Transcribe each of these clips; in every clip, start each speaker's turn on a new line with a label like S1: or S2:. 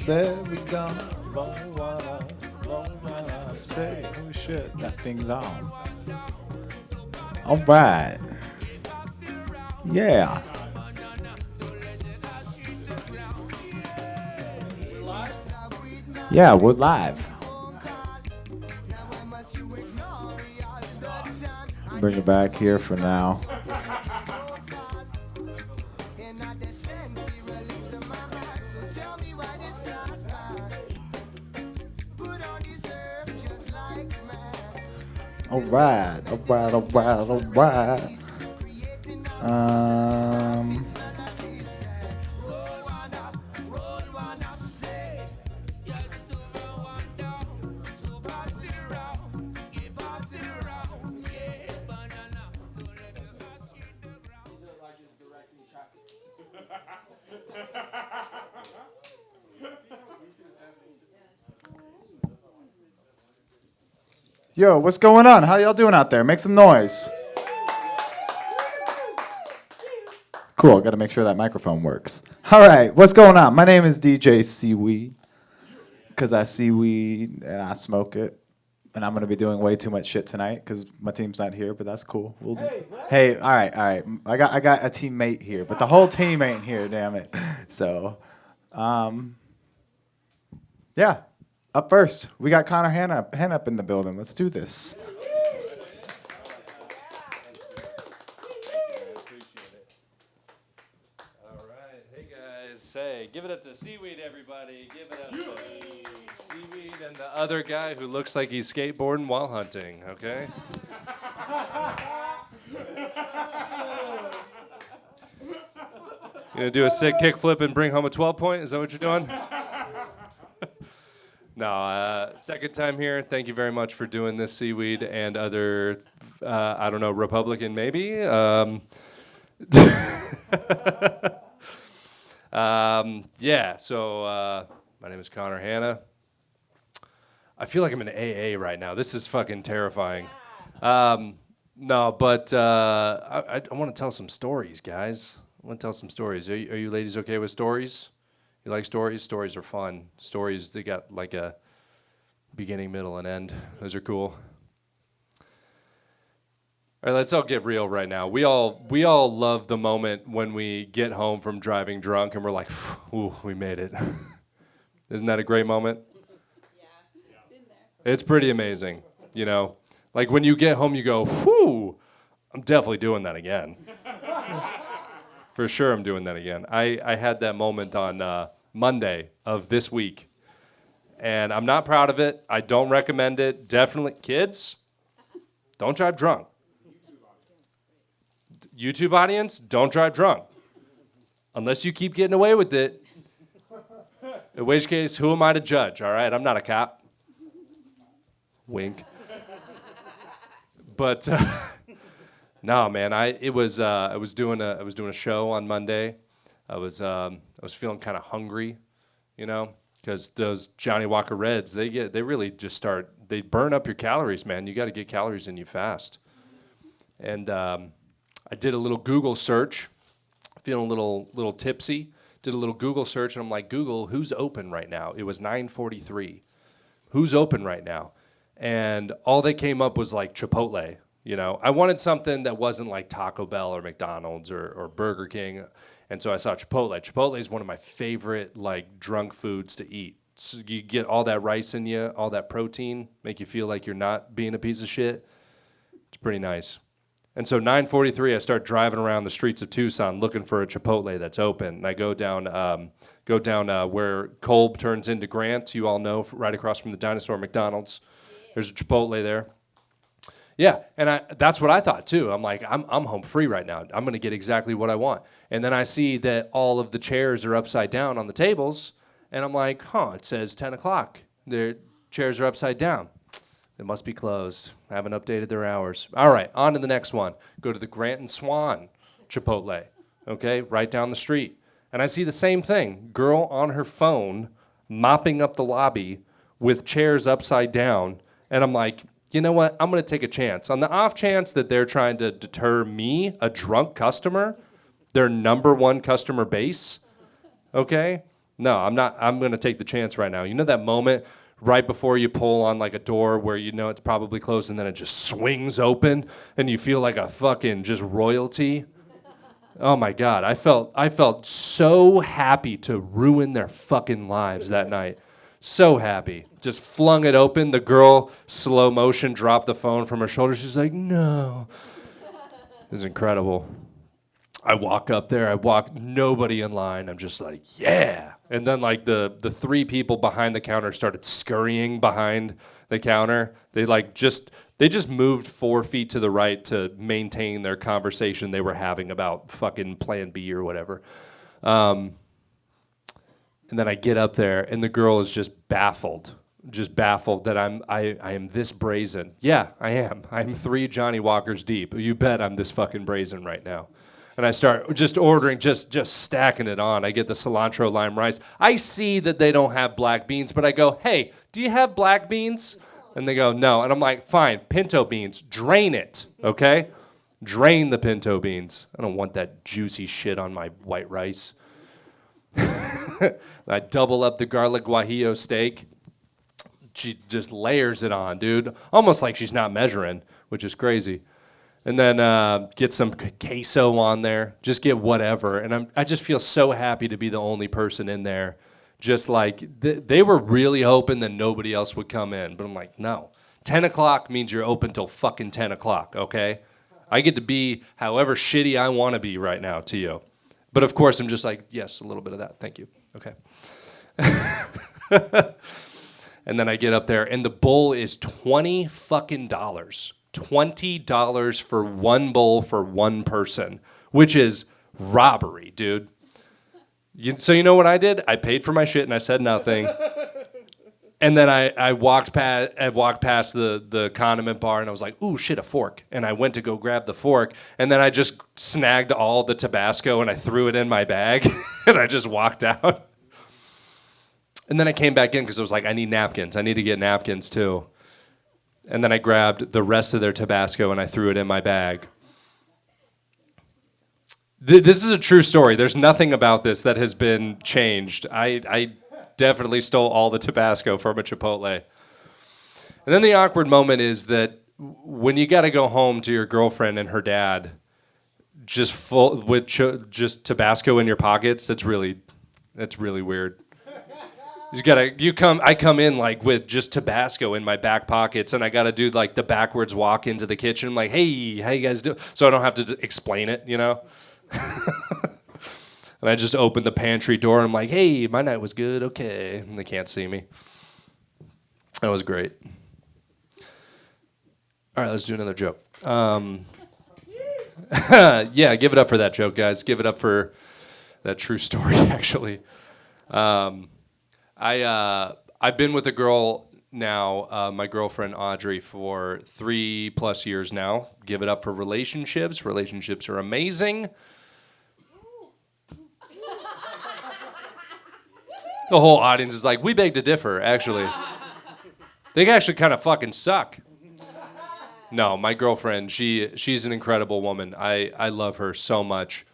S1: Said we gonna roll one up. Say, oh shit, that thing's on. All right. Yeah. Yeah, we're live. Bring it back here for now. All right. Yo, what's going on? How y'all doing out there? Make some noise. Cool, gotta make sure that microphone works. All right, what's going on? My name is DJ SeeWeed, because I see weed and I smoke it. And I'm gonna be doing way too much shit tonight because my team's not here, but that's cool. Hey, all right. I got a teammate here, but the whole team ain't here, damn it. So, yeah. Up first, we got Hanna up in the building. Let's do this.
S2: All right, hey guys, hey, give it up to SeeWeed, everybody. Give it up to SeeWeed and the other guy who looks like he's skateboarding while hunting. Okay. You gonna do a sick kickflip and bring home a 12-point? Is that what you're doing? No, second time here. Thank you very much for doing this, SeeWeed and other, I don't know, Republican maybe? Yeah, so my name is Hanna. I feel like I'm in AA right now. This is fucking terrifying. No, but I want to tell some stories, guys. I want to tell some stories. Are you ladies okay with stories? You like stories? Stories are fun. Stories, they got like a beginning, middle, and end. Those are cool. All right, let's all get real right now. We all love the moment when we get home from driving drunk and we're like, ooh, we made it. Isn't that a great moment?
S3: Yeah. Been there.
S2: It's pretty amazing, you know? Like when you get home, you go, whew, I'm definitely doing that again. For sure I'm doing that again. I had that moment on Monday of this week, and I'm not proud of it. I don't recommend it. Definitely, kids, don't drive drunk. YouTube audience, don't drive drunk. Unless you keep getting away with it. In which case, who am I to judge, all right? I'm not a cop. Wink. But no, man, I was doing a show on Monday. I was feeling kind of hungry, you know, because those Johnny Walker Reds, they burn up your calories, man. You got to get calories in you fast. And I did a little Google search, feeling a little tipsy. Did a little Google search, and I'm like, Google, who's open right now? It was 9:43. Who's open right now? And all that came up was like Chipotle. You know, I wanted something that wasn't like Taco Bell or McDonald's or Burger King. And so I saw Chipotle. Chipotle is one of my favorite like drunk foods to eat. So you get all that rice in you, all that protein, make you feel like you're not being a piece of shit. It's pretty nice. And so 9:43, I start driving around the streets of Tucson looking for a Chipotle that's open. And I go down where Kolb turns into Grant. You all know, right across from the dinosaur McDonald's. There's a Chipotle there. Yeah, and that's what I thought too. I'm like, I'm home free right now. I'm gonna get exactly what I want. And then I see that all of the chairs are upside down on the tables, and I'm like, it says 10 o'clock. Their chairs are upside down. It must be closed. I haven't updated their hours. All right, on to the next one. Go to the Grant and Swan Chipotle, okay, right down the street. And I see the same thing. Girl on her phone mopping up the lobby with chairs upside down. And I'm like, you know what? I'm going to take a chance. On the off chance that they're trying to deter me, a drunk customer, their number one customer base, okay? No, I'm not. I'm going to take the chance right now. You know that moment right before you pull on like a door where you know it's probably closed and then it just swings open and you feel like a fucking just royalty? Oh my God, I felt so happy to ruin their fucking lives that night. So happy. Just flung it open. The girl, slow motion, dropped the phone from her shoulder. She's like, no. It was incredible. I walk up there, nobody in line. I'm just like, yeah. And then like the three people behind the counter started scurrying behind the counter. They just moved 4 feet to the right to maintain their conversation they were having about fucking Plan B or whatever. And then I get up there and the girl is just baffled that I am this brazen. Yeah, I am. I'm 3 Johnny Walkers deep. You bet I'm this fucking brazen right now. And I start just ordering, just stacking it on. I get the cilantro lime rice. I see that they don't have black beans, but I go, hey, do you have black beans? And they go, no. And I'm like, fine, pinto beans, drain it, okay? Drain the pinto beans. I don't want that juicy shit on my white rice. I double up the garlic guajillo steak. She just layers it on, dude. Almost like she's not measuring, which is crazy. And then get some queso on there. Just get whatever. And I just feel so happy to be the only person in there. Just like, they were really hoping that nobody else would come in. But I'm like, no. 10 o'clock means you're open till fucking 10 o'clock, okay? I get to be however shitty I want to be right now to you. But of course, I'm just like, yes, a little bit of that. Thank you. Okay. And then I get up there, and the bowl is $20 fucking dollars. $20 for one bowl for one person, which is robbery, dude. So you know what I did? I paid for my shit and I said nothing. And then I walked past the condiment bar and I was like, ooh, shit, a fork. And I went to go grab the fork and then I just snagged all the Tabasco and I threw it in my bag and I just walked out. And then I came back in because I was like, I need napkins. I need to get napkins too. And then I grabbed the rest of their Tabasco and I threw it in my bag. This is a true story. There's nothing about this that has been changed. I definitely stole all the Tabasco from a Chipotle. And then the awkward moment is that when you got to go home to your girlfriend and her dad, just full with just Tabasco in your pockets, that's really weird. I come in like with just Tabasco in my back pockets and I got to do like the backwards walk into the kitchen. I'm like, hey, how you guys doing? So I don't have to explain it, you know? And I just open the pantry door and I'm like, hey, my night was good, okay. And they can't see me. That was great. All right, let's do another joke. Yeah, give it up for that joke, guys. Give it up for that true story, actually. I've been with a girl now, my girlfriend Audrey, for 3+ years now. Give it up for relationships. Relationships are amazing. The whole audience is like, we beg to differ, actually. They actually kind of fucking suck. No, my girlfriend, she's an incredible woman. I love her so much.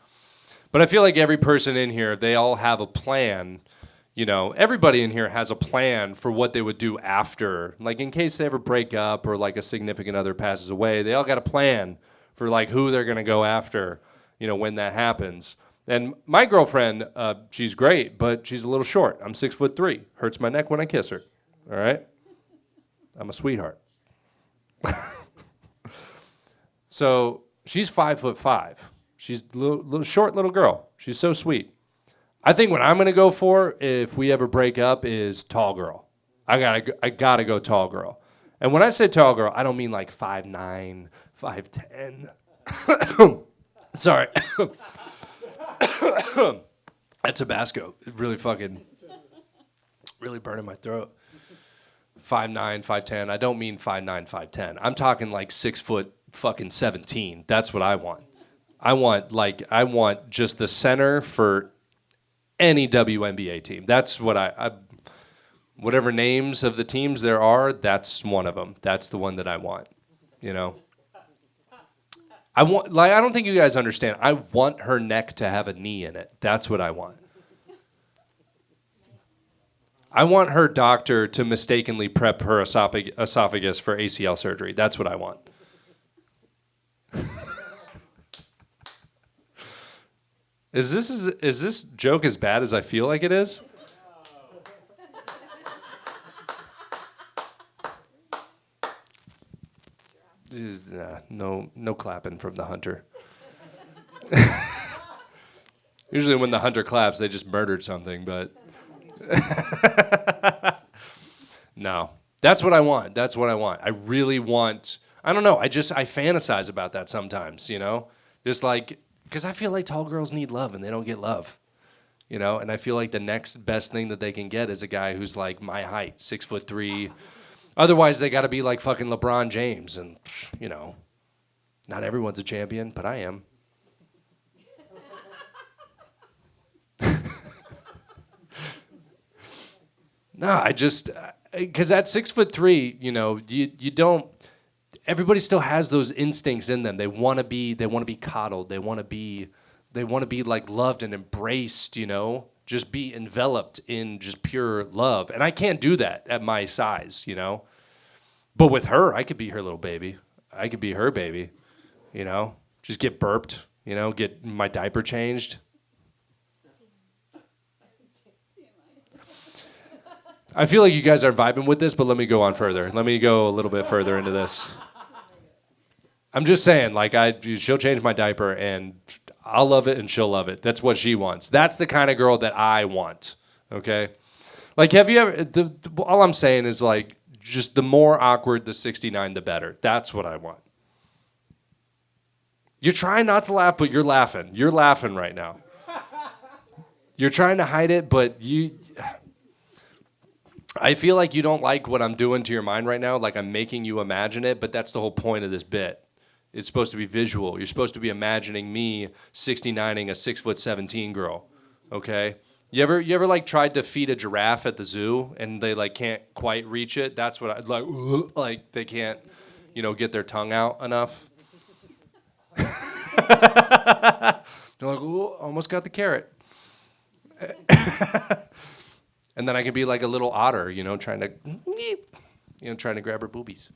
S2: But I feel like every person in here, they all have a plan. You know, everybody in here has a plan for what they would do after. Like, in case they ever break up or, like, a significant other passes away, they all got a plan for, like, who they're going to go after, you know, when that happens. And my girlfriend, she's great, but she's a little short. I'm 6'3". Hurts my neck when I kiss her. All right? I'm a sweetheart. So she's 5'5". She's a little short little girl. She's so sweet. I think what I'm gonna go for if we ever break up is tall girl. I gotta go tall girl. And when I say tall girl, I don't mean like 5'9", 5'10". Sorry. That Tabasco is really burning my throat. 5'9", 5'10". I don't mean 5'9", 5'10". I'm talking like 6 foot fucking 17. That's what I want. I want just the center for any WNBA team. That's what I whatever names of the teams there are, that's one of them. That's the one that I want, you know. I don't think you guys understand. I want her neck to have a knee in it. That's what I want. I want her doctor to mistakenly prep her esophagus for ACL surgery. That's what I want. Is this joke as bad as I feel like it is? No clapping from the hunter. Usually when the hunter claps, they just murdered something, but no. That's what I want. That's what I want. I really want, I don't know, I fantasize about that sometimes, you know? Just like, because I feel like tall girls need love and they don't get love, you know? And I feel like the next best thing that they can get is a guy who's like my height, 6'3". Otherwise, they got to be like fucking LeBron James. And, you know, not everyone's a champion, but I am. No, I just, because at 6'3", you know, you don't, everybody still has those instincts in them. They want to be coddled. They want to be like loved and embraced, you know, just be enveloped in just pure love. And I can't do that at my size, you know. But with her, I could be her little baby. I could be her baby, you know, just get burped, you know, get my diaper changed. I feel like you guys are vibing with this, but let me go on further. Let me go a little bit further into this. I'm just saying, like, she'll change my diaper, and I'll love it, and she'll love it. That's what she wants. That's the kind of girl that I want, okay? Like, have you ever, all I'm saying is, like, just the more awkward the 69, the better. That's what I want. You're trying not to laugh, but you're laughing. You're laughing right now. You're trying to hide it, but I feel like you don't like what I'm doing to your mind right now. Like I'm making you imagine it, but that's the whole point of this bit. It's supposed to be visual. You're supposed to be imagining me 69ing a 6'17" girl. Okay? You ever like tried to feed a giraffe at the zoo and they like can't quite reach it? That's what I like they can't, you know, get their tongue out enough. They're like, "Ooh, almost got the carrot." And then I could be like a little otter, you know, trying to grab her boobies.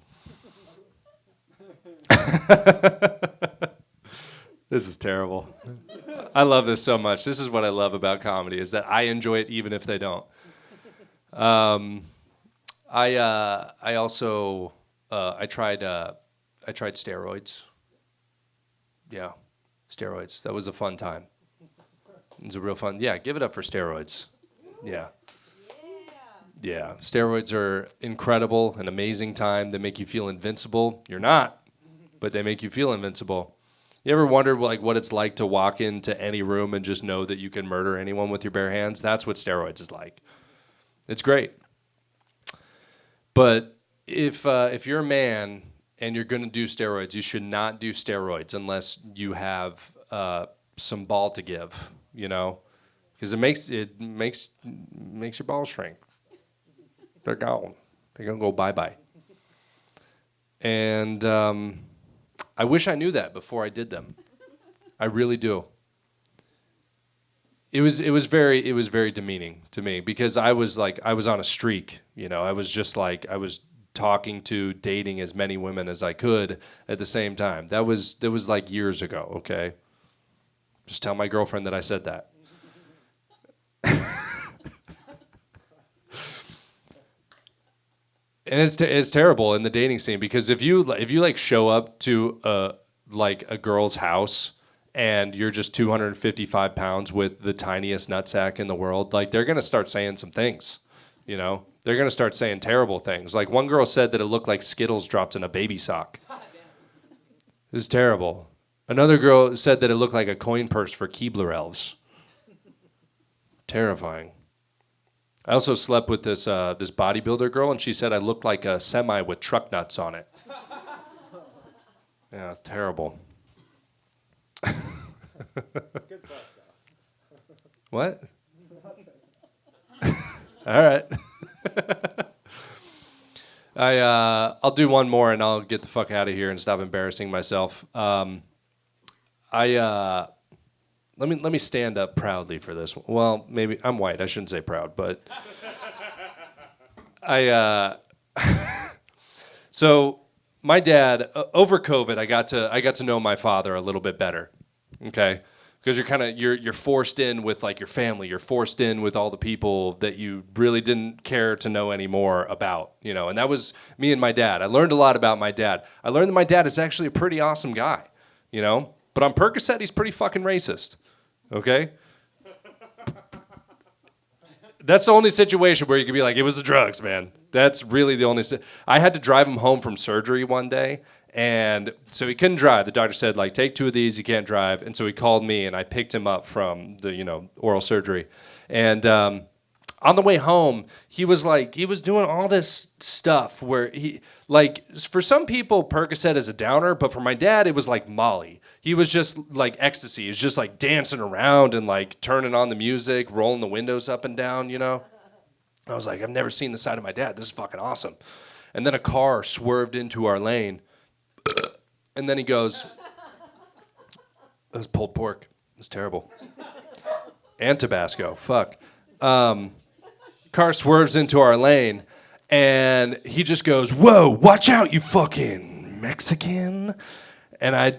S2: This is terrible. I love this so much. This is what I love about comedy, is that I enjoy it even if they don't. I tried steroids. Yeah, steroids. That was a fun time. It was a real fun. Yeah, give it up for steroids. Yeah. Yeah, steroids are incredible, an amazing time. They make you feel invincible. You're not, but they make you feel invincible. You ever wondered like what it's like to walk into any room and just know that you can murder anyone with your bare hands? That's what steroids is like. It's great. But if you're a man and you're going to do steroids, you should not do steroids unless you have some ball to give, you know, because it makes your balls shrink. They're gone. They're going to go bye-bye. And I wish I knew that before I did them. I really do. It was very demeaning to me because I was on a streak, you know. I was talking to, dating as many women as I could at the same time. That was like years ago, okay? Just tell my girlfriend that I said that. And it's terrible in the dating scene because if you like show up to a girl's house and you're just 255 pounds with the tiniest nutsack in the world, like they're gonna start saying some things, you know. They're gonna start saying terrible things. Like one girl said that it looked like Skittles dropped in a baby sock. It was terrible. Another girl said that it looked like a coin purse for Keebler elves. Terrifying. I also slept with this bodybuilder girl, and she said I looked like a semi with truck nuts on it. Yeah, it's terrible.
S1: It's good for us, though.
S2: What? All right. I'll do one more, and I'll get the fuck out of here and stop embarrassing myself. Let me stand up proudly for this one. Well, maybe I'm white. I shouldn't say proud, but So my dad, over COVID, I got to know my father a little bit better. Okay, because you're forced in with like your family. You're forced in with all the people that you really didn't care to know anymore about. And that was me and my dad. I learned a lot about my dad. I learned that my dad is actually a pretty awesome guy. But on Percocet, he's pretty fucking racist. Okay. That's the only situation where you could be like, it was the drugs, man. That's really the only. I had to drive him home from surgery one day, and so he couldn't drive. The doctor said, like, take 2 of these, you can't drive. And so he called me, and I picked him up from the, oral surgery. And on the way home, he was doing all this stuff where for some people, Percocet is a downer, but for my dad, it was like Molly. He was just like ecstasy. He was just like dancing around and like turning on the music, rolling the windows up and down, I was like, I've never seen the side of my dad. This is fucking awesome. And then a car swerved into our lane. And then he goes, that was pulled pork. It was terrible. And Tabasco. Fuck. Car swerves into our lane. And he just goes, whoa, watch out, you fucking Mexican. And I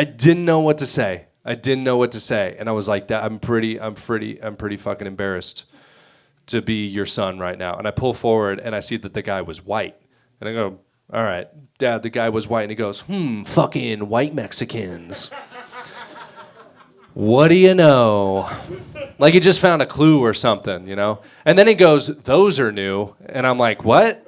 S2: didn't know what to say. And I was like, I'm pretty fucking embarrassed to be your son right now. And I pull forward and I see that the guy was white. And I go, all right, Dad, the guy was white. And he goes, fucking white Mexicans. What do you know? Like he just found a clue or something, And then he goes, those are new. And I'm like, what?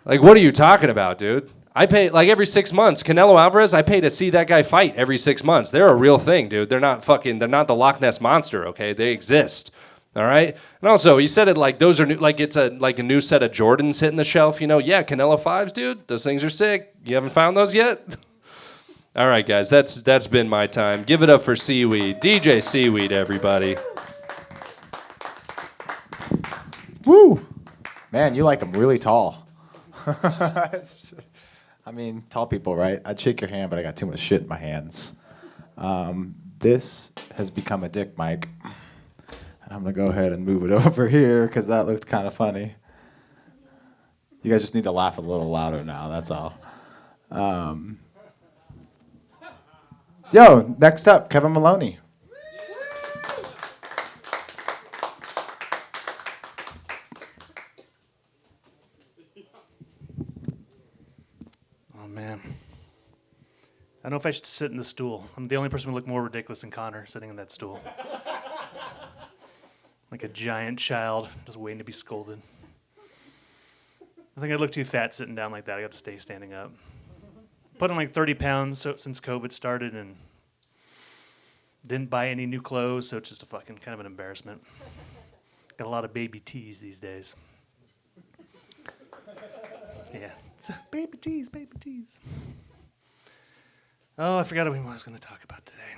S2: Like, what are you talking about, dude? I pay, like, every 6 months. Canelo Alvarez, I pay to see that guy fight every 6 months. They're a real thing, dude. They're not the Loch Ness Monster, okay? They exist, all right? And also, he said it like those are new, like it's a new set of Jordans hitting the shelf, Yeah, Canelo 5s, dude. Those things are sick. You haven't found those yet? All right, guys, that's been my time. Give it up for SeeWeed. DJ SeeWeed, everybody.
S1: Woo! Man, you like them really tall. Tall people, right? I'd shake your hand, but I got too much shit in my hands. This has become a dick mic. And I'm going to go ahead and move it over here because that looked kind of funny. You guys just need to laugh a little louder now, that's all. Next up, Kevin Maloney.
S4: Man. I don't know if I should sit in the stool. I'm the only person who look more ridiculous than Connor sitting in that stool. Like a giant child just waiting to be scolded. I think I look too fat sitting down like that. I got to stay standing up. Put on like 30 pounds since COVID started and didn't buy any new clothes, so it's just a fucking kind of an embarrassment. Got a lot of baby tees these days. Yeah. Baby tees. Oh, I forgot what I was going to talk about today.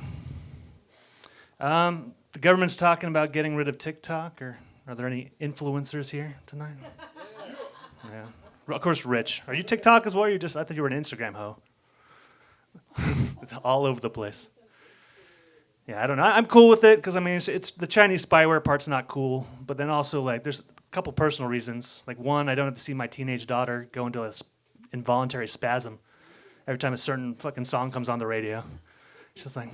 S4: The government's talking about getting rid of TikTok. Or are there any influencers here tonight? Yeah. Of course, Rich. Are you TikTok as well? I thought you were an Instagram hoe. It's all over the place. Yeah, I don't know. I'm cool with it because it's the Chinese spyware part's not cool. But then also there's a couple personal reasons. Like one, I don't have to see my teenage daughter go into a involuntary spasm every time a certain fucking song comes on the radio. She's like,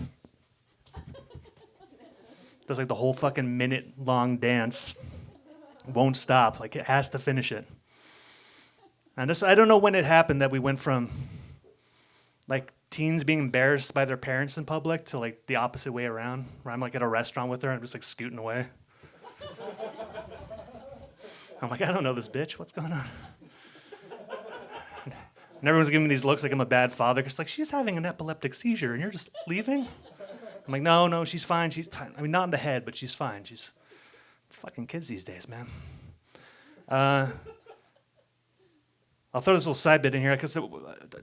S4: does the whole fucking minute-long dance, won't stop. It has to finish it. And I don't know when it happened that we went from teens being embarrassed by their parents in public to the opposite way around, where I'm at a restaurant with her and I'm just scooting away. I'm I don't know this bitch. What's going on? And everyone's giving me these looks like I'm a bad father. Because she's having an epileptic seizure and you're just leaving? I'm no, she's fine. She's fine. Not in the head, but she's fine. It's fucking kids these days, man. I'll throw this little side bit in here because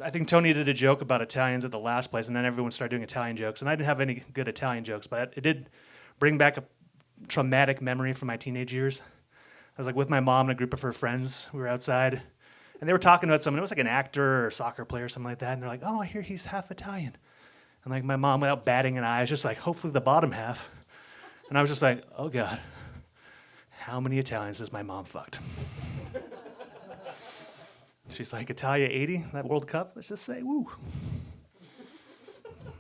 S4: I think Tony did a joke about Italians at the last place, and then everyone started doing Italian jokes. And I didn't have any good Italian jokes, but it did bring back a traumatic memory from my teenage years. I was with my mom and a group of her friends. We were outside, and they were talking about someone. It was an actor or a soccer player or something like that. And they're oh, I hear he's half Italian. And my mom, without batting an eye, was just hopefully the bottom half. And I was just oh God, how many Italians has my mom fucked? She's like, Italia 80, that World Cup? Let's just say, woo.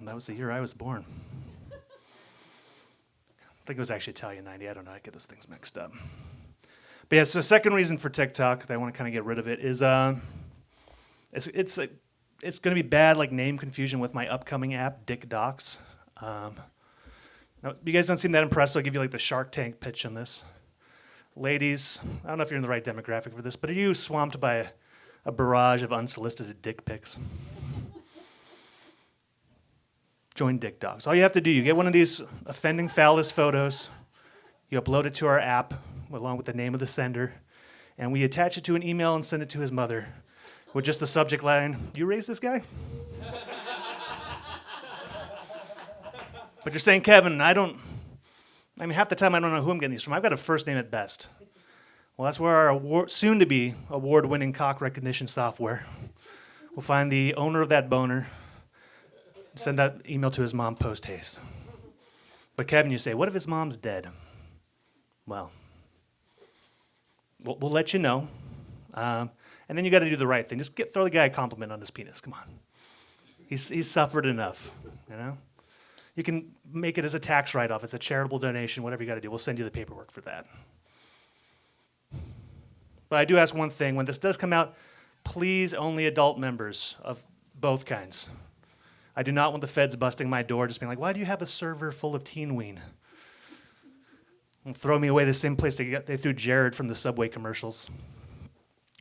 S4: That was the year I was born. I think it was actually Italia 90. I don't know. I get those things mixed up. But yeah, so second reason for TikTok that I want to kind of get rid of it is it's going to be bad, like name confusion with my upcoming app, Dick Docs. Now, you guys don't seem that impressed, so I'll give you like the Shark Tank pitch on this. Ladies, I don't know if you're in the right demographic for this, but are you swamped by a barrage of unsolicited dick pics? Join Dick Docs. All you have to do, you get one of these offending phallus photos, you upload it to our app along with the name of the sender, and we attach it to an email and send it to his mother with just the subject line, "You raised this guy?" But you're saying, Kevin, half the time I don't know who I'm getting these from. I've got a first name at best. Well, that's where our soon-to-be award-winning cock recognition software will find the owner of that boner, send that email to his mom post-haste. But Kevin, you say, what if his mom's dead? Well, we'll let you know. And then you got to do the right thing. Just throw the guy a compliment on his penis. Come on. He's suffered enough, you know? You can make it as a tax write-off. It's a charitable donation, whatever you got to do. We'll send you the paperwork for that. But I do ask one thing. When this does come out, please only adult members of both kinds. I do not want the feds busting my door just being like, why do you have a server full of teen ween? And throw me away the same place they threw Jared from the Subway commercials.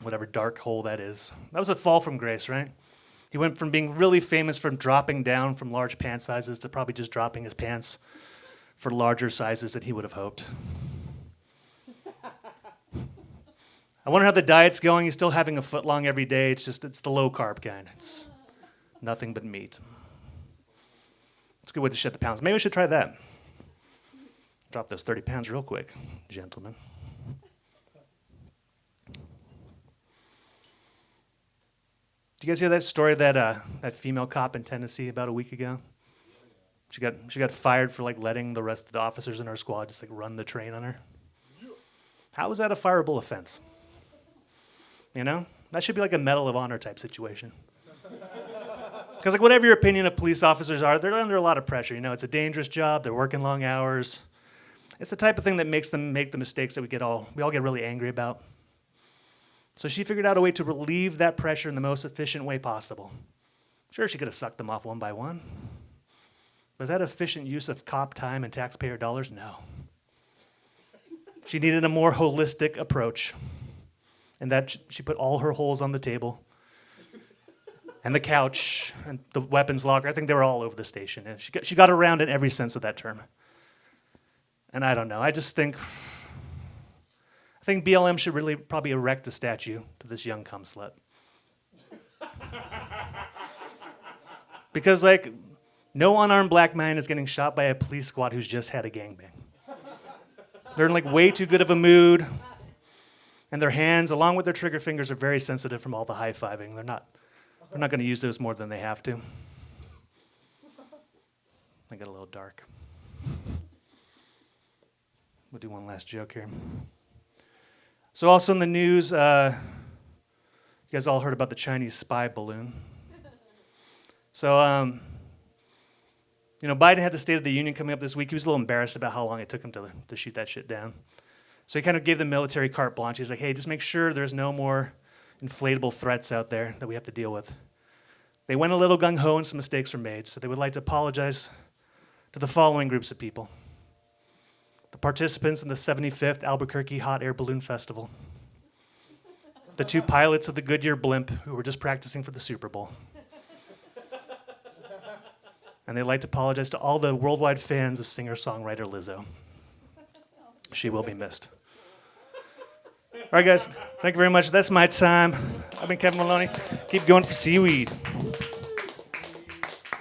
S4: Whatever dark hole that is. That was a fall from grace, right? He went from being really famous from dropping down from large pant sizes to probably just dropping his pants for larger sizes than he would have hoped. I wonder how the diet's going. He's still having a foot long every day. It's the low carb kind. It's nothing but meat. It's a good way to shed the pounds. Maybe we should try that. Drop those 30 pounds real quick, gentlemen. Did you guys hear that story that female cop in Tennessee about a week ago? She got fired for like letting the rest of the officers in her squad just like run the train on her. How is that a fireable offense? You know, that should be like a Medal of Honor type situation. Because like whatever your opinion of police officers are, they're under a lot of pressure. You know, it's a dangerous job. They're working long hours. It's the type of thing that makes them make the mistakes that we all get really angry about. So she figured out a way to relieve that pressure in the most efficient way possible. Sure, she could have sucked them off one by one. But is that efficient use of cop time and taxpayer dollars? No. She needed a more holistic approach. And that she put all her holes on the table and the couch and the weapons locker. I think they were all over the station. And she got around in every sense of that term. And I don't know. I think BLM should really probably erect a statue to this young cum slut. Because, like, no unarmed black man is getting shot by a police squad who's just had a gangbang. They're in, like, way too good of a mood. And their hands, along with their trigger fingers, are very sensitive from all the high-fiving. They're not going to use those more than they have to. I got a little dark. We'll do one last joke here. So also in the news, you guys all heard about the Chinese spy balloon. So, Biden had the State of the Union coming up this week. He was a little embarrassed about how long it took him to shoot that shit down. So he kind of gave the military carte blanche. He's like, hey, just make sure there's no more inflatable threats out there that we have to deal with. They went a little gung-ho and some mistakes were made, so they would like to apologize to the following groups of people. The participants in the 75th Albuquerque Hot Air Balloon Festival. The 2 pilots of the Goodyear blimp who were just practicing for the Super Bowl. And they'd like to apologize to all the worldwide fans of singer-songwriter Lizzo. She will be missed. All right, guys. Thank you very much. That's my time. I've been Kevin Maloney. Keep going for SeeWeed.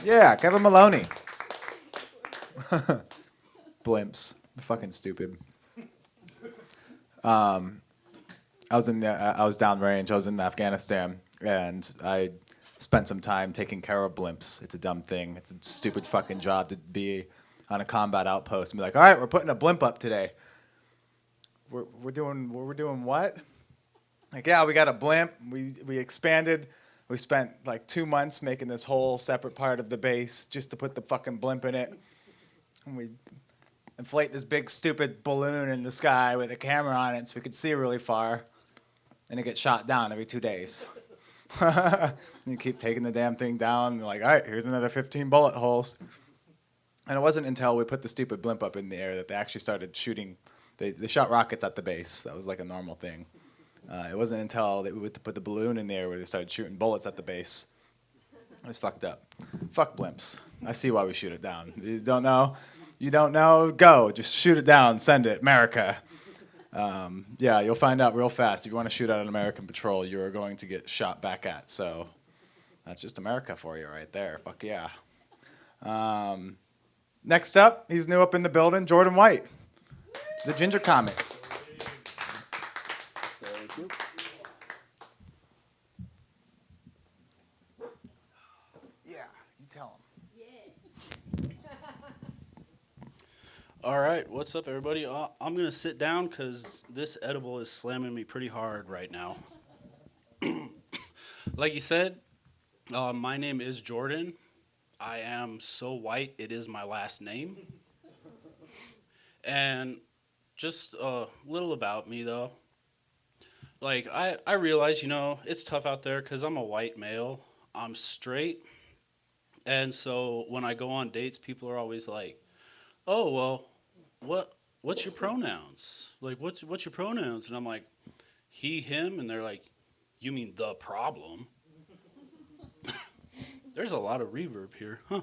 S1: Yeah, Kevin Maloney. Blimps. Fucking stupid. I was downrange. I was in Afghanistan, and I spent some time taking care of blimps. It's a dumb thing. It's a stupid fucking job to be on a combat outpost and be like, all right, we're putting a blimp up today. We're doing what? Like, yeah, we got a blimp. We expanded. We spent like 2 months making this whole separate part of the base just to put the fucking blimp in it. And we inflate this big stupid balloon in the sky with a camera on it so we could see really far. And it gets shot down every 2 days. You keep taking the damn thing down. And like, all right, here's another 15 bullet holes. And it wasn't until we put the stupid blimp up in the air that they actually started shooting. They shot rockets at the base. That was like a normal thing. It wasn't until we would put the balloon in the air where they started shooting bullets at the base. It was fucked up. Fuck blimps. I see why we shoot it down. You don't know? You don't know? Go. Just shoot it down. Send it. America. Yeah, you'll find out real fast. If you want to shoot at an American patrol, you are going to get shot back at. So that's just America for you right there. Fuck yeah. Next up, he's new up in the building, Jordan White, the Ginger Comic.
S5: Thank you.
S1: Yeah, you tell him.
S5: All right, what's up, everybody? I'm going to sit down because this edible is slamming me pretty hard right now. Like you said, my name is Jordan. I am so white, it is my last name. And just a little about me, though. Like, I realize, it's tough out there because I'm a white male. I'm straight. And so when I go on dates, people are always like, oh, well, what's your pronouns? Like, what's your pronouns? And I'm like, he, him. And they're like, you mean the problem? There's a lot of reverb here, huh?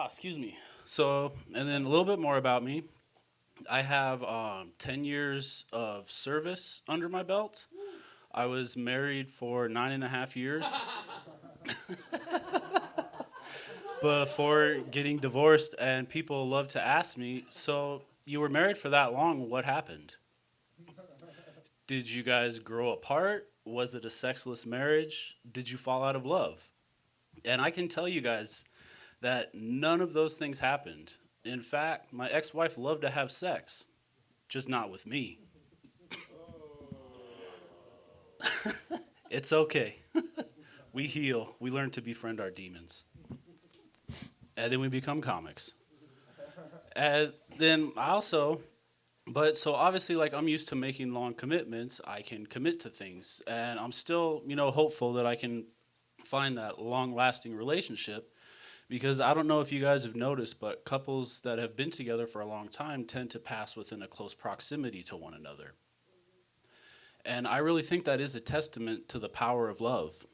S5: Excuse me. So, and then a little bit more about me. I have 10 years of service under my belt. I was married for 9.5 years before getting divorced, and people love to ask me, so you were married for that long, what happened? Did you guys grow apart? Was it a sexless marriage? Did you fall out of love? And I can tell you guys that none of those things happened. In fact, my ex-wife loved to have sex, just not with me. It's okay. We heal. We learn to befriend our demons. And then we become comics. And then so obviously, like, I'm used to making long commitments. I can commit to things. And I'm still, hopeful that I can find that long-lasting relationship. Because I don't know if you guys have noticed, but couples that have been together for a long time tend to pass within a close proximity to one another. And I really think that is a testament to the power of love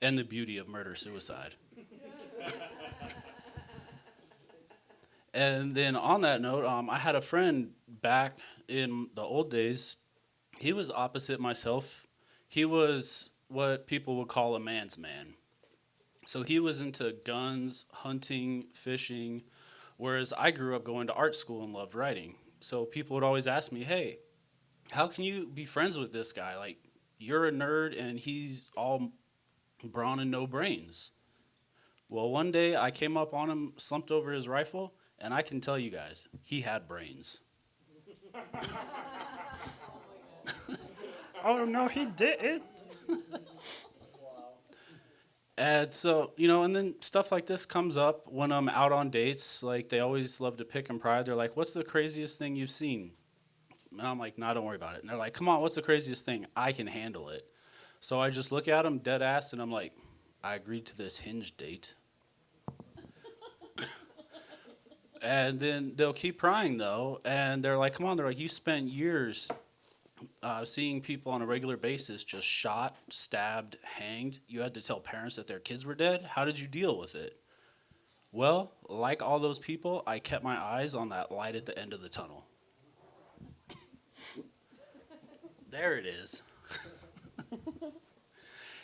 S5: and the beauty of murder-suicide. And then on that note, I had a friend back in the old days. He was opposite myself. He was what people would call a man's man. So he was into guns, hunting, fishing, whereas I grew up going to art school and loved writing. So people would always ask me, hey, how can you be friends with this guy? Like, you're a nerd and he's all brawn and no brains. Well, one day I came up on him, slumped over his rifle, and I can tell you guys, he had brains. Oh, no, he didn't. And so, and then stuff like this comes up when I'm out on dates. Like, they always love to pick and pride. They're like, what's the craziest thing you've seen? And I'm like, nah, don't worry about it. And they're like, come on, what's the craziest thing? I can handle it. So I just look at them dead ass, and I'm like, I agreed to this Hinge date. And then they'll keep prying, though. And they're like, come on. They're like, you spent years seeing people on a regular basis just shot, stabbed, hanged. You had to tell parents that their kids were dead. How did you deal with it? Well, like all those people, I kept my eyes on that light at the end of the tunnel. There it is.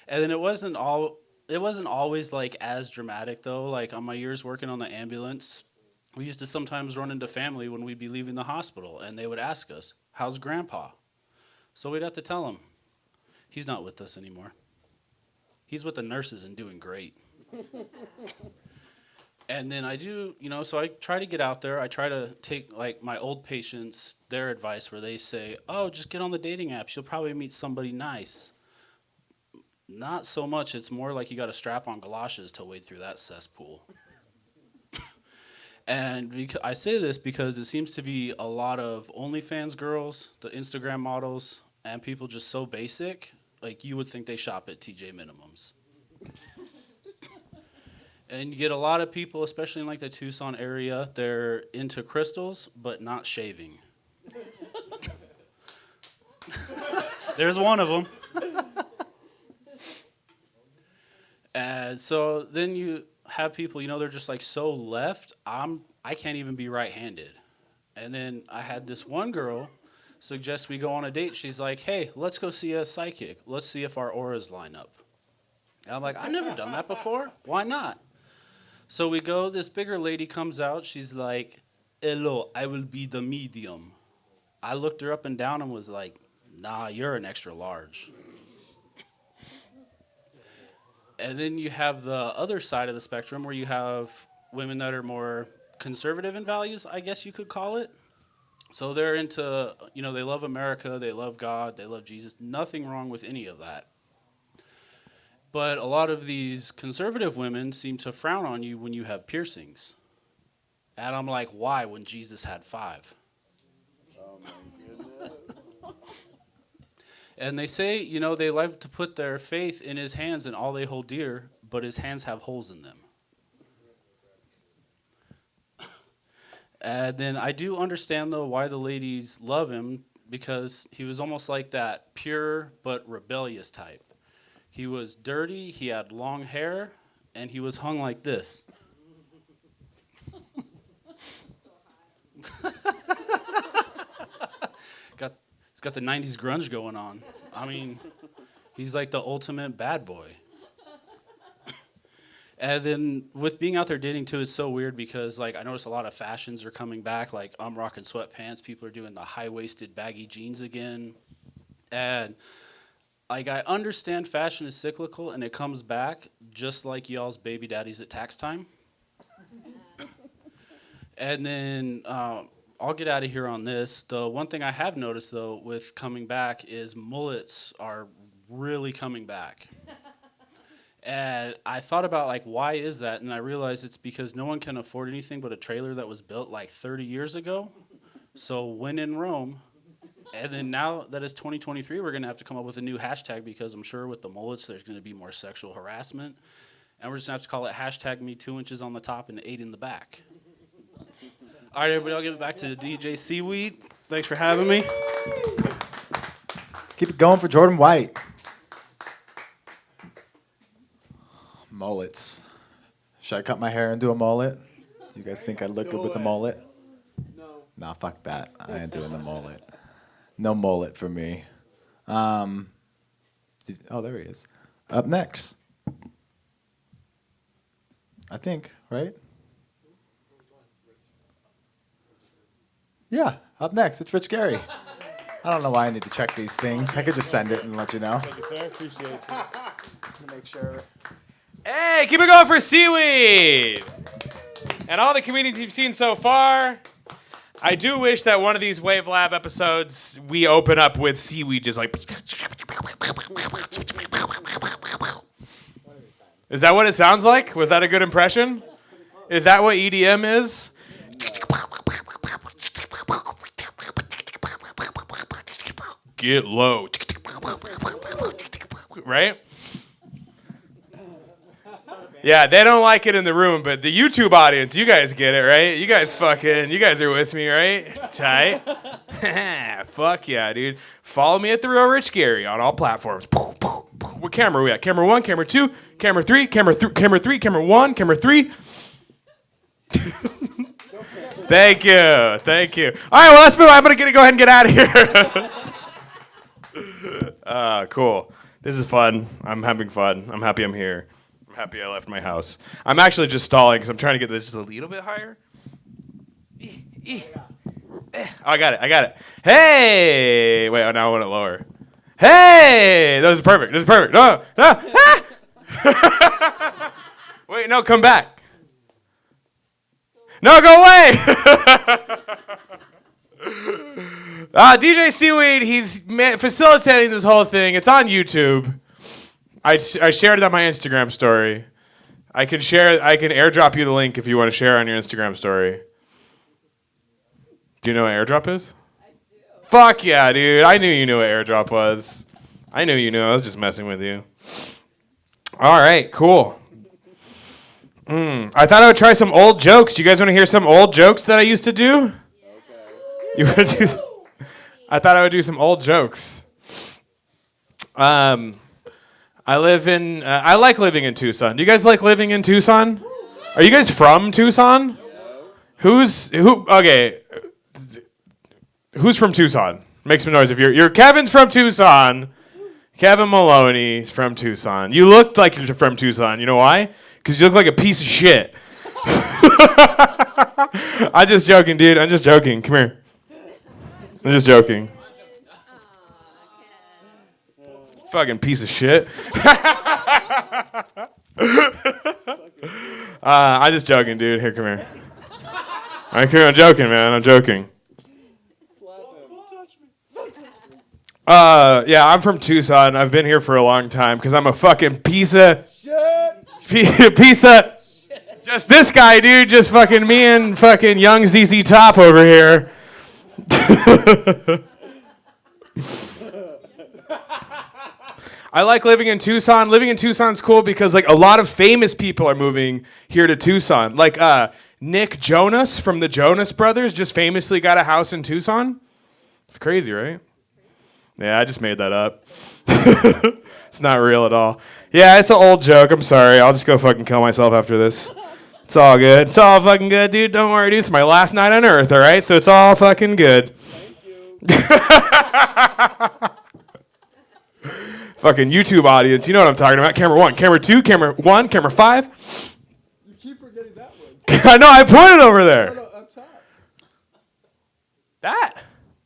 S5: And then it wasn't always like as dramatic, though. Like, on my years working on the ambulance, we used to sometimes run into family when we'd be leaving the hospital, and they would ask us, how's Grandpa? So we'd have to tell them, he's not with us anymore. He's with the nurses and doing great. And then I do, so I try to get out there. I try to take like my old patients, their advice where they say, oh, just get on the dating apps. You'll probably meet somebody nice. Not so much. It's more like you got to strap on galoshes to wade through that cesspool. And I say this because it seems to be a lot of OnlyFans girls, the Instagram models, and people just so basic, like you would think they shop at TJ Minimums. And you get a lot of people, especially in like the Tucson area, they're into crystals, but not shaving. There's one of them. And so then you have people, they're just like so left. I can't even be right-handed. And then I had this one girl suggest we go on a date. She's like, hey, let's go see a psychic. Let's see if our auras line up. And I'm like, I've never done that before. Why not? So we go, this bigger lady comes out. She's like, hello, I will be the medium. I looked her up and down and was like, nah, you're an extra large. And then you have the other side of the spectrum where you have women that are more conservative in values, I guess you could call it. So they're into, they love America, they love God, they love Jesus. Nothing wrong with any of that. But a lot of these conservative women seem to frown on you when you have piercings. And I'm like, why when Jesus had 5? Oh my goodness. And they say, they like to put their faith in his hands and all they hold dear, but his hands have holes in them. And then I do understand, though, why the ladies love him, because he was almost like that pure but rebellious type. He was dirty, he had long hair, and he was hung like this. He's got the 90s grunge going on. I mean, he's like the ultimate bad boy. And then with being out there dating too, it's so weird because like I notice a lot of fashions are coming back. Like I'm rocking sweatpants. People are doing the high-waisted baggy jeans again. And like I understand fashion is cyclical and it comes back just like y'all's baby daddies at tax time. And then I'll get out of here on this. The one thing I have noticed though with coming back is mullets are really coming back. And I thought about, like, why is that? And I realized it's because no one can afford anything but a trailer that was built, like, 30 years ago. So when in Rome. And then now that it's 2023, we're going to have to come up with a new hashtag because I'm sure with the mullets, there's going to be more sexual harassment. And we're just going to have to call it hashtag me 2 inches on the top and 8 in the back. All right, everybody, I'll give it back to DJ SeeWeed. Thanks for having me.
S1: Keep it going for Jordan White. Mullets. Should I cut my hair and do a mullet? Do you guys think I look good with a mullet? No. Nah, fuck that. I ain't doing the mullet. No mullet for me. Oh, there he is. Up next. I think, right? Yeah, up next. It's Rich Gary. I don't know why I need to check these things. I could just send it and let you know.
S6: Thank you, sir. Appreciate you.
S1: To make sure.
S6: Hey, keep it going for SeeWeed! And all the comedians you've seen so far, I do wish that one of these Wave Lab episodes, we open up with SeeWeed just like... Is that what it sounds like? Was that a good impression? Is that what EDM is? Get low. Right? Yeah, they don't like it in the room, but the YouTube audience, you guys get it, right? You guys are with me, right? Tight. Fuck yeah, dude. Follow me at The Real Rich Gary on all platforms. What camera are we at? Camera 1, camera 2, camera 3, camera 3, camera 1, camera 3. Thank you. All right, well, let's move. I'm going to go ahead and get out of here. Cool. This is fun. I'm having fun. I'm happy I'm here. I'm happy I left my house. I'm actually just stalling because I'm trying to get this just a little bit higher. Oh, I got it. Hey! Wait, now I want it lower. Hey! This is perfect. No. Ah! Wait, no, come back. No, go away. DJ SeeWeed, he's facilitating this whole thing. It's on YouTube. I shared it on my Instagram story. I can airdrop you the link if you want to share on your Instagram story. Do you know what airdrop is?
S3: I do.
S6: Fuck yeah, dude. I knew you knew what airdrop was. I knew you knew. I was just messing with you. All right, cool. I thought I would try some old jokes. Do you guys want to hear some old jokes that I used to do? You want to do? I thought I would do some old jokes. I like living in Tucson. Do you guys like living in Tucson? Are you guys from Tucson? Okay. Who's from Tucson? Make some noise if you're Kevin's from Tucson. Kevin Maloney's from Tucson. You looked like you're from Tucson. You know why? Because you look like a piece of shit. I'm just joking, dude. I'm just joking. Come here. I'm just joking. Fucking piece of shit. I'm just joking, dude. Here, come here. I'm joking, man. I'm joking. Yeah, I'm from Tucson. I've been here for a long time because I'm a fucking piece of shit. Piece of shit. Just this guy, dude. Just fucking me and fucking young ZZ Top over here. I like living in Tucson. Living in Tucson's cool because like a lot of famous people are moving here to Tucson. Like Nick Jonas from the Jonas Brothers just famously got a house in Tucson. It's crazy, right? Yeah, I just made that up. It's not real at all. Yeah, it's an old joke. I'm sorry. I'll just go fucking kill myself after this. It's all good. It's all fucking good, dude. Don't worry, dude. It's my last night on Earth, all right? So it's all fucking good.
S7: Thank you.
S6: Fucking YouTube audience. You know what I'm talking about. Camera 1, camera 2, camera 1, camera 5.
S7: You keep forgetting that one.
S6: I know, I put it over there.
S7: No, up top.
S6: That?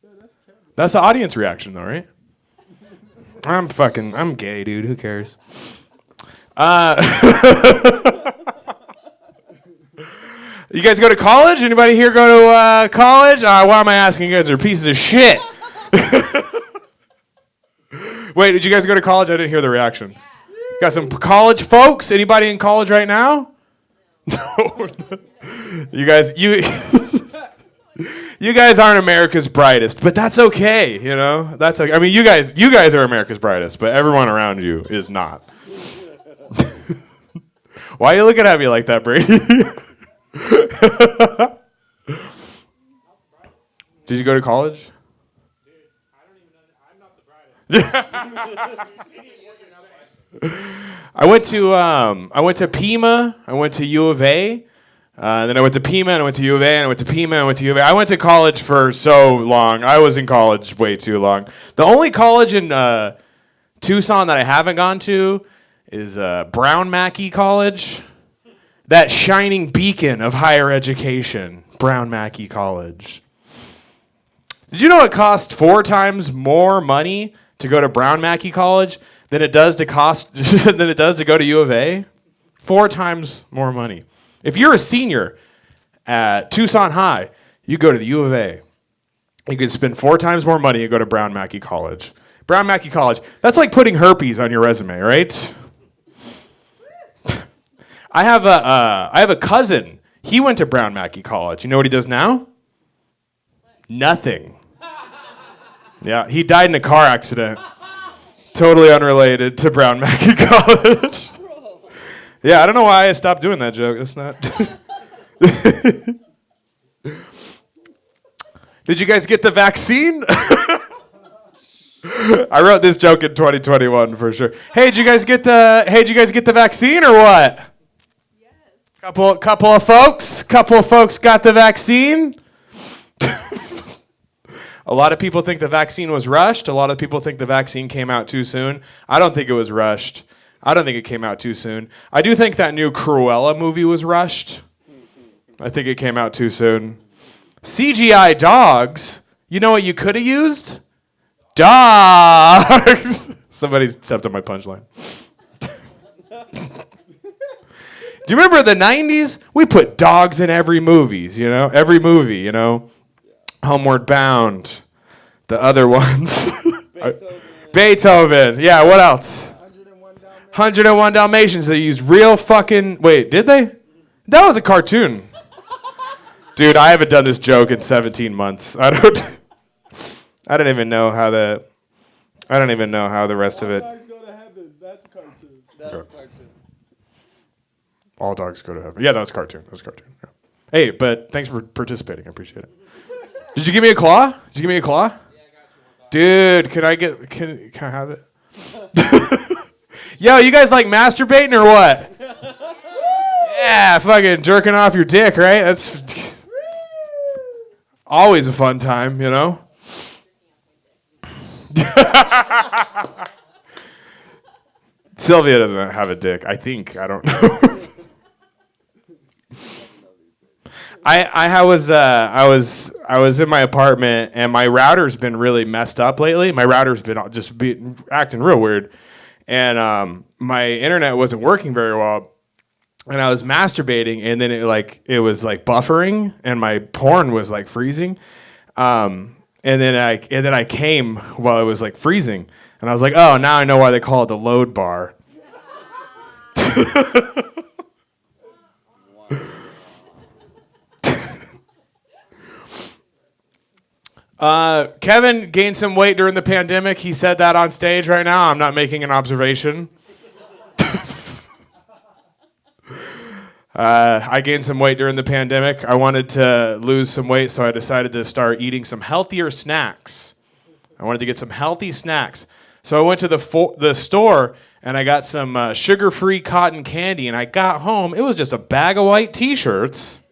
S7: Yeah, that's camera.
S6: That's the audience reaction, though, right? I'm gay, dude. Who cares? You guys go to college? Anybody here go to college? Why am I asking? You guys are pieces of shit. Wait, did you guys go to college? I didn't hear the reaction. Yeah. Got some college folks? Anybody in college right now? No. You guys aren't America's brightest, but that's okay, you know? That's okay. I mean, you guys are America's brightest, but everyone around you is not. Why are you looking at me like that, Brady? Did you go to college? I went to Pima. I went to U of A. Then I went to Pima, and I went to U of A, and I went to Pima, and I went to U of A. I went to college for so long. I was in college way too long. The only college in Tucson that I haven't gone to is Brown Mackey College. That shining beacon of higher education, Brown Mackey College. Did you know it costs 4 times more money to go to Brown Mackey College than it does to go to U of A? 4 times more money. If you're a senior at Tucson High, you go to the U of A. You can spend 4 times more money and go to Brown Mackey College. Brown Mackey College, that's like putting herpes on your resume, right? I have a cousin. He went to Brown Mackey College. You know what he does now? Nothing. Yeah, he died in a car accident. Totally unrelated to Brown Mackey College. Yeah, I don't know why I stopped doing that joke. That's not. Did you guys get the vaccine? I wrote this joke in 2021 for sure. Hey, did you guys get the vaccine or what?
S3: Yes.
S6: Couple of folks got the vaccine. A lot of people think the vaccine was rushed. A lot of people think the vaccine came out too soon. I don't think it was rushed. I don't think it came out too soon. I do think that new Cruella movie was rushed. I think it came out too soon. CGI dogs. You know what you could have used? Dogs. Somebody stepped on my punchline. Do you remember the 90s? We put dogs in every movies, you know? Every movie, you know? Homeward Bound. The other ones. Beethoven. Yeah, what else? 101 Dalmatians. They used real fucking... Wait, did they? That was a cartoon. Dude, I haven't done this joke in 17 months. I don't even know how the rest of it...
S7: All dogs go to heaven. That's a cartoon. That's a cartoon.
S6: All dogs go to heaven. Yeah, that was cartoon. Yeah. Hey, but thanks for participating. I appreciate it. Did you give me a claw? Yeah, I got you. Dude, can I have it? Yo, you guys like masturbating or what? Yeah, fucking jerking off your dick, right? That's always a fun time, you know? Sylvia doesn't have a dick. I think. I don't know. I was in my apartment and my router's been really messed up lately. My router's been acting real weird, and my internet wasn't working very well. And I was masturbating, and then it was buffering, and my porn was like freezing. And then I came while it was like freezing, and I was like, oh, now I know why they call it the load bar. Kevin gained some weight during the pandemic. He said that on stage right now. I'm not making an observation. I gained some weight during the pandemic. I wanted to lose some weight, so I decided to start eating some healthier snacks. I wanted to get some healthy snacks. So I went to the store, and I got some sugar-free cotton candy, and I got home. It was just a bag of white T-shirts.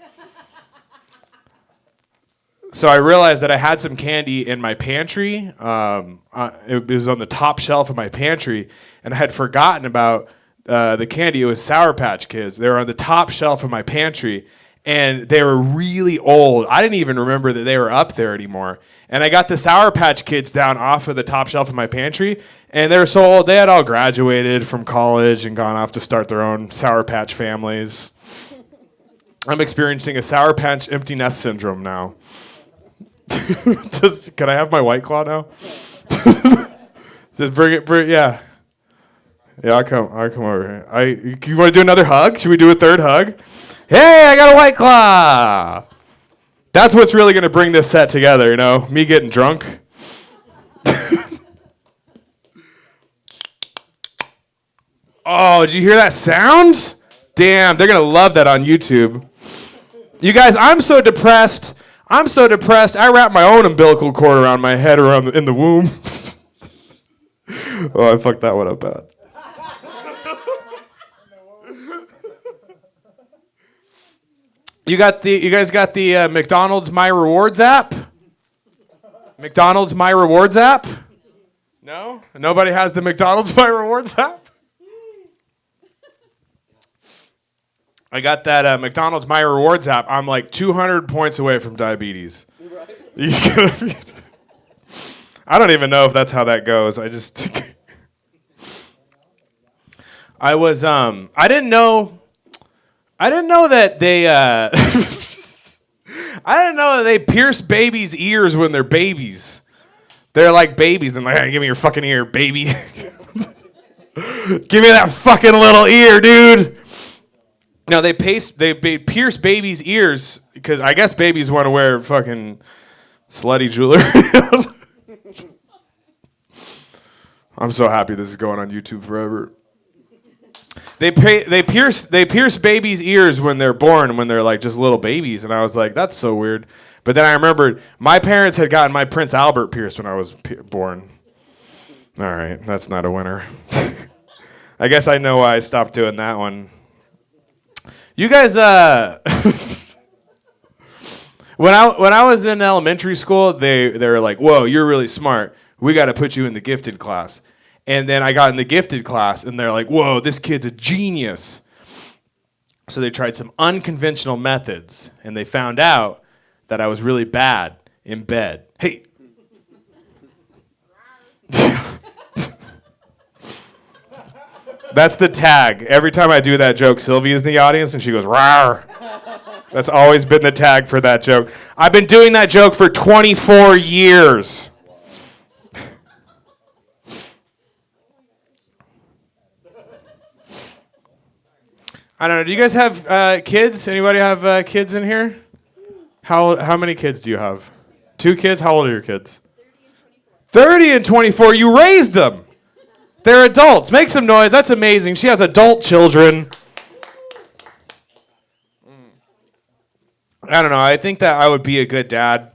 S6: So I realized that I had some candy in my pantry. It was on the top shelf of my pantry, and I had forgotten about the candy. It was Sour Patch Kids. They were on the top shelf of my pantry, and they were really old. I didn't even remember that they were up there anymore. And I got the Sour Patch Kids down off of the top shelf of my pantry, and they were so old. They had all graduated from college and gone off to start their own Sour Patch families. I'm experiencing a Sour Patch empty nest syndrome now. Can I have my White Claw now? Just bring it, yeah. Yeah, I'll come over here. You want to do another hug? Should we do a third hug? Hey, I got a White Claw! That's what's really going to bring this set together, you know? Me getting drunk. Oh, did you hear that sound? Damn, they're going to love that on YouTube. You guys, I'm so depressed. I wrap my own umbilical cord around my head in the womb. Oh, I fucked that one up bad. You guys got the McDonald's My Rewards app? McDonald's My Rewards app? No? Nobody has the McDonald's My Rewards app? I got that McDonald's My Rewards app. I'm like 200 points away from diabetes. Right. I don't even know if that's how that goes. I didn't know that they I didn't know that they pierce babies' ears when they're babies. They're like babies and like, hey, give me your fucking ear, baby. Give me that fucking little ear, dude. No, they pierce babies' ears because I guess babies want to wear fucking slutty jewelry. I'm so happy this is going on YouTube forever. They pierce babies' ears when they're born, when they're like just little babies, and I was like, that's so weird. But then I remembered my parents had gotten my Prince Albert pierced when I was born. All right, that's not a winner. I guess I know why I stopped doing that one. You guys, when I was in elementary school, they were like, "Whoa, you're really smart. We got to put you in the gifted class." And then I got in the gifted class, and they're like, "Whoa, this kid's a genius." So they tried some unconventional methods, and they found out that I was really bad in bed. Hey. That's the tag. Every time I do that joke, Sylvia's in the audience and she goes, rawr. That's always been the tag for that joke. I've been doing that joke for 24 years. I don't know. Do you guys have kids? Anybody have kids in here? How many kids do you have? 2 kids? How old are your kids? 30 and 24. You raised them. They're adults. Make some noise. That's amazing. She has adult children. I don't know. I think that I would be a good dad.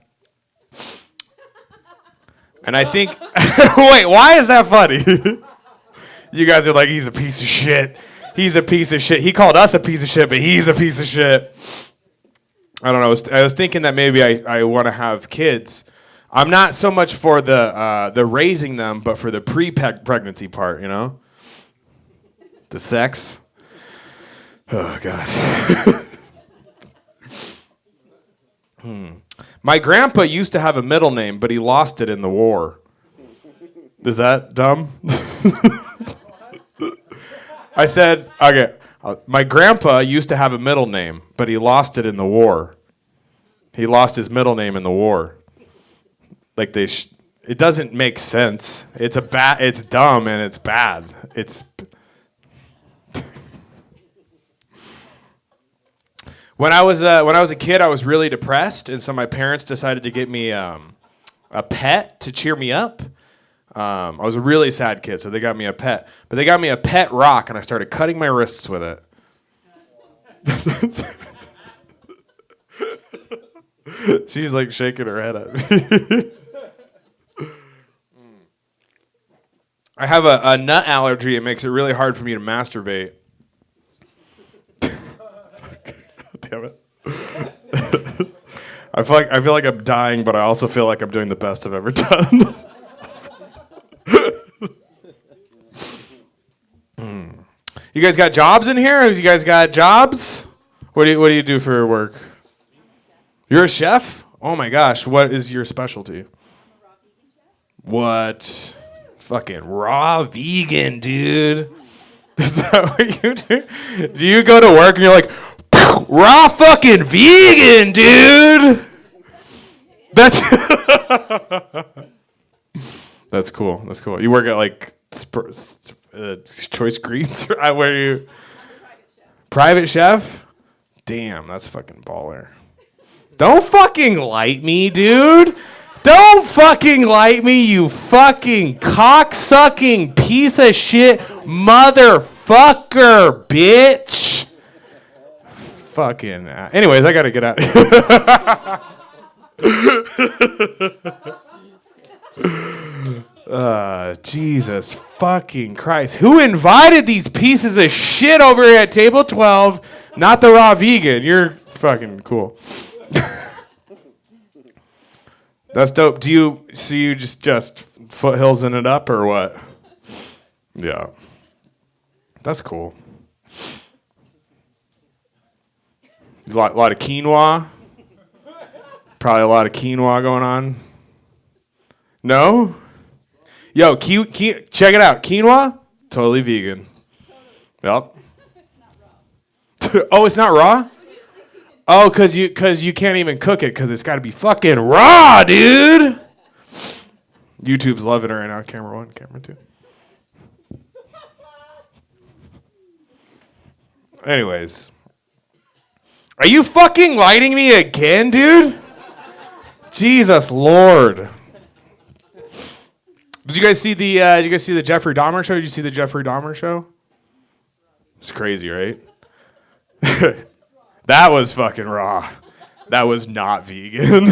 S6: And I think... Wait, why is that funny? You guys are like, he's a piece of shit. He's a piece of shit. He called us a piece of shit, but he's a piece of shit. I don't know. I was thinking that maybe I want to have kids. I'm not so much for the raising them, but for the pre-pregnancy part, you know? The sex. Oh, God. My grandpa used to have a middle name, but he lost it in the war. Is that dumb? I said, okay, my grandpa used to have a middle name, but he lost it in the war. He lost his middle name in the war. Like it doesn't make sense. It's dumb and it's bad. When I was a kid, I was really depressed, and so my parents decided to get me a pet to cheer me up. I was a really sad kid, so they got me a pet. But they got me a pet rock, and I started cutting my wrists with it. She's like shaking her head at me. I have a nut allergy. It makes it really hard for me to masturbate. Damn it. I feel like I'm dying, but I also feel like I'm doing the best I've ever done. You guys got jobs in here? You guys got jobs? What do you do for work? You're a chef? Oh my gosh, what is your specialty? What? Fucking raw vegan, dude. Is that what you do? Do you go to work and you're like, raw fucking vegan, dude? That's That's cool. That's cool. You work at like Choice Greens? Where you? Private chef? Damn, that's fucking baller. Don't fucking light me, dude. Don't fucking light me, you fucking cock-sucking piece of shit motherfucker, bitch. Fucking. Anyways, I gotta get out. Jesus fucking Christ. Who invited these pieces of shit over here at table 12? Not the raw vegan. You're fucking cool. That's dope. Do you just foothills in it up or what? Yeah. That's cool. A lot of quinoa. Probably a lot of quinoa going on. No? Yo, check it out. Quinoa, totally vegan. Yep. Oh, it's not raw? Oh, cause you can't even cook it because it's got to be fucking raw, dude. YouTube's loving it right now. Camera 1, camera 2. Anyways. Are you fucking lighting me again, dude? Jesus Lord. Did you guys see the Jeffrey Dahmer show? Did you see the Jeffrey Dahmer show? It's crazy, right? That was fucking raw. That was not vegan.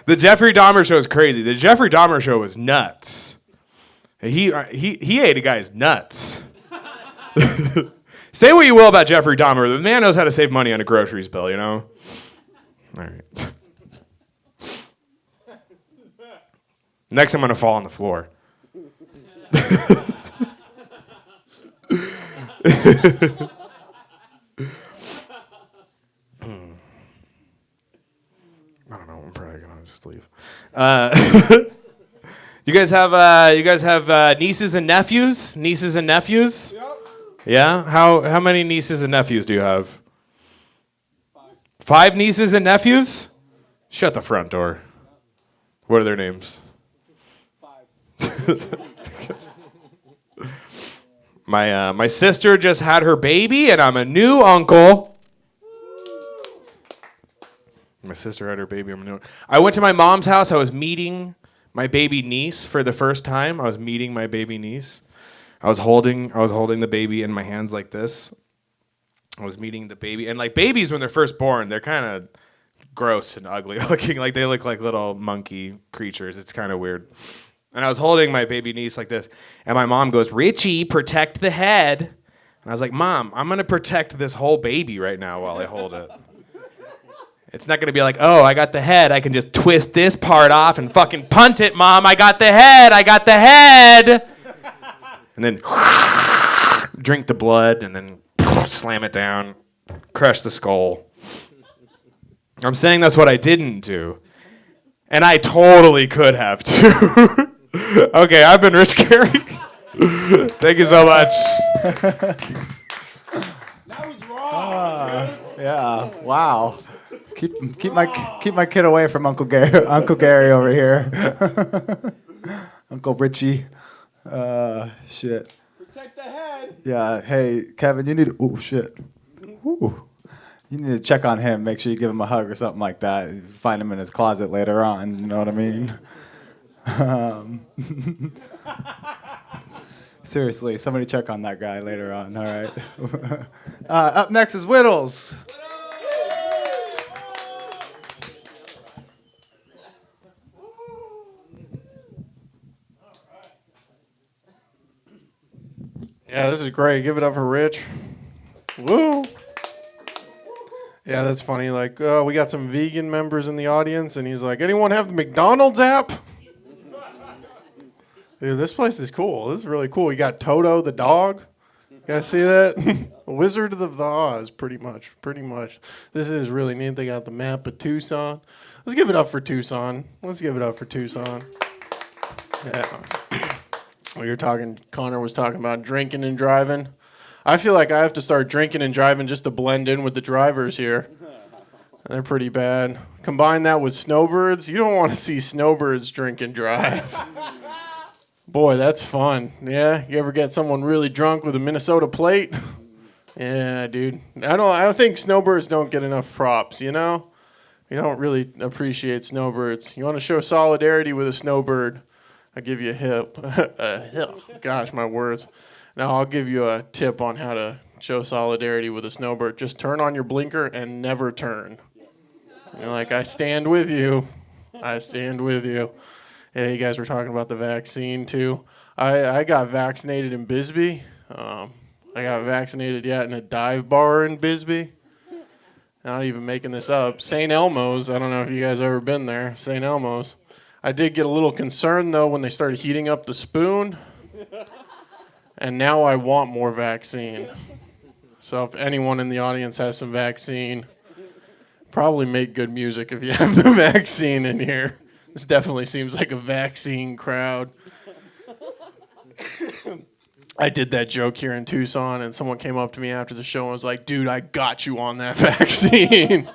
S6: The Jeffrey Dahmer show is crazy. The Jeffrey Dahmer show was nuts. He ate a guy's nuts. Say what you will about Jeffrey Dahmer. The man knows how to save money on a groceries bill, you know? All right. Next, I'm going to fall on the floor. I don't know. I'm probably going to just leave. You guys have nieces and nephews? Nieces and nephews?
S7: Yep.
S6: Yeah? How many nieces and nephews do you have? 5 nieces and nephews? Shut the front door. What are their names?
S7: 5.
S6: My sister just had her baby, and I'm a new uncle. My sister had her baby. I went to my mom's house. I was meeting my baby niece for the first time. I was meeting my baby niece. I was holding the baby in my hands like this. I was meeting the baby, and like babies when they're first born, they're kind of gross and ugly looking. Like they look like little monkey creatures. It's kind of weird. And I was holding my baby niece like this, and my mom goes, "Richie, protect the head." And I was like, "Mom, I'm gonna protect this whole baby right now while I hold it. It's not gonna be like, oh, I got the head. I can just twist this part off and fucking punt it, Mom. I got the head. I got the head." And then drink the blood, and then slam it down, crush the skull. I'm saying that's what I didn't do. And I totally could have, too. Okay, I've been Rich Gary. Thank you so much.
S7: That was wrong.
S1: Yeah. Wow. Keep my kid away from Uncle Gary over here. Uncle Richie. Shit.
S7: Protect the head.
S1: Yeah. Hey, Kevin, you need. Oh shit. Ooh. You need to check on him. Make sure you give him a hug or something like that. Find him in his closet later on. You know what I mean? Seriously, somebody check on that guy later on. All right. Up next is Whittles.
S8: Yeah, this is great. Give it up for Rich. Woo! Yeah, that's funny. Like, we got some vegan members in the audience, and he's like, "Anyone have the McDonald's app?" Dude, this place is cool. This is really cool. You got Toto the dog. You guys see that? Wizard of the Oz, pretty much. This is really neat. They got the map of Tucson. Let's give it up for Tucson. Yeah. Connor was talking about drinking and driving. I feel like I have to start drinking and driving just to blend in with the drivers here. They're pretty bad. Combine that with snowbirds. You don't want to see snowbirds drink and drive. Boy, that's fun. Yeah, you ever get someone really drunk with a Minnesota plate? Yeah, dude. I think snowbirds don't get enough props, you know? You don't really appreciate snowbirds. You want to show solidarity with a snowbird, I'll give you a hip. Gosh, my words. Now I'll give you a tip on how to show solidarity with a snowbird. Just turn on your blinker and never turn. You're like, I stand with you. Yeah, you guys were talking about the vaccine too. I got vaccinated in Bisbee. I got vaccinated in a dive bar in Bisbee. Not even making this up. St. Elmo's. I don't know if you guys ever been there. St. Elmo's. I did get a little concerned though when they started heating up the spoon. And now I want more vaccine. So if anyone in the audience has some vaccine, probably make good music if you have the vaccine in here. This definitely seems like a vaccine crowd. I did that joke here in Tucson, and someone came up to me after the show and was like, "Dude, I got you on that vaccine."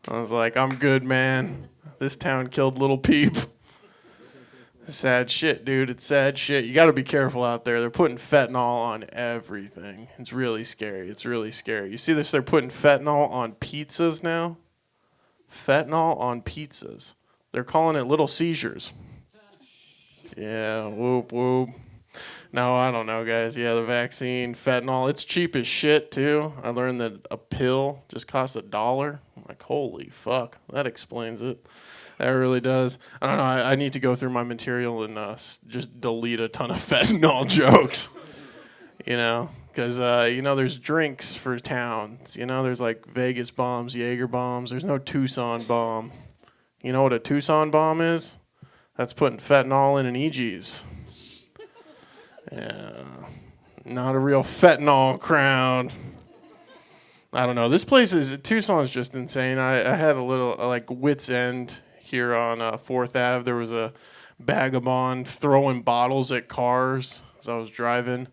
S8: I was like, "I'm good, man. This town killed Little Peep." Sad shit, dude. It's sad shit. You got to be careful out there. They're putting fentanyl on everything. It's really scary. You see this? They're putting fentanyl on pizzas now. Fentanyl on pizzas. They're calling it little seizures. Yeah, whoop, whoop. No, I don't know, guys. Yeah, the vaccine, fentanyl, it's cheap as shit, too. I learned that a pill just costs $1. I'm like, holy fuck. That explains it. That really does. I don't know. I need to go through my material and just delete a ton of fentanyl jokes. You know, because, there's drinks for towns. You know, there's like Vegas bombs, Jaeger bombs. There's no Tucson bomb. You know what a Tucson bomb is? That's putting fentanyl in an EG's. Yeah. Not a real fentanyl crowd. I don't know. Tucson's just insane. I had a little, like, wit's end here on 4th Ave. There was a vagabond throwing bottles at cars as I was driving.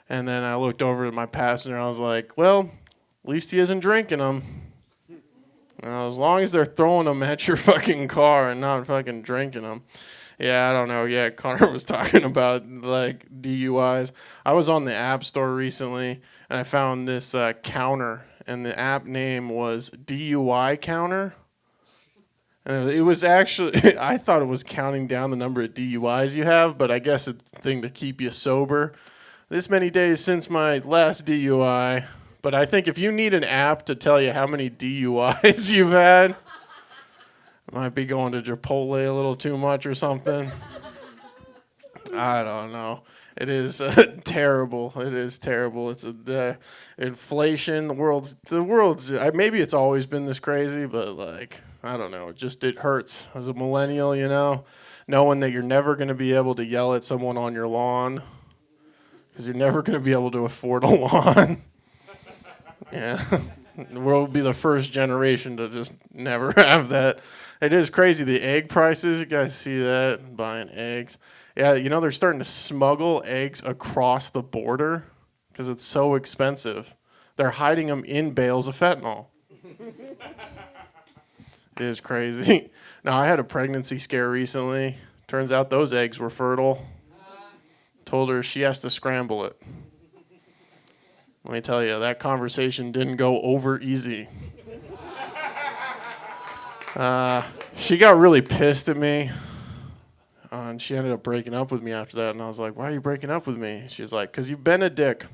S8: And then I looked over at my passenger and I was like, well, at least he isn't drinking them. As long as they're throwing them at your fucking car and not fucking drinking them. Yeah, I don't know. Yeah, Connor was talking about like DUIs. I was on the App Store recently and I found this counter, and the app name was DUI Counter. And it was actually, I thought it was counting down the number of DUIs you have, but I guess it's a thing to keep you sober. This many days since my last DUI, but I think if you need an app to tell you how many DUIs you've had, might be going to Chipotle a little too much or something. I don't know. It is terrible. It is terrible. It's the inflation. The world's. Maybe it's always been this crazy, but like I don't know. It hurts as a millennial, knowing that you're never going to be able to yell at someone on your lawn because you're never going to be able to afford a lawn. Yeah, the world will be the first generation to just never have that. It is crazy. The egg prices, you guys see that? Buying eggs. Yeah, they're starting to smuggle eggs across the border because it's so expensive. They're hiding them in bales of fentanyl. It is crazy. Now, I had a pregnancy scare recently. Turns out those eggs were fertile. Told her she has to scramble it. Let me tell you, that conversation didn't go over easy. She got really pissed at me, and she ended up breaking up with me after that. And I was like, why are you breaking up with me? She's like, because you've been a dick.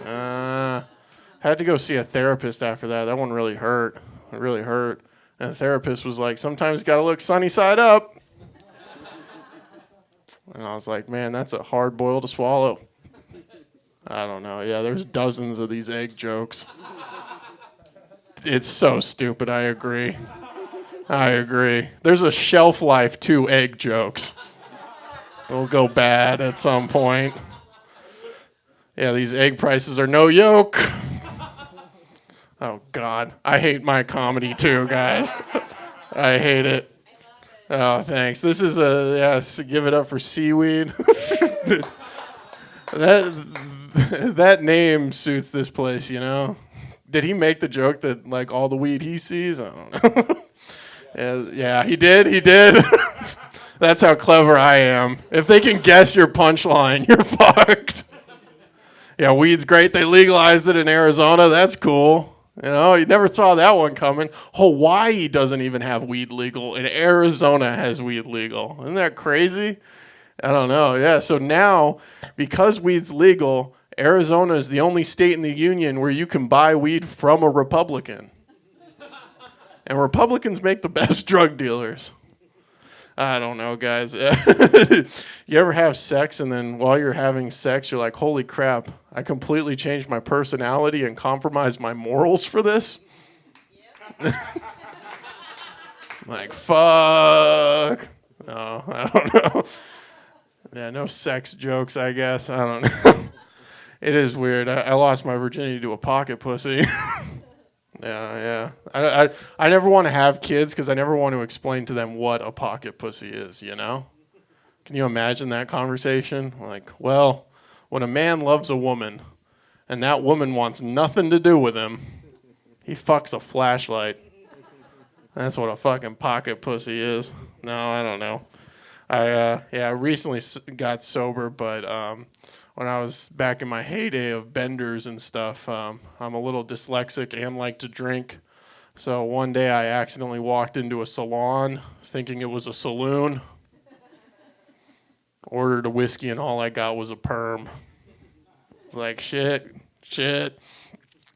S8: Had to go see a therapist after that. That one really hurt. It really hurt. And the therapist was like, sometimes you got to look sunny side up. And I was like, man, that's a hard boil to swallow. I don't know. Yeah, there's dozens of these egg jokes. It's so stupid. I agree. There's a shelf life to egg jokes. They'll go bad at some point. Yeah, these egg prices are no yolk. Oh, God. I hate my comedy, too, guys. I hate it. Oh, thanks. This is give it up for SeeWeed. That name suits this place, Did he make the joke that, like, all the weed he sees? I don't know. Yeah, he did. That's how clever I am. If they can guess your punchline, you're fucked. Yeah, weed's great. They legalized it in Arizona. That's cool. You never saw that one coming. Hawaii doesn't even have weed legal, and Arizona has weed legal. Isn't that crazy? I don't know. Yeah, so now, because weed's legal, Arizona is the only state in the union where you can buy weed from a Republican. And Republicans make the best drug dealers. I don't know, guys. You ever have sex and then while you're having sex, you're like, holy crap, I completely changed my personality and compromised my morals for this? Yep. Like, fuck. No, I don't know. Yeah, no sex jokes, I guess. I don't know. It is weird. I lost my virginity to a pocket pussy. Yeah. I never want to have kids because I never want to explain to them what a pocket pussy is, Can you imagine that conversation? Like, well, when a man loves a woman and that woman wants nothing to do with him, he fucks a flashlight. That's what a fucking pocket pussy is. No, I don't know. I recently got sober, but when I was back in my heyday of benders and stuff, I'm a little dyslexic and like to drink. So one day I accidentally walked into a salon thinking it was a saloon. Ordered a whiskey and all I got was a perm. It's like, shit.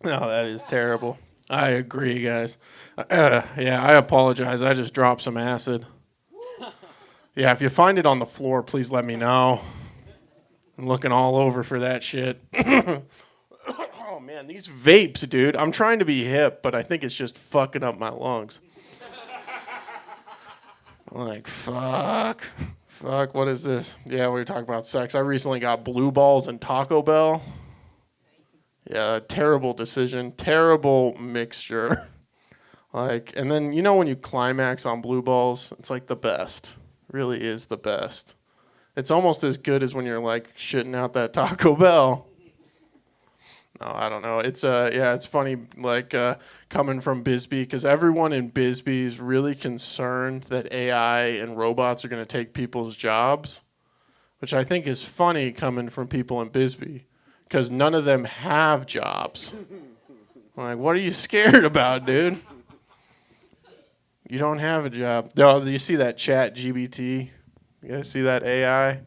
S8: No, that is terrible. I agree, guys. I apologize. I just dropped some acid. Yeah, if you find it on the floor, please let me know. I'm looking all over for that shit. Oh, man, these vapes, dude. I'm trying to be hip, but I think it's just fucking up my lungs. Like, fuck, what is this? Yeah, we were talking about sex. I recently got blue balls and Taco Bell. Yeah, terrible decision. Terrible mixture. Like, and then, when you climax on blue balls, it's like the best. really is the best. It's almost as good as when you're like shitting out that Taco Bell. No, I don't know. It's it's funny like coming from Bisbee because everyone in Bisbee is really concerned that AI and robots are going to take people's jobs, which I think is funny coming from people in Bisbee because none of them have jobs. Like, what are you scared about, dude? You don't have a job. No, do you see that chat GBT? You guys see that AI?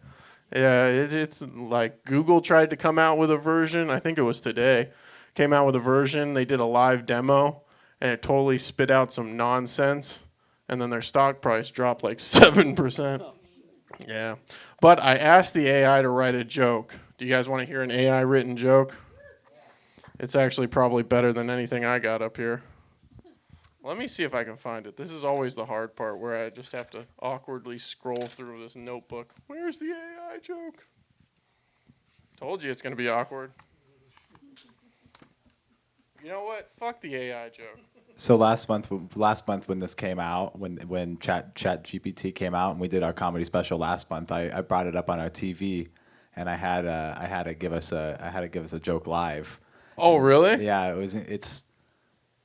S8: Yeah, it's like Google tried to come out with a version. I think it was today. Came out with a version. They did a live demo, and it totally spit out some nonsense. And then their stock price dropped like 7%. Yeah. But I asked the AI to write a joke. Do you guys want to hear an AI written joke? It's actually probably better than anything I got up here. Let me see if I can find it. This is always the hard part where I just have to awkwardly scroll through this notebook. Where's the AI joke? Told you it's going to be awkward. You know what? Fuck the AI joke.
S1: So last month when this came out, when Chat GPT came out and we did our comedy special last month, I brought it up on our TV, and I had to give us a joke live.
S8: Oh, really?
S1: Yeah, it's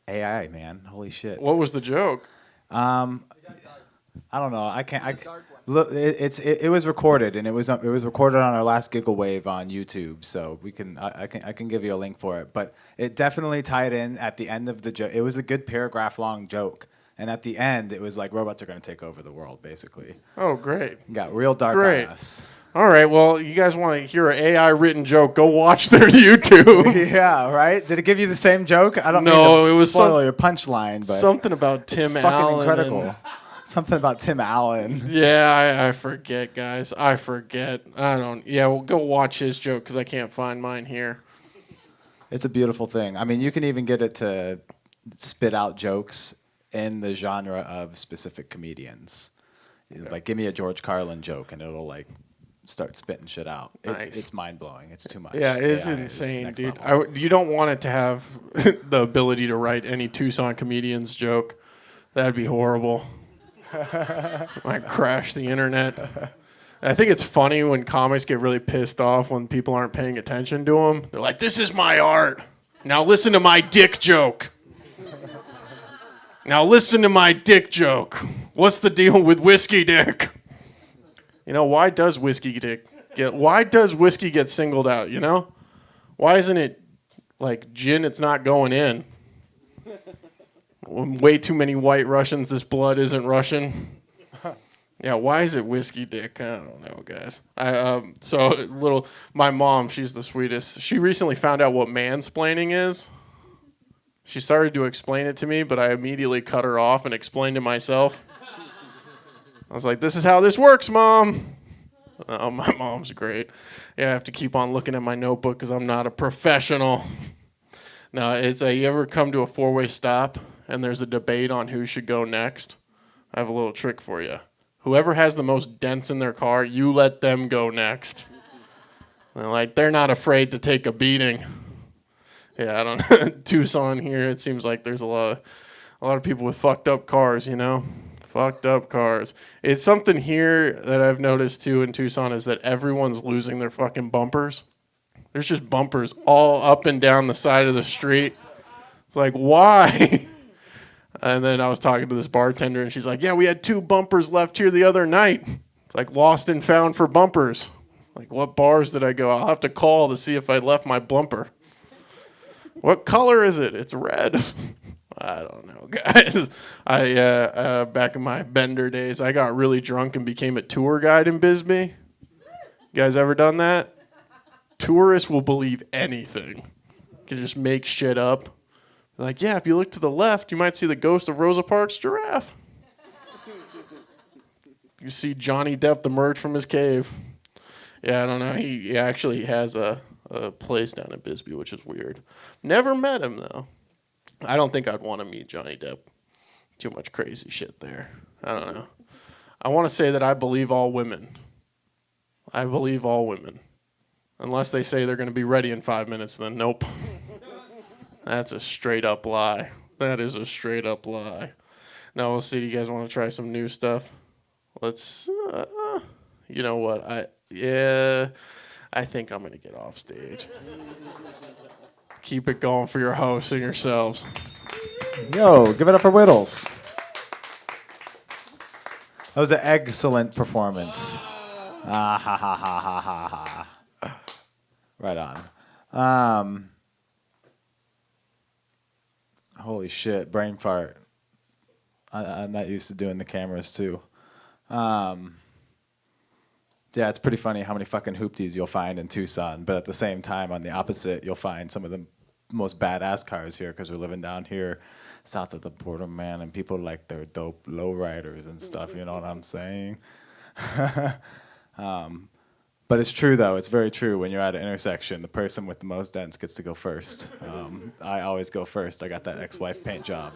S1: AI, man. Holy shit.
S8: What was the joke?
S1: I don't know. Look. It was recorded, and it was recorded on our last GiggleWave on YouTube. So I can give you a link for it. But it definitely tied in at the end of the joke. It was a good paragraph long joke, and at the end it was like robots are going to take over the world, basically.
S8: Oh, great.
S1: Got real dark
S8: Great.
S1: on us.
S8: All right, well, you guys want to hear an AI written joke, go watch their YouTube.
S1: Yeah, right? Did it give you the same joke? I don't
S8: No,
S1: mean to
S8: it was
S1: spoil your punchline, but
S8: something about Tim
S1: it's fucking
S8: Allen.
S1: incredible. Something about Tim Allen.
S8: Yeah, I forget, guys. I forget. Yeah, well, go watch his joke because I can't find mine here.
S1: It's a beautiful thing. I mean, you can even get it to spit out jokes in the genre of specific comedians. Like, give me a George Carlin joke, and it'll like start spitting shit out.
S8: Nice.
S1: It's mind blowing. It's too much.
S8: Yeah, it's
S1: AI
S8: insane,
S1: next
S8: dude.
S1: level.
S8: You don't want it to have the ability to write any Tucson comedian's joke. That'd be horrible. Might crash the internet. I think it's funny when comics get really pissed off when people aren't paying attention to them. They're like, "This is my art. Now listen to my dick joke. Now listen to my dick joke. What's the deal with whiskey dick?" You know, why does whiskey get singled out, you know? Why isn't it like gin, it's not going in? Way too many white Russians, this blood isn't Russian. Yeah, why is it whiskey dick? I don't know, guys. My mom, she's the sweetest. She recently found out what mansplaining is. She started to explain it to me, but I immediately cut her off and explained it myself. I was like, "This is how this works, Mom." Oh, my mom's great. Yeah, I have to keep on looking at my notebook because I'm not a professional. No, you ever come to a four-way stop and there's a debate on who should go next? I have a little trick for you. Whoever has the most dents in their car, you let them go next. They're not afraid to take a beating. Yeah, I don't know. Tucson here, it seems like there's a lot of people with fucked up cars, you know? Fucked up cars. It's something here that I've noticed too in Tucson is that everyone's losing their fucking bumpers. There's just bumpers all up and down the side of the street. It's like, why? And then I was talking to this bartender and she's like, "Yeah, we had 2 bumpers left here the other night." It's like lost and found for bumpers. Like, what bars did I go? I'll have to call to see if I left my bumper. What color is it? It's red. I don't know, guys. Back in my bender days, I got really drunk and became a tour guide in Bisbee. You guys ever done that? Tourists will believe anything. You can just make shit up. Like, yeah, if you look to the left, you might see the ghost of Rosa Parks' giraffe. You see Johnny Depp emerge from his cave. Yeah, I don't know. He actually has a place down in Bisbee, which is weird. Never met him, though. I don't think I'd want to meet Johnny Depp. Too much crazy shit there. I don't know. I want to say that I believe all women. I believe all women. Unless they say they're going to be ready in 5 minutes, then nope. That's a straight up lie. That is a straight up lie. Now we'll see. Do you guys want to try some new stuff? Let's. You know what? I think I'm gonna get off stage. Keep it going for your hosts and yourselves.
S1: Yo, give it up for Whittles. That was an excellent performance. Ah, ha, ha, ha, ha, ha, ha. Right on. Holy shit, brain fart. I'm not used to doing the cameras, too. Yeah, it's pretty funny how many fucking hoopties you'll find in Tucson, but at the same time, on the opposite, you'll find some of the most badass cars here because we're living down here south of the border, man, and people like their dope lowriders and stuff, you know what I'm saying? But it's true, though. It's very true. When you're at an intersection, the person with the most dents gets to go first. I always go first. I got that ex-wife paint job.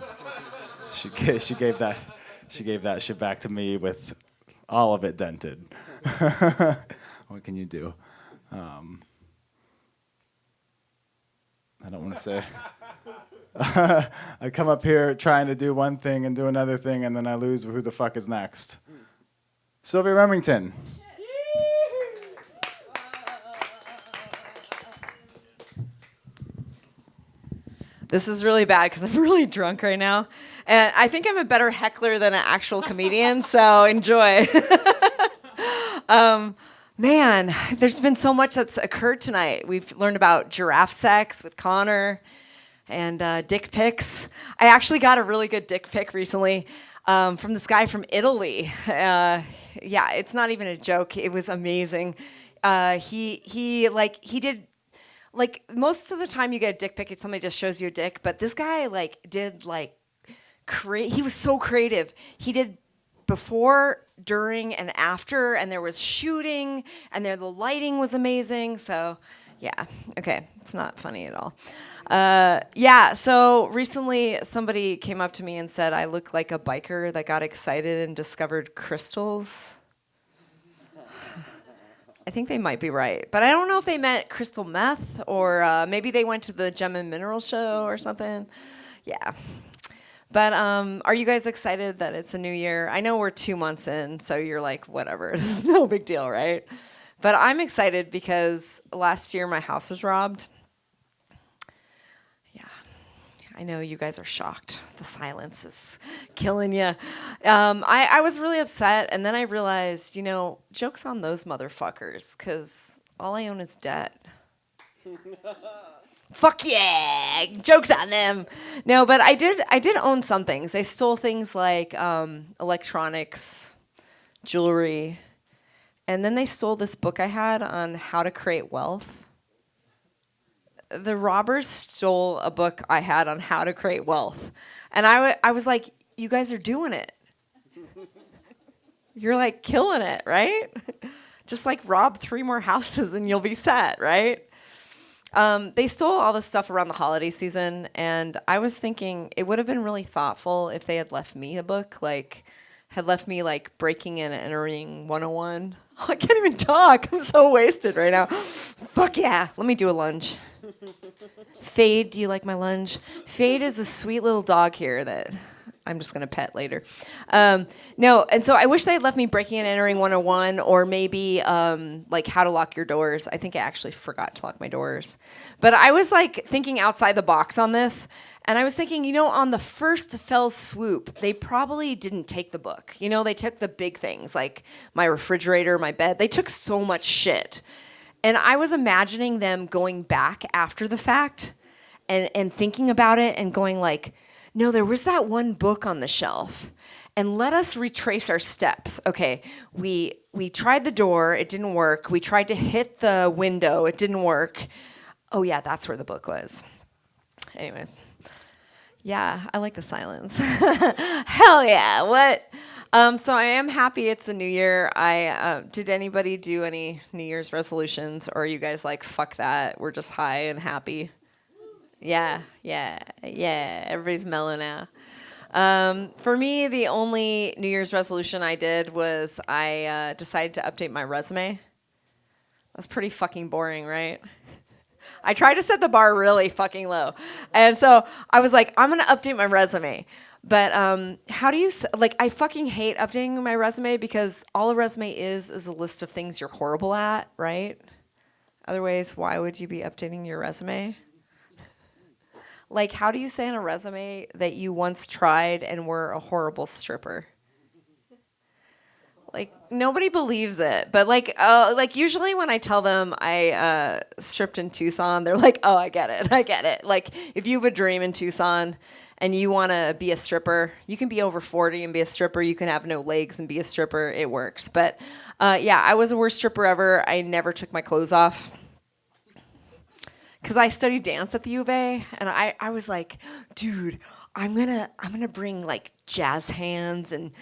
S1: She gave that shit back to me with all of it dented. What can you do? I don't want to say. I come up here trying to do one thing and do another thing, and then I lose who the fuck is next. Silvia Remington.
S9: This is really bad because I'm really drunk right now. And I think I'm a better heckler than an actual comedian, so enjoy. Man, there's been so much that's occurred tonight. We've learned about giraffe sex with Connor and dick pics. I actually got a really good dick pic recently from this guy from Italy. Yeah, it's not even a joke. It was amazing. He did. Like, most of the time you get a dick pic, it's somebody just shows you a dick, but this guy, he was so creative. He did before, during, and after, and there was shooting, and the lighting was amazing, so, yeah. Okay, it's not funny at all. So recently somebody came up to me and said I look like a biker that got excited and discovered crystals. I think they might be right, but I don't know if they meant crystal meth or maybe they went to the Gem and Mineral show or something. Yeah. But are you guys excited that it's a new year? I know we're 2 months in, so you're like, whatever, this is no big deal, right? But I'm excited because last year my house was robbed. Yeah, I know you guys are shocked. The silence is killing you. I was really upset, and then I realized, joke's on those motherfuckers, because all I own is debt. Fuck yeah, joke's on them. No, but I did own some things. I stole things like electronics, jewelry, and then they stole this book I had on how to create wealth. The robbers stole a book I had on how to create wealth. And I was like, you guys are doing it. You're like killing it, right? Just like rob 3 more houses and you'll be set, right? They stole all this stuff around the holiday season, and I was thinking it would have been really thoughtful if they had left me a book, had left me Breaking and Entering 101. Oh, I can't even talk. I'm so wasted right now. Fuck yeah. Let me do a lunge. Fade, do you like my lunge? Fade is a sweet little dog here that I'm just going to pet later. No, and so I wish they had left me Breaking and Entering 101 or maybe how to lock your doors. I think I actually forgot to lock my doors. But I was thinking outside the box on this. And I was thinking, on the first fell swoop, they probably didn't take the book. They took the big things like my refrigerator, my bed. They took so much shit. And I was imagining them going back after the fact and thinking about it and going no, there was that one book on the shelf. And let us retrace our steps. Okay, we tried the door, it didn't work. We tried to hit the window, it didn't work. Oh yeah, that's where the book was. Anyways. Yeah, I like the silence. Hell yeah, what? So I am happy it's a new year. Did anybody do any New Year's resolutions? Or are you guys fuck that, we're just high and happy? Yeah. Everybody's mellow now. For me, the only New Year's resolution I did was I decided to update my resume. That's pretty fucking boring, right? I tried to set the bar really fucking low. And so I was like, I'm going to update my resume. But how do you, I fucking hate updating my resume because all a resume is a list of things you're horrible at, right? Otherwise, why would you be updating your resume? Like, how do you say on a resume that you once tried and were a horrible stripper? Like, nobody believes it. But, usually when I tell them I stripped in Tucson, they're like, oh, I get it. I get it. Like, if you have a dream in Tucson and you want to be a stripper, you can be over 40 and be a stripper. You can have no legs and be a stripper. It works. But, I was the worst stripper ever. I never took my clothes off. Because I studied dance at the U of A, and I was like, dude, I'm gonna bring like jazz hands and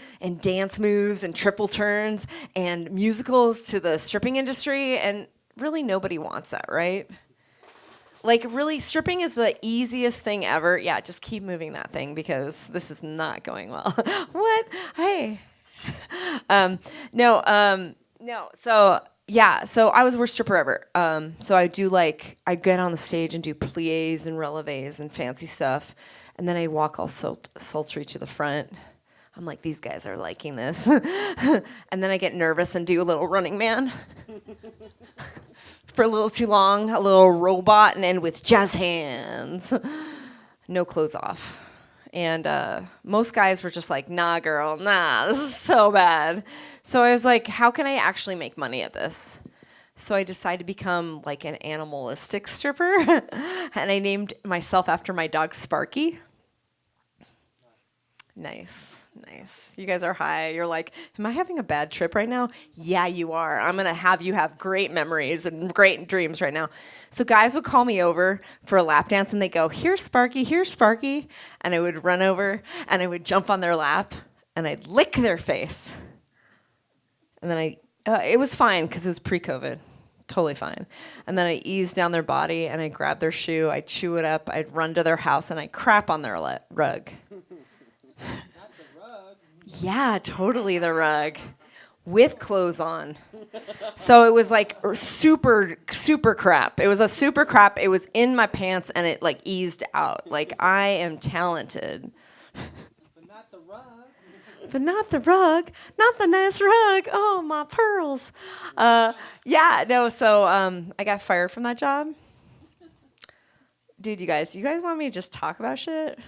S9: dance moves and triple turns and musicals to the stripping industry, and really nobody wants that, right? Like, really, stripping is the easiest thing ever. Yeah, just keep moving that thing because this is not going well. What? Hey. No. So I was the worst stripper ever. So I get on the stage and do pliés and relevés and fancy stuff. And then I walk all sultry to the front. I'm like, these guys are liking this. And then I get nervous and do a little Running Man. For a little too long, a little robot, and end with jazz hands. No clothes off. And most guys were just like, nah, girl, nah, this is so bad. So I was like, how can I actually make money at this? So I decided to become like an animalistic stripper. And I named myself after my dog, Sparky. Nice. You guys are high. You're like, am I having a bad trip right now? Yeah, you are. I'm going to have you have great memories and great dreams right now. So guys would call me over for a lap dance, and they go, here's Sparky. And I would run over, and I would jump on their lap, and I'd lick their face. And then it was fine because it was pre-COVID. Totally fine. And then I eased down their body, and I grabbed their shoe. I'd chew it up. I'd run to their house, and I'd crap on their rug. Yeah, totally the rug. With clothes on. So it was like super, super crap. It was a super crap. It was in my pants and it like eased out. Like, I am talented.
S7: But not the rug.
S9: But not the rug. Not the nice rug. Oh, my pearls. So I got fired from that job. Dude, you guys want me to just talk about shit?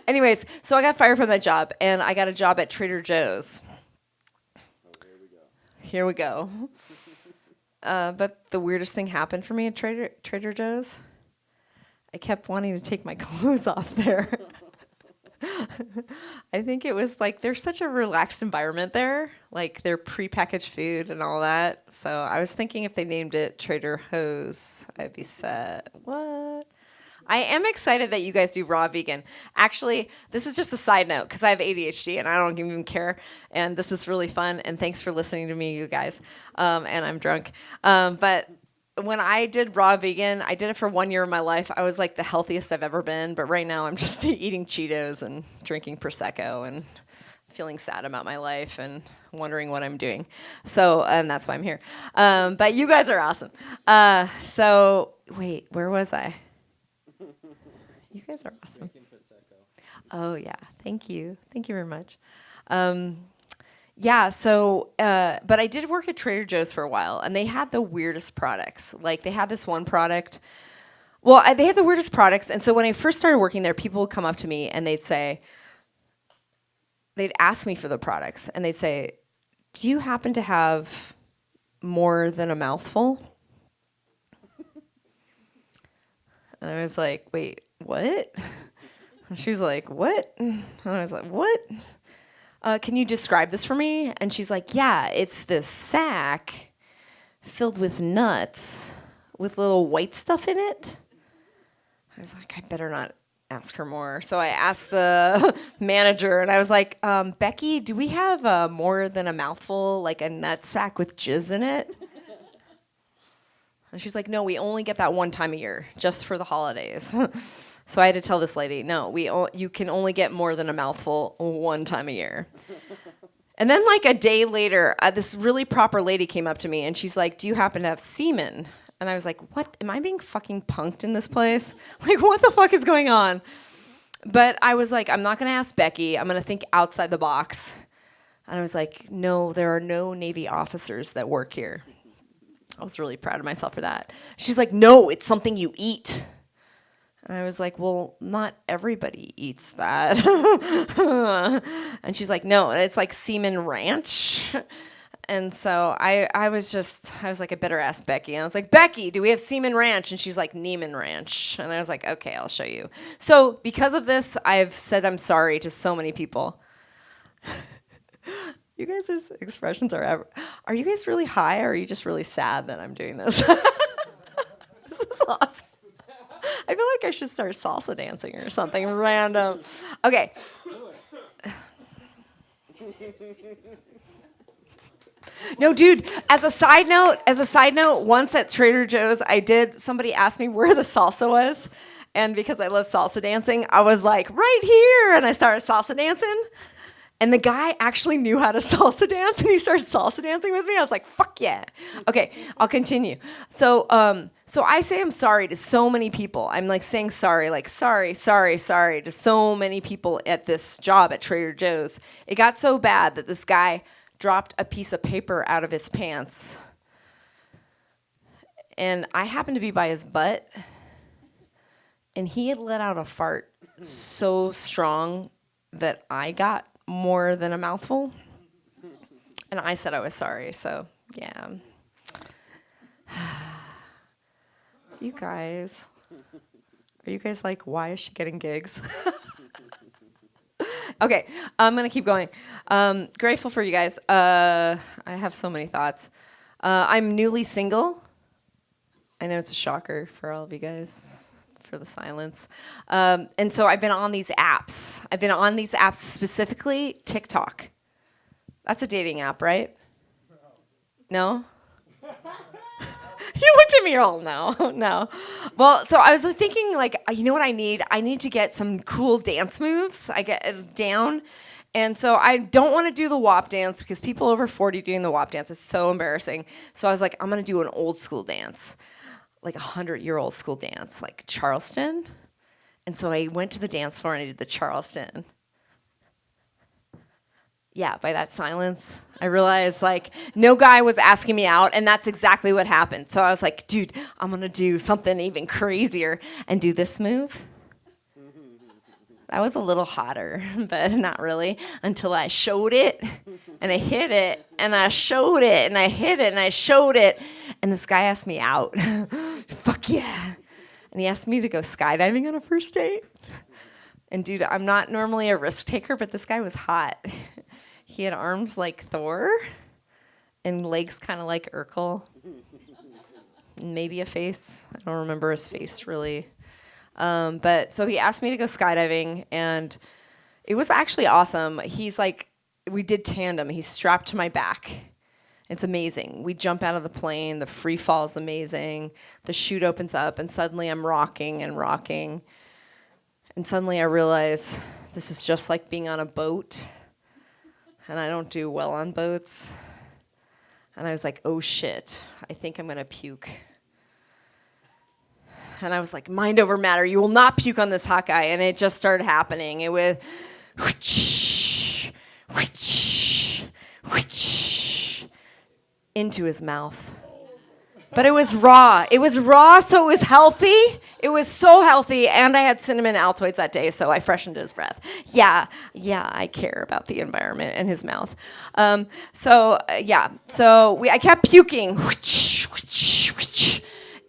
S9: Anyways, so I got fired from that job, and I got a job at Trader Joe's. Here we go. But the weirdest thing happened for me at Trader Joe's. I kept wanting to take my clothes off there. I think it was like there's such a relaxed environment there, like their prepackaged food and all that. So I was thinking if they named it Trader Hose, I'd be set. What? I am excited that you guys do raw vegan. Actually, this is just a side note because I have ADHD and I don't even care. And this is really fun. And thanks for listening to me, you guys. And I'm drunk. But when I did raw vegan, I did it for 1 year of my life. I was like the healthiest I've ever been. But right now I'm just eating Cheetos and drinking Prosecco and feeling sad about my life and wondering what I'm doing. And that's why I'm here. But you guys are awesome. Wait, where was I? You guys are awesome. Oh, yeah. Thank you. Thank you very much. But I did work at Trader Joe's for a while, and they had the weirdest products. Like, they had this one product. Well, they had the weirdest products, and so when I first started working there, people would come up to me, and they'd ask me for the products, and they'd say, do you happen to have more than a mouthful? And I was like, wait, what? And she was like, what? And I was like, what? Can you describe this for me? And she's like, yeah, it's this sack filled with nuts with little white stuff in it. I was like, I better not ask her more. So I asked the manager, and I was like, Becky, do we have more than a mouthful, like a nut sack with jizz in it? And she's like, no, we only get that one time a year, just for the holidays. So I had to tell this lady, no, you can only get more than a mouthful one time a year. And then like a day later, this really proper lady came up to me, and she's like, do you happen to have semen? And I was like, what? Am I being fucking punked in this place? Like, what the fuck is going on? But I was like, I'm not going to ask Becky. I'm going to think outside the box. And I was like, no, there are no Navy officers that work here. I was really proud of myself for that. She's like, no, it's something you eat. And I was like, well, not everybody eats that. And she's like, no, it's like Seaman Ranch. And so I was like, I better ask Becky. And I was like, Becky, do we have Seaman Ranch? And she's like, Neiman Ranch. And I was like, okay, I'll show you. So because of this, I've said I'm sorry to so many people. You guys' expressions are you guys really high, or are you just really sad that I'm doing this? This is awesome. I feel like I should start salsa dancing or something random. Okay. No, dude, as a side note, once at Trader Joe's, somebody asked me where the salsa was. And because I love salsa dancing, I was like, right here. And I started salsa dancing. And the guy actually knew how to salsa dance, and he started salsa dancing with me. I was like, fuck yeah. Okay, I'll continue. So I say I'm sorry to so many people. I'm like saying sorry, like sorry to so many people at this job at Trader Joe's. It got so bad that this guy dropped a piece of paper out of his pants. And I happened to be by his butt, and he had let out a fart so strong that I got more than a mouthful. And I said I was sorry, so yeah. You guys, are you guys like, why is she getting gigs? Okay, I'm gonna keep going. Grateful for you guys. I have so many thoughts. I'm newly single. I know it's a shocker for all of you guys. For the silence. And so I've been on these apps. Specifically TikTok. That's a dating app, right? No? You looked at me all, no. Well, so I was thinking, like, you know what I need? I need to get some cool dance moves. I get down. And so I don't want to do the WAP dance because people over 40 doing the WAP dance is so embarrassing. So I was like, I'm going to do an old school dance. Like 100-year-old school dance, like Charleston. And so I went to the dance floor and I did the Charleston. Yeah, by that silence, I realized like no guy was asking me out, and that's exactly what happened. So I was like, dude, I'm gonna do something even crazier and do this move. That was a little hotter, but not really, until I showed it, and I hit it, and I showed it, and I hit it, and I showed it, and this guy asked me out. Fuck yeah. And he asked me to go skydiving on a first date. And dude, I'm not normally a risk taker, but this guy was hot. He had arms like Thor, and legs kind of like Urkel. Maybe a face. I don't remember his face really. But so he asked me to go skydiving, and it was actually awesome. He's like, we did tandem. He's strapped to my back. It's amazing. We jump out of the plane. The free fall is amazing. The chute opens up, and suddenly I'm rocking. And suddenly I realize this is just like being on a boat, and I don't do well on boats. And I was like, oh shit, I think I'm gonna puke. And I was like, mind over matter, you will not puke on this hot guy. And it just started happening. It was whoosh, whoosh, whoosh, into his mouth. But it was raw. It was raw, so it was healthy. It was so healthy. And I had cinnamon Altoids that day, so I freshened his breath. Yeah, I care about the environment and his mouth. I kept puking.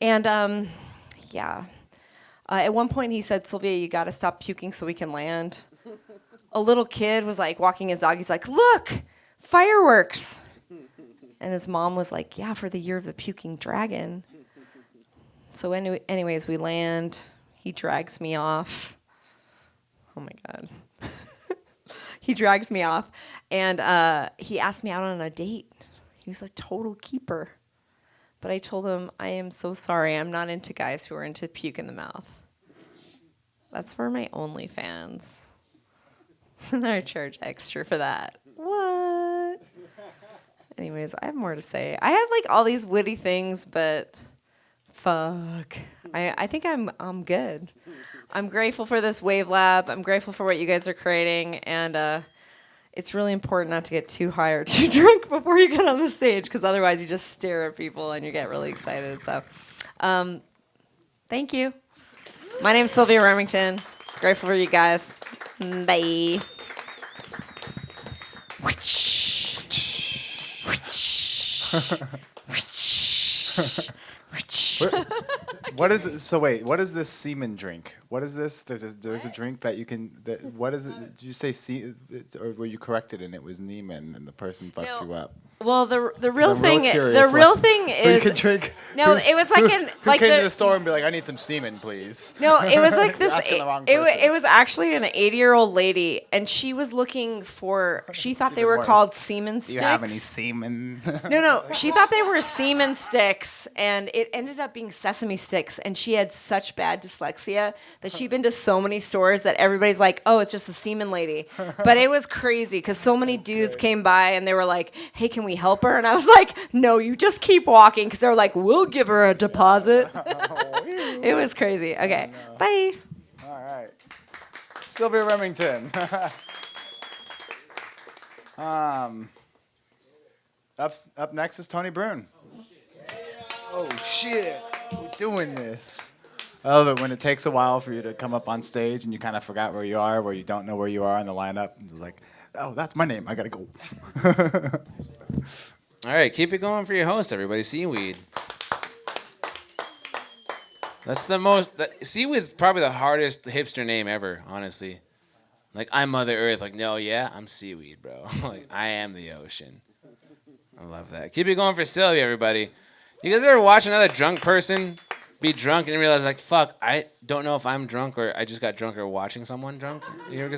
S9: And at one point he said, Sylvia, you got to stop puking so we can land. A little kid was like walking his dog. He's like, look, fireworks. And his mom was like, yeah, for the year of the puking dragon. So anyways, we land. He drags me off. Oh, my God. He drags me off. And he asked me out on a date. He was a total keeper. But I told him, I am so sorry. I'm not into guys who are into puke in the mouth. That's for my OnlyFans. And I charge extra for that. What? Anyways, I have more to say. I have like all these witty things, but Fuck. I think I'm good. I'm grateful for this Wave Lab. I'm grateful for what you guys are creating, and it's really important not to get too high or too drunk before you get on the stage, because otherwise you just stare at people and you get really excited. So, thank you. My name's Silvia Remington. Grateful for you guys. Bye.
S1: What is it? So wait, what is this semen drink? What is this? There's a drink that you can. What is it? Did you say or were you corrected and it was Neiman and the person fucked you up?
S9: Well, the real
S1: I'm
S9: thing
S1: curious
S9: the real
S1: what-
S9: thing
S1: Who you
S9: is
S1: could drink?
S9: no, it was like in
S1: Who
S9: like
S1: came to
S9: the
S1: the store and be like, I need some semen, please.
S9: no, it was like this.
S1: You're asking the wrong
S9: It
S1: person.
S9: was actually an 80-year-old lady, and she was looking for. She thought they
S1: even
S9: were
S1: worse.
S9: called semen
S1: Do
S9: sticks.
S1: you have any semen?
S9: No, she thought they were semen sticks, and it ended up being sesame sticks. And she had such bad dyslexia that she'd been to so many stores that everybody's like, "Oh, it's just a semen lady." But it was crazy because so many dudes came by and they were like, "Hey, can we help her?" And I was like, "No, you just keep walking," because they were like, "We'll give her a deposit." It was crazy. Okay, bye.
S1: All right. Silvia Remington. Up next is Tony Bruhn. Oh shit, we're doing this. I love it when it takes a while for you to come up on stage and you kind of forgot where you are, where you don't know where you are in the lineup. And it's like, oh, that's my name. I gotta go.
S10: All right, keep it going for your host, everybody. SeeWeed. That's the most. SeeWeed's probably the hardest hipster name ever, honestly. Like, I'm Mother Earth. Like, no, yeah, I'm SeeWeed, bro. Like, I am the ocean. I love that. Keep it going for Silvia, everybody. You guys ever watch another drunk person be drunk and realize, like, fuck, I don't know if I'm drunk or I just got drunk or watching someone drunk? You ever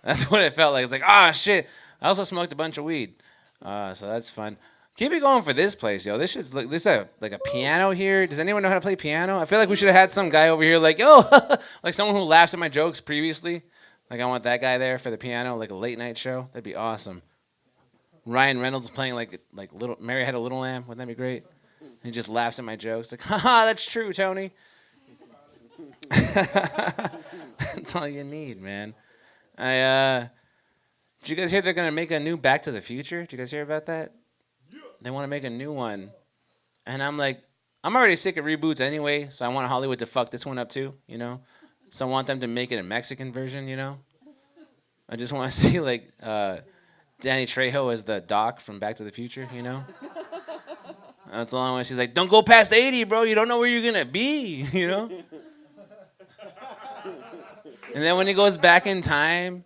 S10: That's what it felt like. It's like, ah, shit. I also smoked a bunch of weed. So that's fun. Keep it going for this place, yo. This is like a piano here. Does anyone know how to play piano? I feel like we should have had some guy over here like, yo, like someone who laughs at my jokes previously. Like I want that guy there for the piano, like a late night show. That'd be awesome. Ryan Reynolds playing like little Mary Had a Little Lamb. Wouldn't that be great? He just laughs at my jokes. Like, haha, that's true, Tony. That's all you need, man. Did you guys hear they're gonna make a new Back to the Future? Did you guys hear about that? Yeah. They want to make a new one, and I'm like, I'm already sick of reboots anyway, so I want Hollywood to fuck this one up too, you know. So I want them to make it a Mexican version, you know. I just want to see like Danny Trejo as the Doc from Back to the Future, you know. That's all I want. She's like, don't go past 80, bro. You don't know where you're gonna be, you know. And then when he goes back in time,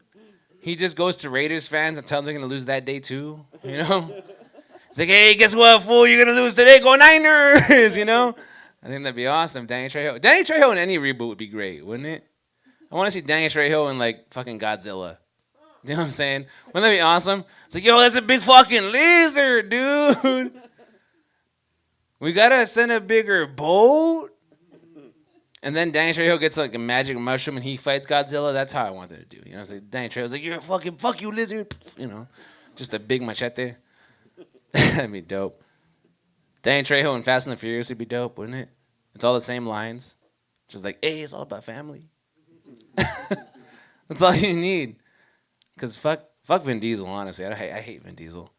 S10: he just goes to Raiders fans and tells them they're going to lose that day too, you know? It's like, hey, guess what, fool? You're going to lose today. Go Niners, you know? I think that'd be awesome. Danny Trejo in any reboot would be great, wouldn't it? I want to see Danny Trejo in, like, fucking Godzilla. You know what I'm saying? Wouldn't that be awesome? It's like, yo, that's a big fucking lizard, dude. We got to send a bigger boat. And then Danny Trejo gets like a magic mushroom and he fights Godzilla. That's how I wanted to do. You know, it's like Danny Trejo's like, you're a fucking fuck you lizard. You know, just a big machete. That'd be dope. Danny Trejo and Fast and the Furious would be dope, wouldn't it? It's all the same lines. Just like, hey, it's all about family. That's all you need. Cause fuck Vin Diesel. Honestly, I hate Vin Diesel.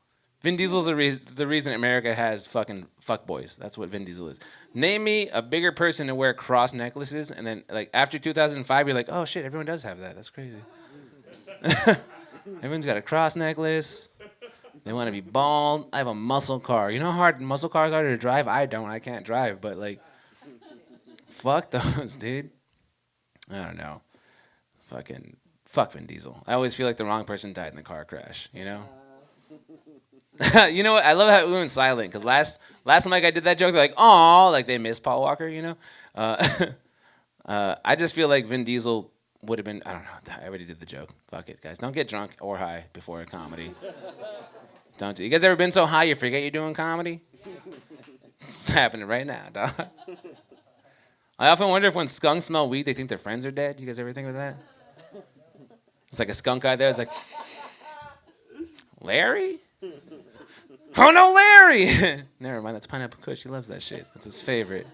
S10: Vin Diesel's the reason America has fucking fuckboys. That's what Vin Diesel is. Name me a bigger person to wear cross necklaces, and then like after 2005, you're like, oh shit, everyone does have that. That's crazy. Everyone's got a cross necklace. They want to be bald. I have a muscle car. You know how hard muscle cars are to drive? I don't. I can't drive. But like, fuck those, dude. I don't know. Fuck Vin Diesel. I always feel like the wrong person died in the car crash. You know. You know what? I love how we went silent because last time I did that joke, they're like, "Aw," like they miss Paul Walker, you know. I just feel like Vin Diesel would have been. I don't know. I already did the joke. Fuck it, guys. Don't get drunk or high before a comedy. Don't do. You guys ever been so high you forget you're doing comedy? It's happening right now, dog. I often wonder if when skunks smell weed, they think their friends are dead. You guys ever think of that? It's like a skunk out there. It's like, Larry? Oh no, Larry! Never mind, that's Pineapple Kush. He loves that shit. That's his favorite.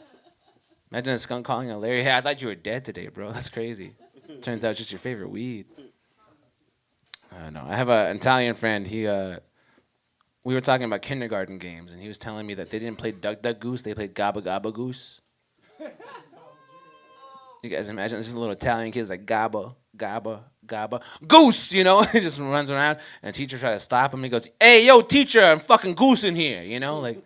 S10: Imagine a skunk calling out Larry. Hey, I thought you were dead today, bro. That's crazy. Turns out it's just your favorite weed. No, I have an Italian friend. We were talking about kindergarten games, and he was telling me that they didn't play Duck Duck Goose. They played Gabba Gabba Goose. You guys imagine this is a little Italian kid's like Gabba Gabba Gabba Goose, you know? He just runs around, and the teacher tries to stop him. He goes, "Hey, yo, teacher, I'm fucking goose in here," you know? Like,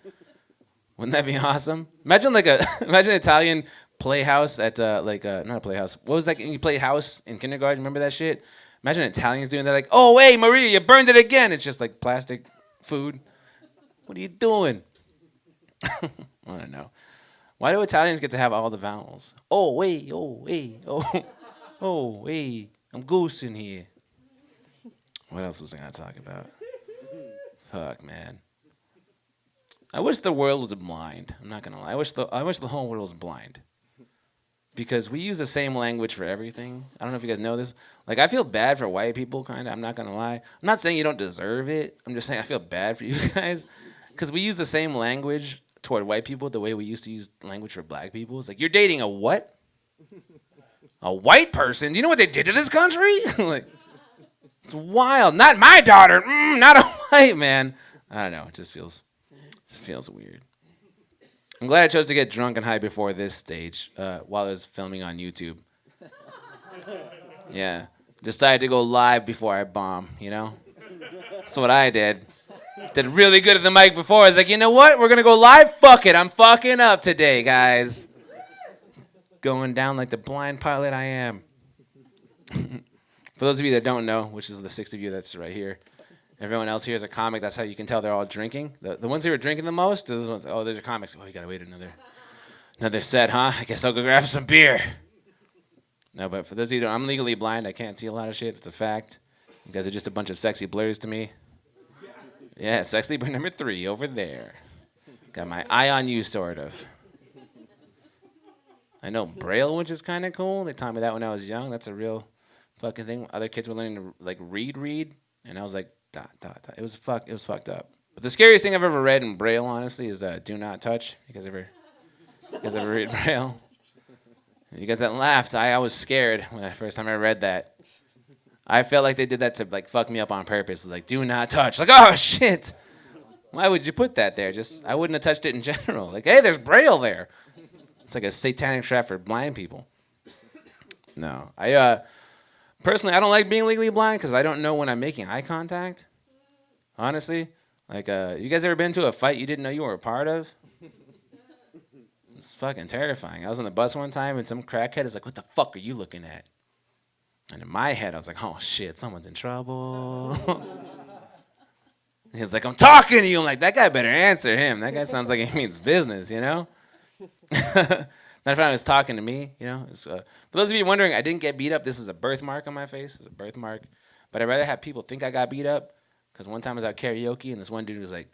S10: wouldn't that be awesome? Imagine imagine an Italian playhouse at not a playhouse. What was that? You played house in kindergarten. Remember that shit? Imagine Italians doing that. Like, "Oh, hey, Maria, you burned it again." It's just like plastic food. What are you doing? I don't know. Why do Italians get to have all the vowels? Oh, wait, oh, wait, oh, oh, wait. I'm goose in here. What else was I gonna talk about? Fuck, man. I wish the world was blind. I'm not gonna lie. I wish the whole world was blind. Because we use the same language for everything. I don't know if you guys know this. Like, I feel bad for white people, kind of. I'm not gonna lie. I'm not saying you don't deserve it. I'm just saying I feel bad for you guys. Because we use the same language toward white people the way we used to use language for black people. It's like, you're dating a what? A white person? Do you know what they did to this country? Like, it's wild. Not my daughter. Not a white man. I don't know. It just feels weird. I'm glad I chose to get drunk and high before this stage while I was filming on YouTube. Yeah. Decided to go live before I bomb, you know? That's what I did. Did really good at the mic before. I was like, you know what? We're going to go live? Fuck it. I'm fucking up today, guys. Going down like the blind pilot I am. For those of you that don't know, which is the 6 of you that's right here, everyone else here is a comic. That's how you can tell they're all drinking. The ones who are drinking the most are the ones, oh, there's a comics. Oh, you got to wait another set, huh? I guess I'll go grab some beer. No, but for those of you that I'm legally blind. I can't see a lot of shit. That's a fact. You guys are just a bunch of sexy blurs to me. Yeah, sexy blur number 3 over there. Got my eye on you, sort of. I know Braille, which is kind of cool. They taught me that when I was young. That's a real fucking thing. Other kids were learning to like read, and I was like, dot, dot, dot. It was fucked up. But the scariest thing I've ever read in Braille, honestly, is "Do Not Touch." You guys ever read Braille? You guys that laughed, I was scared when the first time I read that. I felt like they did that to like fuck me up on purpose. It was like, "Do not touch." Like, oh shit. Why would you put that there? Just I wouldn't have touched it in general. Like, hey, there's Braille there. It's like a satanic trap for blind people. No, personally, I don't like being legally blind because I don't know when I'm making eye contact. Honestly, like, you guys ever been to a fight you didn't know you were a part of? It's fucking terrifying. I was on the bus one time and some crackhead is like, "What the fuck are you looking at?" And in my head, I was like, "Oh shit, someone's in trouble." He was like, "I'm talking to you." I'm like, that guy better answer him. That guy sounds like he means business, you know? Not if I was talking to me, you know? For those of you wondering, I didn't get beat up. This is a birthmark on my face. It's a birthmark. But I'd rather have people think I got beat up. Because one time I was out karaoke and this one dude was like,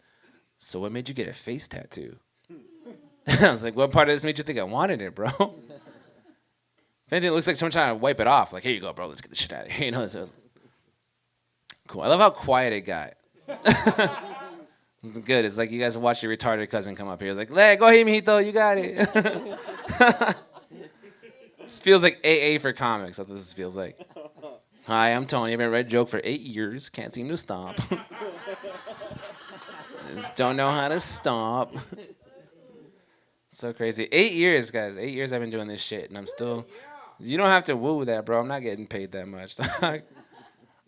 S10: "So what made you get a face tattoo?" I was like, "What part of this made you think I wanted it, bro?" If anything, it looks like someone trying to wipe it off. Like, "Here you go, bro. Let's get the shit out of here." You know, so cool. I love how quiet it got. It's good. It's like you guys watch your retarded cousin come up here. It's like, "Go ahead, mijito. You got it." This feels like AA for comics. That's what this feels like. "Hi, I'm Tony. I've been read joke for 8 years. Can't seem to stop. Just don't know how to stop." So crazy. 8 years, guys. 8 years I've been doing this shit, and I'm still... You don't have to woo that, bro. I'm not getting paid that much.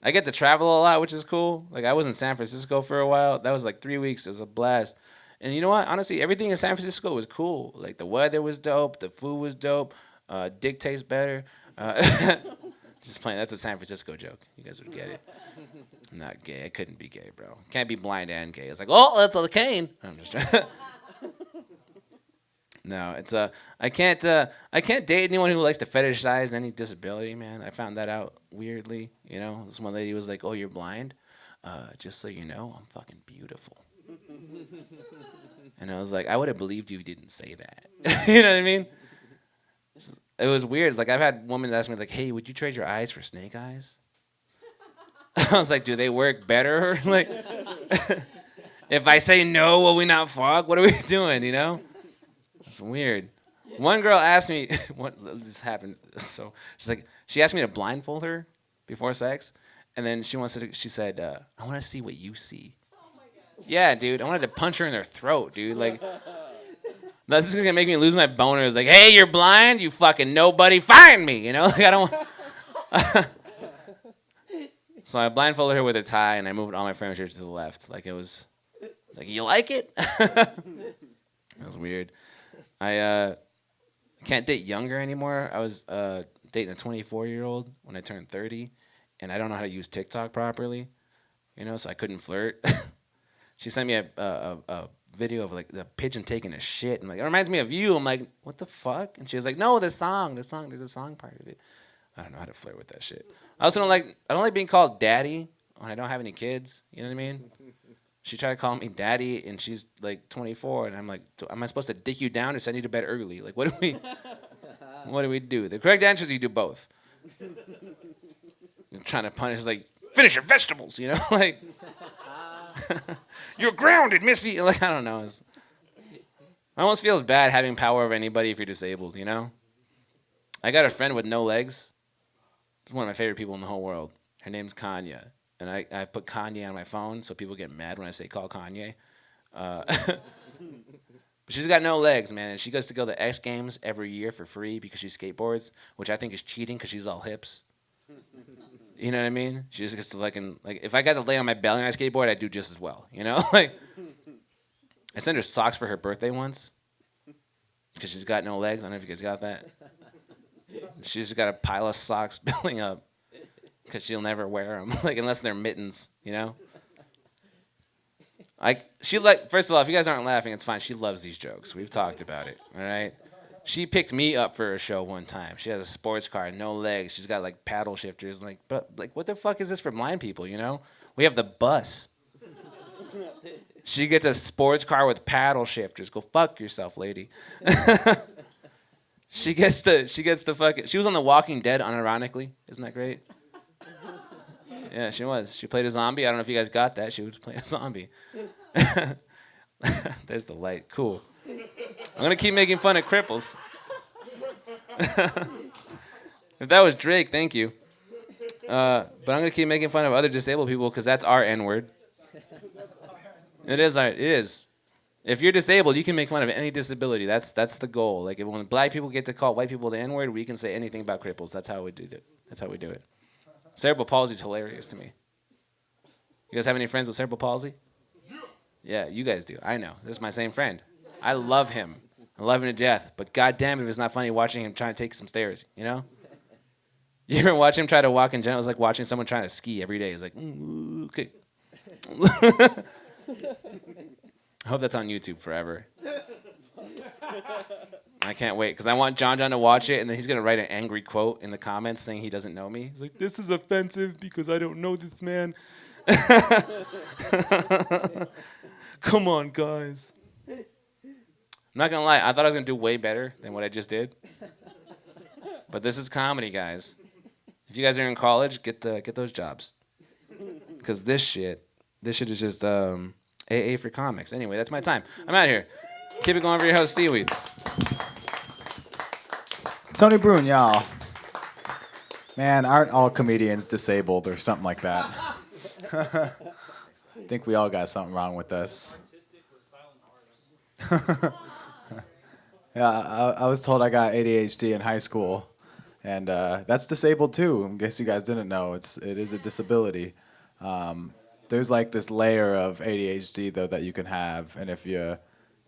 S10: I get to travel a lot, which is cool. Like, I was in San Francisco for a while. That was like 3 weeks. It was a blast. And you know what? Honestly, everything in San Francisco was cool. Like, the weather was dope. The food was dope. Dick tastes better. Just playing. That's a San Francisco joke. You guys would get it. I'm not gay. I couldn't be gay, bro. Can't be blind and gay. It's like, "Oh, that's a cane." I'm just trying. No, it's I can't date anyone who likes to fetishize any disability, man. I found that out weirdly. You know, this one lady was like, "Oh, you're blind? Just so you know, I'm fucking beautiful." And I was like, I would have believed you didn't say that. You know what I mean? It was weird. Like, I've had women ask me, like, "Hey, would you trade your eyes for snake eyes?" I was like, "Do they work better?" Like, If I say no, will we not fuck? What are we doing, you know? It's weird. One girl asked me, what this happened, so she's like, she asked me to blindfold her before sex, and then she said, I want to see what you see. Yeah, dude, I wanted to punch her in her throat, dude. Like, this is gonna make me lose my boner. It's like, hey, you're blind, you fucking nobody, find me, you know? Like, I don't want. So I blindfolded her with a tie, and I moved all my furniture to the left. Like, it was like, you like it? That was weird. I can't date younger anymore. I was dating a 24-year-old when I turned 30, and I don't know how to use TikTok properly, you know, so I couldn't flirt. She sent me a video of like the pigeon taking a shit, and like, it reminds me of you. I'm like, what the fuck? And she was like, no, the song, there's a song part of it. I don't know how to flirt with that shit. I don't like being called daddy when I don't have any kids. You know what I mean? She tried to call me daddy, and she's like 24, and I'm like, am I supposed to dick you down or send you to bed early? Like, what do we do? The correct answer is you do both. I'm trying to punish, like, finish your vegetables, you know? Like, you're grounded, Missy. Like, I don't know. I almost feels bad having power over anybody if you're disabled, you know? I got a friend with no legs. She's one of my favorite people in the whole world. Her name's Kanye. And I put Kanye on my phone so people get mad when I say call Kanye. But she's got no legs, man. And she goes to go to X Games every year for free because she skateboards, which I think is cheating because she's all hips. You know what I mean? She just gets to like if I got to lay on my belly on my skateboard, I'd do just as well. You know? Like, I sent her socks for her birthday once because she's got no legs. I don't know if you guys got that. She's just got a pile of socks building up. Because she'll never wear them, like, unless they're mittens, you know? First of all, if you guys aren't laughing, it's fine. She loves these jokes. We've talked about it, all right? She picked me up for a show one time. She has a sports car, no legs. She's got, like, paddle shifters. But what the fuck is this for blind people, you know? We have the bus. She gets a sports car with paddle shifters. Go fuck yourself, lady. She gets to fucking... She was on The Walking Dead, unironically. Isn't that great? Yeah, she was. She played a zombie. I don't know if you guys got that. She was playing a zombie. There's the light. Cool. I'm going to keep making fun of cripples. If that was Drake, thank you. But I'm going to keep making fun of other disabled people because that's our N-word. It is. If you're disabled, you can make fun of any disability. That's the goal. Like, when black people get to call white people the N-word, we can say anything about cripples. That's how we do it. Cerebral palsy is hilarious to me. You guys have any friends with cerebral palsy? Yeah, you guys do. I know. This is my same friend. I love him. I love him to death. But goddamn if it's not funny watching him trying to take some stairs, you know? You ever watch him try to walk in general? It's like watching someone trying to ski every day. It's like, okay. I hope that's on YouTube forever. I can't wait, because I want John to watch it, and then he's going to write an angry quote in the comments saying he doesn't know me. He's like, this is offensive because I don't know this man. Come on, guys. I'm not going to lie. I thought I was going to do way better than what I just did. But this is comedy, guys. If you guys are in college, get those jobs. Because this shit is just AA for comics. Anyway, that's my time. I'm out of here. Keep it going for your host, SeeWeed.
S1: Tony Bruhn, y'all. Man, aren't all comedians disabled or something like that? I think we all got something wrong with us. Yeah, I was told I got ADHD in high school, and that's disabled too. In case you guys didn't know, it is a disability. There's like this layer of ADHD though that you can have, and if you're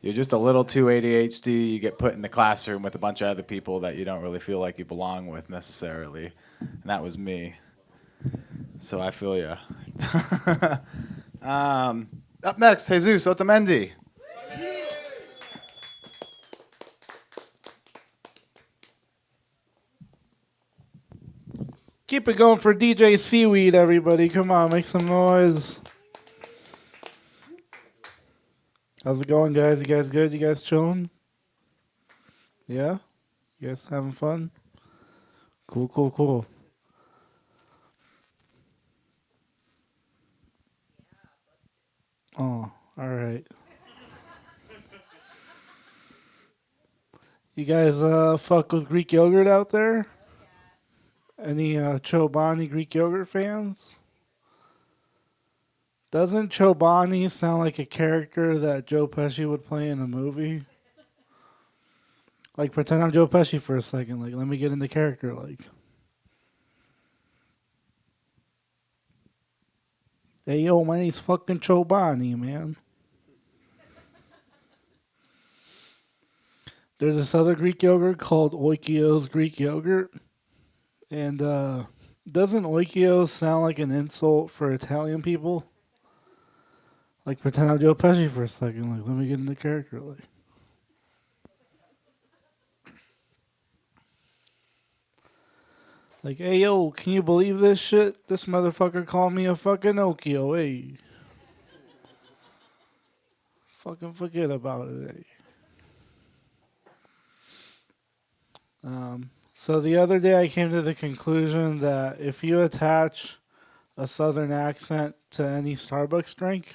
S1: just a little too ADHD, you get put in the classroom with a bunch of other people that you don't really feel like you belong with necessarily, and that was me. So I feel ya. Up next, Jesus Otamendi.
S11: Keep it going for DJ SeeWeed, everybody. Come on, make some noise. How's it going, guys? You guys good? You guys chilling? Yeah? You guys having fun? Cool. Oh, All right. You guys fuck with Greek yogurt out there? Any Chobani Greek yogurt fans? Doesn't Chobani sound like a character that Joe Pesci would play in a movie? Like, pretend I'm Joe Pesci for a second. Like, let me get into character. Like, hey, yo, my name's fucking Chobani, man. There's this other Greek yogurt called Oikio's Greek yogurt. And doesn't Oikio sound like an insult for Italian people? Like, pretend I'm Joe Pesci for a second. Like, let me get into character. Like, hey, yo, can you believe this shit? This motherfucker called me a fucking Okio, hey. Fucking forget about it, hey. So the other day I came to the conclusion that if you attach a southern accent to any Starbucks drink,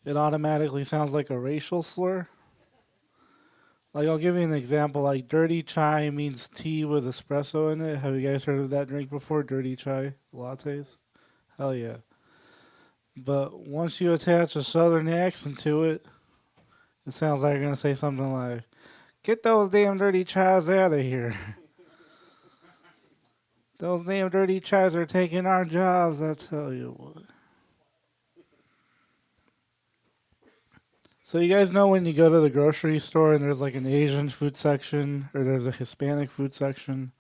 S11: it automatically sounds like a racial slur. Like, I'll give you an example. Like, dirty chai means tea with espresso in it. Have you guys heard of that drink before? Dirty chai lattes? Hell yeah. But once you attach a southern accent to it, it sounds like you're going to say something like, get those damn dirty chais out of here. Those damn dirty chais are taking our jobs, I tell you what. So you guys know when you go to the grocery store and there's like an Asian food section or there's a Hispanic food section?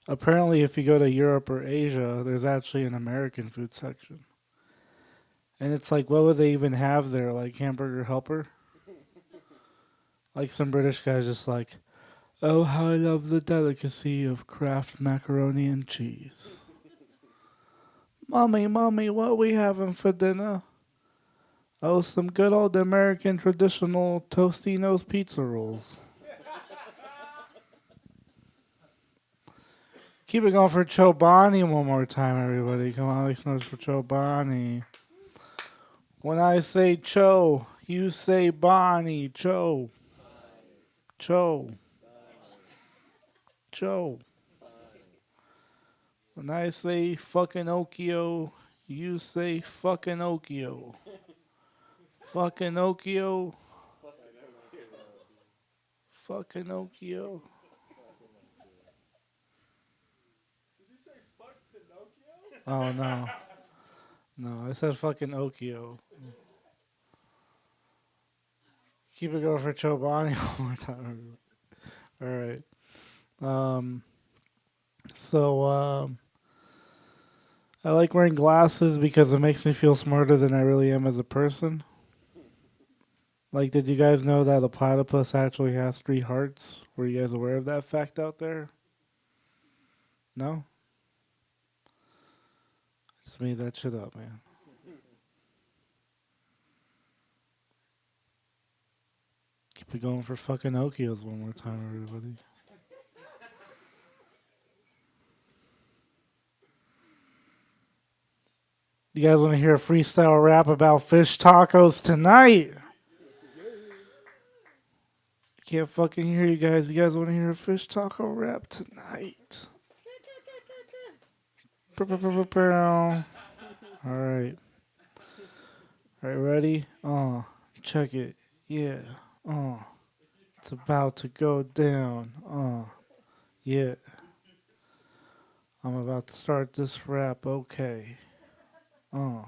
S11: Apparently if you go to Europe or Asia, there's actually an American food section. And it's like, what would they even have there? Like Hamburger Helper? Like some British guy's just like, oh, how I love the delicacy of Kraft macaroni and cheese. Mommy, what we having for dinner? Oh, some good old American traditional Tostino's pizza rolls. Keep it going for Chobani one more time, everybody. Come on, make some noise for Chobani. When I say Cho, you say Bonnie. Cho. Cho. Cho. When I say fucking Okio, you say fucking Okio. Fucking Okio. Fucking Okio.
S7: Did you say fuck Pinocchio?
S11: Oh, no. No, I said fucking Okio. Keep it going for Chobani one more time. All right. I like wearing glasses because it makes me feel smarter than I really am as a person. Like, did you guys know that a platypus actually has 3 hearts? Were you guys aware of that fact out there? No? Just made that shit up, man. Keep it going for fucking Okios one more time, everybody. You guys want to hear a freestyle rap about fish tacos tonight? I can't fucking hear you guys. You guys want to hear a fish taco rap tonight? All right. All right, ready? Check it. Yeah. It's about to go down. Yeah. I'm about to start this rap. Okay. About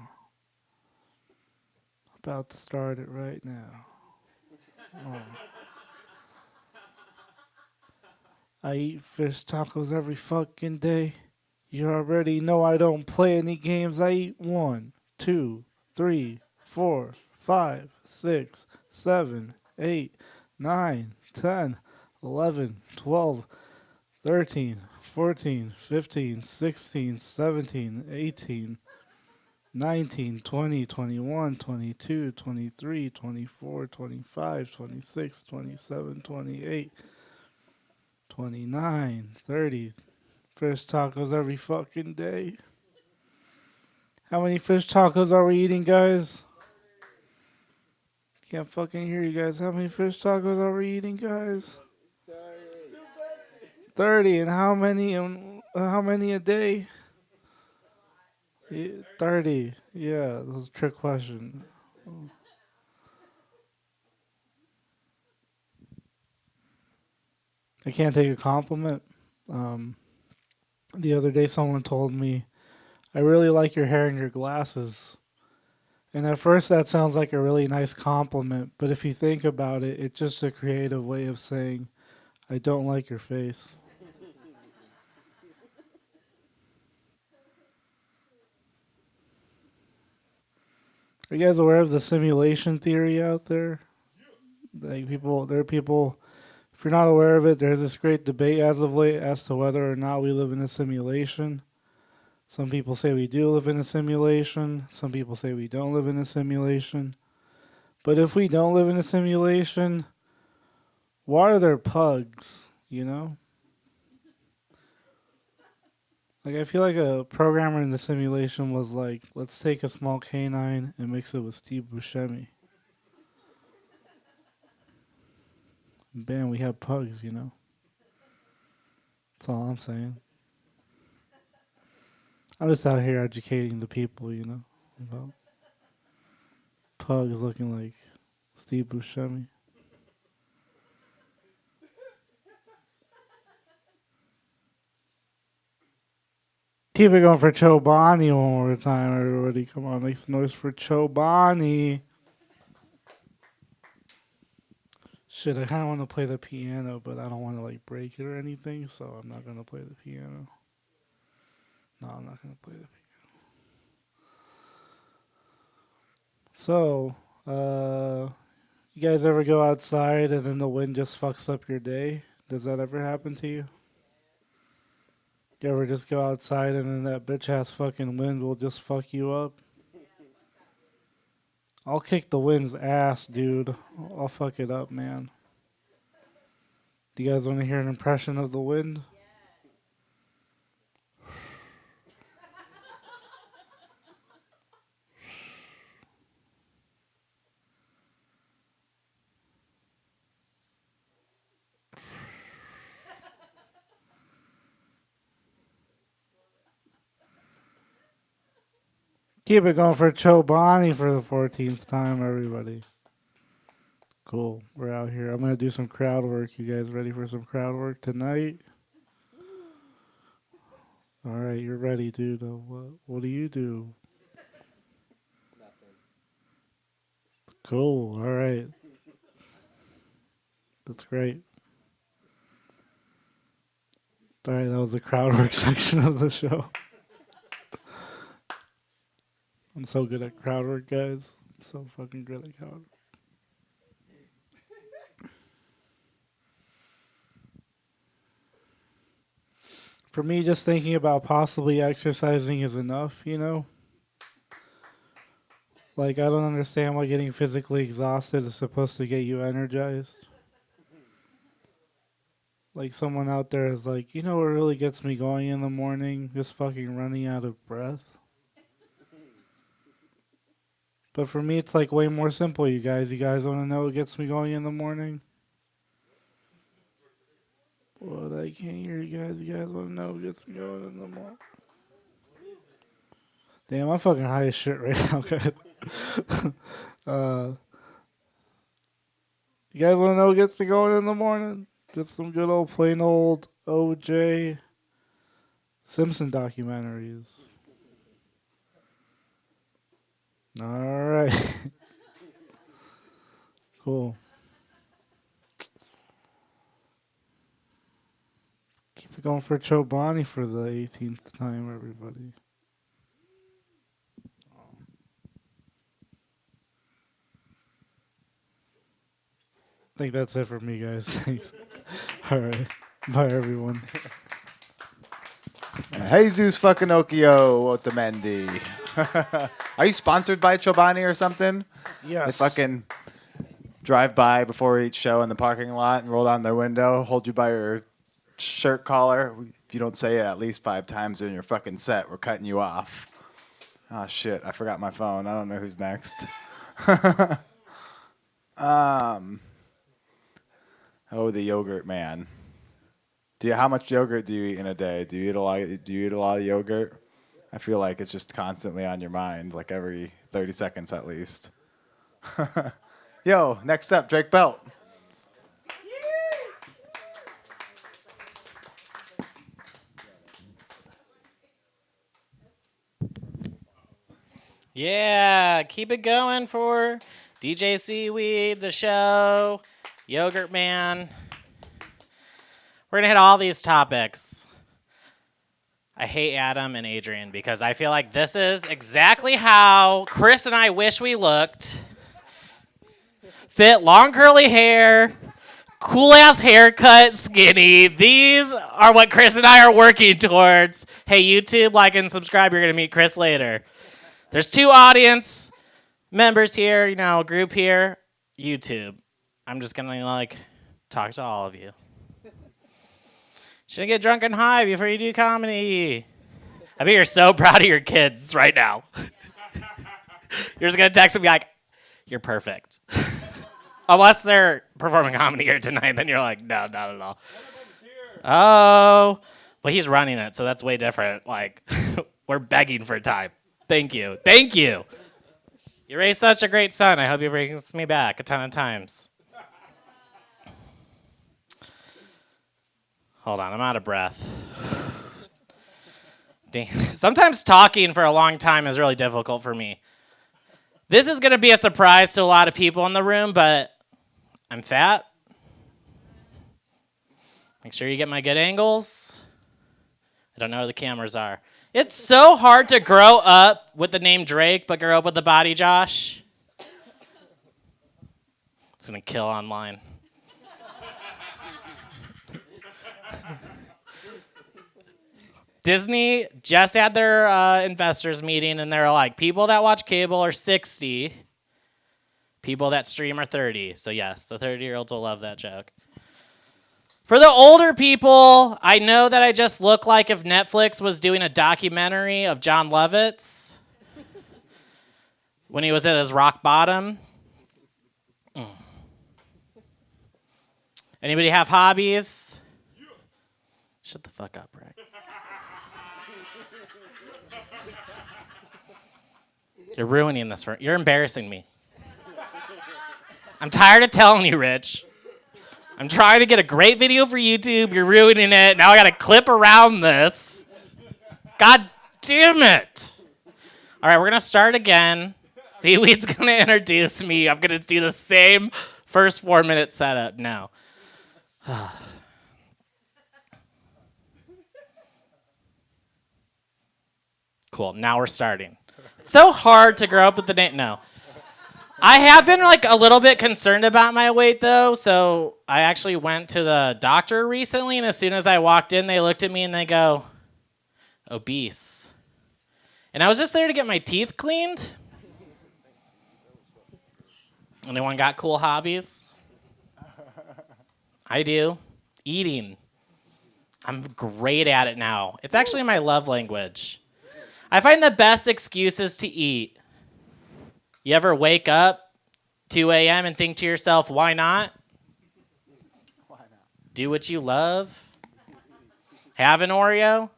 S11: to start it right now. I eat fish tacos every fucking day. You already know I don't play any games. I eat 1, 2, 3, 4, 5, 6, 7, 8, 9, 10, 11, 12, 13, 14, 15, 16, 17, 18, 19, 20, 21, 22, 23, 24, 25, 26, 27, 28, 29, 30. Fish tacos every fucking day. How many fish tacos are we eating, guys? Can't fucking hear you guys. How many fish tacos are we eating, guys? 30. And how many a day? 30. Yeah, that was a trick question. I can't take a compliment. The other day someone told me, I really like your hair and your glasses. And at first that sounds like a really nice compliment, but if you think about it, it's just a creative way of saying, I don't like your face. Are you guys aware of the simulation theory out there? There are people, if you're not aware of it, there's this great debate as of late as to whether or not we live in a simulation. Some people say we do live in a simulation. Some people say we don't live in a simulation. But if we don't live in a simulation, why are there pugs, you know? Like, I feel like a programmer in the simulation was like, let's take a small canine and mix it with Steve Buscemi. Bam, we have pugs, you know? That's all I'm saying. I'm just out here educating the people, you know, about pugs looking like Steve Buscemi. Keep it going for Chobani one more time, everybody. Come on, make some noise for Chobani. Shit, I kind of want to play the piano, but I don't want to, like, break it or anything, so I'm not going to play the piano. No, I'm not going to play the piano. So, you guys ever go outside and then the wind just fucks up your day? Does that ever happen to you? You ever just go outside and then that bitch-ass fucking wind will just fuck you up? I'll kick the wind's ass, dude. I'll fuck it up, man. Do you guys want to hear an impression of the wind? Keep it going for Chobani for the 14th time, everybody. Cool. We're out here. I'm going to do some crowd work. You guys ready for some crowd work tonight? All right, you're ready, dude. What do you do? Nothing. Cool. All right. That's great. All right, that was the crowd work section of the show. I'm so good at crowd work, guys. I'm so fucking good at crowd work. For me, just thinking about possibly exercising is enough, you know? Like, I don't understand why getting physically exhausted is supposed to get you energized. Like, someone out there is like, you know what really gets me going in the morning? Just fucking running out of breath. But for me, it's like way more simple, you guys. You guys want to know what gets me going in the morning? What? I can't hear you guys. You guys want to know what gets me going in the morning? Damn, I'm fucking high as shit right now, guys. You guys want to know what gets me going in the morning? Just some good old plain old O.J. Simpson documentaries. All right. Cool. Keep it going for Chobani for the 18th time, everybody. I think that's it for me, guys. Thanks. All right. Bye, everyone.
S1: Jesus fucking Ochoa, Otamendi. Are you sponsored by Chobani or something?
S11: Yes.
S1: They fucking drive by before each show in the parking lot and roll down their window, hold you by your shirt collar. If you don't say it at least 5 times in your fucking set, we're cutting you off. Oh, shit. I forgot my phone. I don't know who's next. Oh, the yogurt man. How much yogurt do you eat in a day? Do you eat a lot? Do you eat a lot of yogurt? I feel like it's just constantly on your mind, like every 30 seconds at least. Yo, next up, Drake Belt.
S12: Yeah, keep it going for DJ SeeWeed, the show, Yogurt Man. We're going to hit all these topics. I hate Adam and Adrian because I feel like this is exactly how Chris and I wish we looked. Fit, long curly hair, cool ass haircut, skinny. These are what Chris and I are working towards. Hey, YouTube, like and subscribe. You're going to meet Chris later. There's 2 audience members here, a group here. YouTube. I'm just going to, talk to all of you. Shouldn't get drunk and high before you do comedy. I bet you're so proud of your kids right now. You're just going to text them and be like, you're perfect. Unless they're performing comedy here tonight, then you're like, no, not at all. Oh, well, he's running it, so that's way different. We're begging for time. Thank you. Thank you. You raised such a great son. I hope he brings me back a ton of times. Hold on, I'm out of breath. Sometimes talking for a long time is really difficult for me. This is going to be a surprise to a lot of people in the room, but I'm fat. Make sure you get my good angles. I don't know where the cameras are. It's so hard to grow up with the name Drake, but grow up with the body Josh. It's going to kill online. Disney just had their investors meeting, and they're like, people that watch cable are 60. People that stream are 30. So yes, the 30-year-olds will love that joke. For the older people, I know that I just look like if Netflix was doing a documentary of John Lovitz when he was at his rock bottom. Anybody have hobbies? Shut the fuck up, Rick. You're ruining this. You're embarrassing me. I'm tired of telling you, Rich. I'm trying to get a great video for YouTube. You're ruining it. Now I got to clip around this. God damn it. All right, we're going to start again. SeeWeed's going to introduce me. I'm going to do the same first 4-minute setup now. Cool. Now we're starting. It's so hard to grow up with the name. No. I have been a little bit concerned about my weight though, so I actually went to the doctor recently, and as soon as I walked in, they looked at me and they go, obese. And I was just there to get my teeth cleaned. Anyone got cool hobbies? I do. Eating. I'm great at it now. It's actually my love language. I find the best excuses to eat. You ever wake up 2 a.m. and think to yourself, why not?
S1: Why not?
S12: Do what you love. Have an Oreo.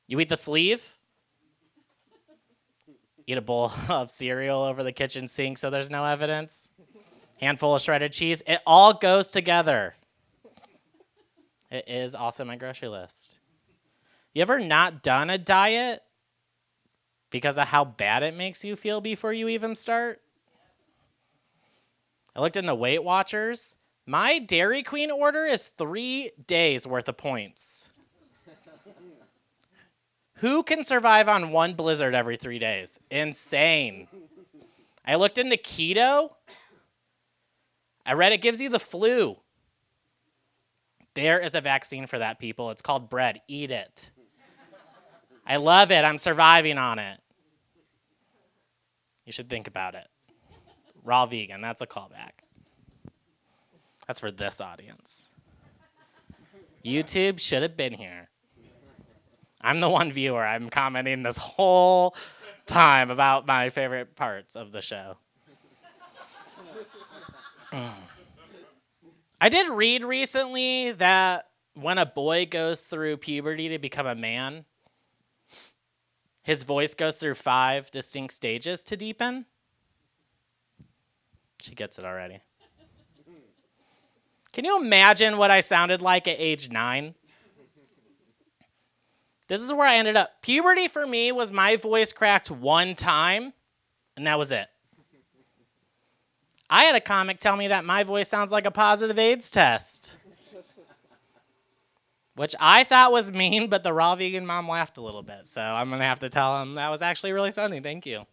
S12: You eat the sleeve. Eat a bowl of cereal over the kitchen sink so there's no evidence. Handful of shredded cheese. It all goes together. It is also my grocery list. You ever not done a diet because of how bad it makes you feel before you even start? I looked into Weight Watchers. My Dairy Queen order is 3 days worth of points. Who can survive on 1 Blizzard every 3 days? Insane. I looked into keto. I read it gives you the flu. There is a vaccine for that, people. It's called bread. Eat it. I love it. I'm surviving on it. You should think about it. Raw vegan. That's a callback. That's for this audience. YouTube should have been here. I'm the one viewer. I'm commenting this whole time about my favorite parts of the show. I did read recently that when a boy goes through puberty to become a man, his voice goes through 5 distinct stages to deepen. She gets it already. Can you imagine what I sounded like at age 9? This is where I ended up. Puberty for me was my voice cracked 1 time, and that was it. I had a comic tell me that my voice sounds like a positive AIDS test, which I thought was mean, but the raw vegan mom laughed a little bit, so I'm going to have to tell him that was actually really funny. Thank you.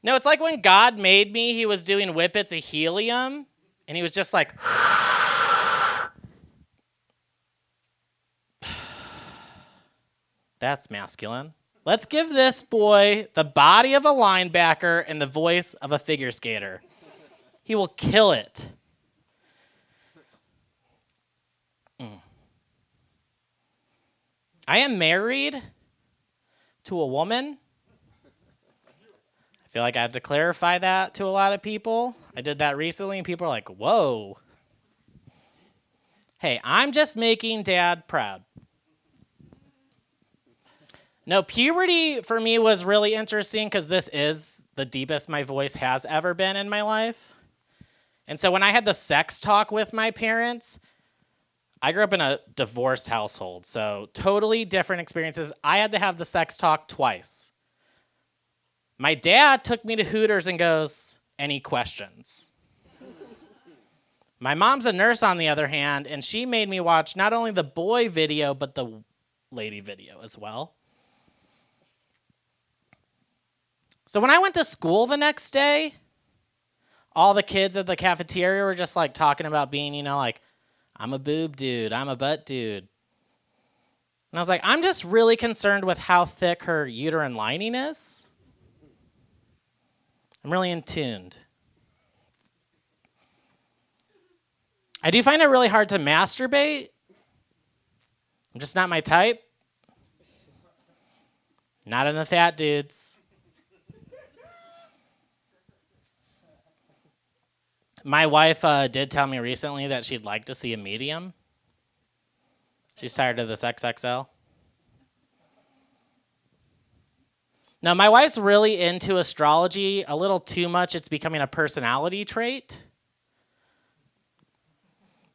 S12: No, it's like when God made me, he was doing whippets of helium, and he was just like... That's masculine. Let's give this boy the body of a linebacker and the voice of a figure skater. He will kill it. I am married to a woman. I feel like I have to clarify that to a lot of people. I did that recently, and people are like, whoa. Hey, I'm just making Dad proud. No, puberty for me was really interesting because this is the deepest my voice has ever been in my life. And so when I had the sex talk with my parents, I grew up in a divorced household, so totally different experiences. I had to have the sex talk twice. My dad took me to Hooters and goes, any questions? My mom's a nurse, on the other hand, and she made me watch not only the boy video, but the lady video as well. So when I went to school the next day, all the kids at the cafeteria were just like talking about being, you know, like, I'm a boob dude, I'm a butt dude. And I was like, I'm just really concerned with how thick her uterine lining is. I'm really in tuned. I do find it really hard to masturbate. I'm just not my type. Not in the fat dudes. My wife did tell me recently that she'd like to see a medium. She's tired of this XXL. Now, my wife's really into astrology, a little too much. It's becoming a personality trait.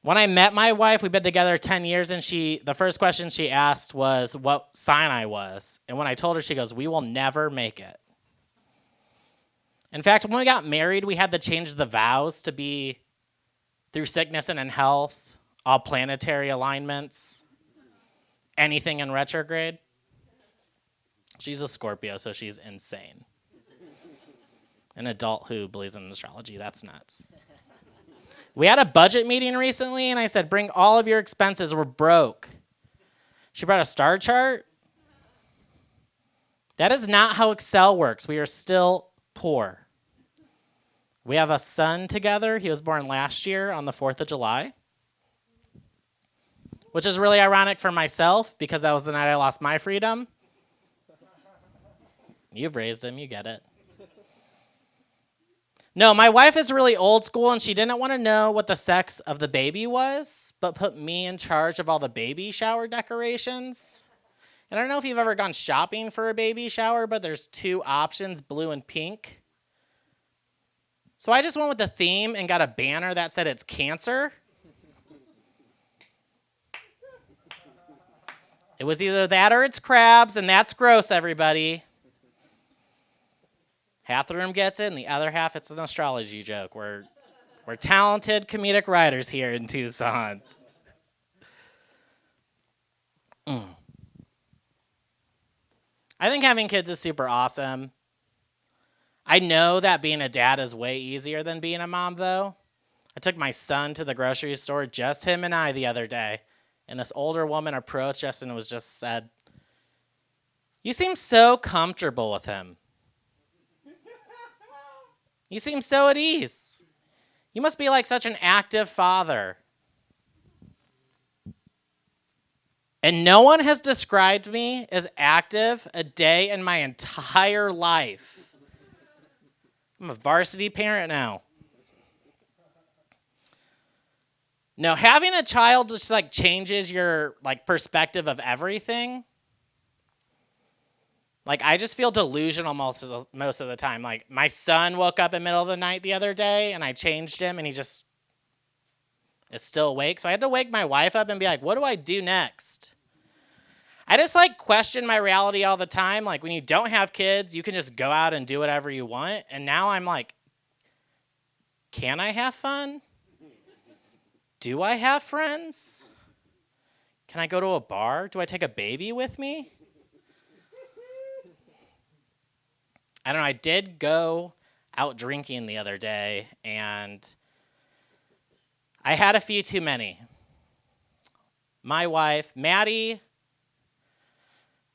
S12: When I met my wife, we've been together 10 years, and the first question she asked was what sign I was. And when I told her, she goes, we will never make it. In fact, when we got married, we had to change the vows to be through sickness and in health, all planetary alignments, anything in retrograde. She's a Scorpio, so she's insane. An adult who believes in astrology, that's nuts. We had a budget meeting recently, and I said, bring all of your expenses. We're broke. She brought a star chart. That is not how Excel works. We are still poor. We have a son together. He was born last year on the 4th of July, which is really ironic for myself because that was the night I lost my freedom. You've raised him. You get it. No, my wife is really old school, and she didn't want to know what the sex of the baby was, but put me in charge of all the baby shower decorations. And I don't know if you've ever gone shopping for a baby shower, but there's 2 options, blue and pink. So I just went with the theme and got a banner that said it's cancer. It was either that or it's crabs, and that's gross, everybody. Half the room gets it, and the other half, it's an astrology joke. We're talented comedic writers here in Tucson. I think having kids is super awesome. I know that being a dad is way easier than being a mom, though. I took my son to the grocery store, just him and I, the other day, and this older woman approached us and said, you seem so comfortable with him. You seem so at ease. You must be like such an active father. And no one has described me as active a day in my entire life. I'm a varsity parent now. No, having a child just like changes your like perspective of everything. Like I just feel delusional most of the time. Like my son woke up in the middle of the night the other day and I changed him and he just is still awake. So I had to wake my wife up and be like, what do I do next? I just like question my reality all the time. Like when you don't have kids, you can just go out and do whatever you want. And now I'm like, can I have fun? Do I have friends? Can I go to a bar? Do I take a baby with me? I don't know. I did go out drinking the other day, and I had a few too many. My wife, Maddie,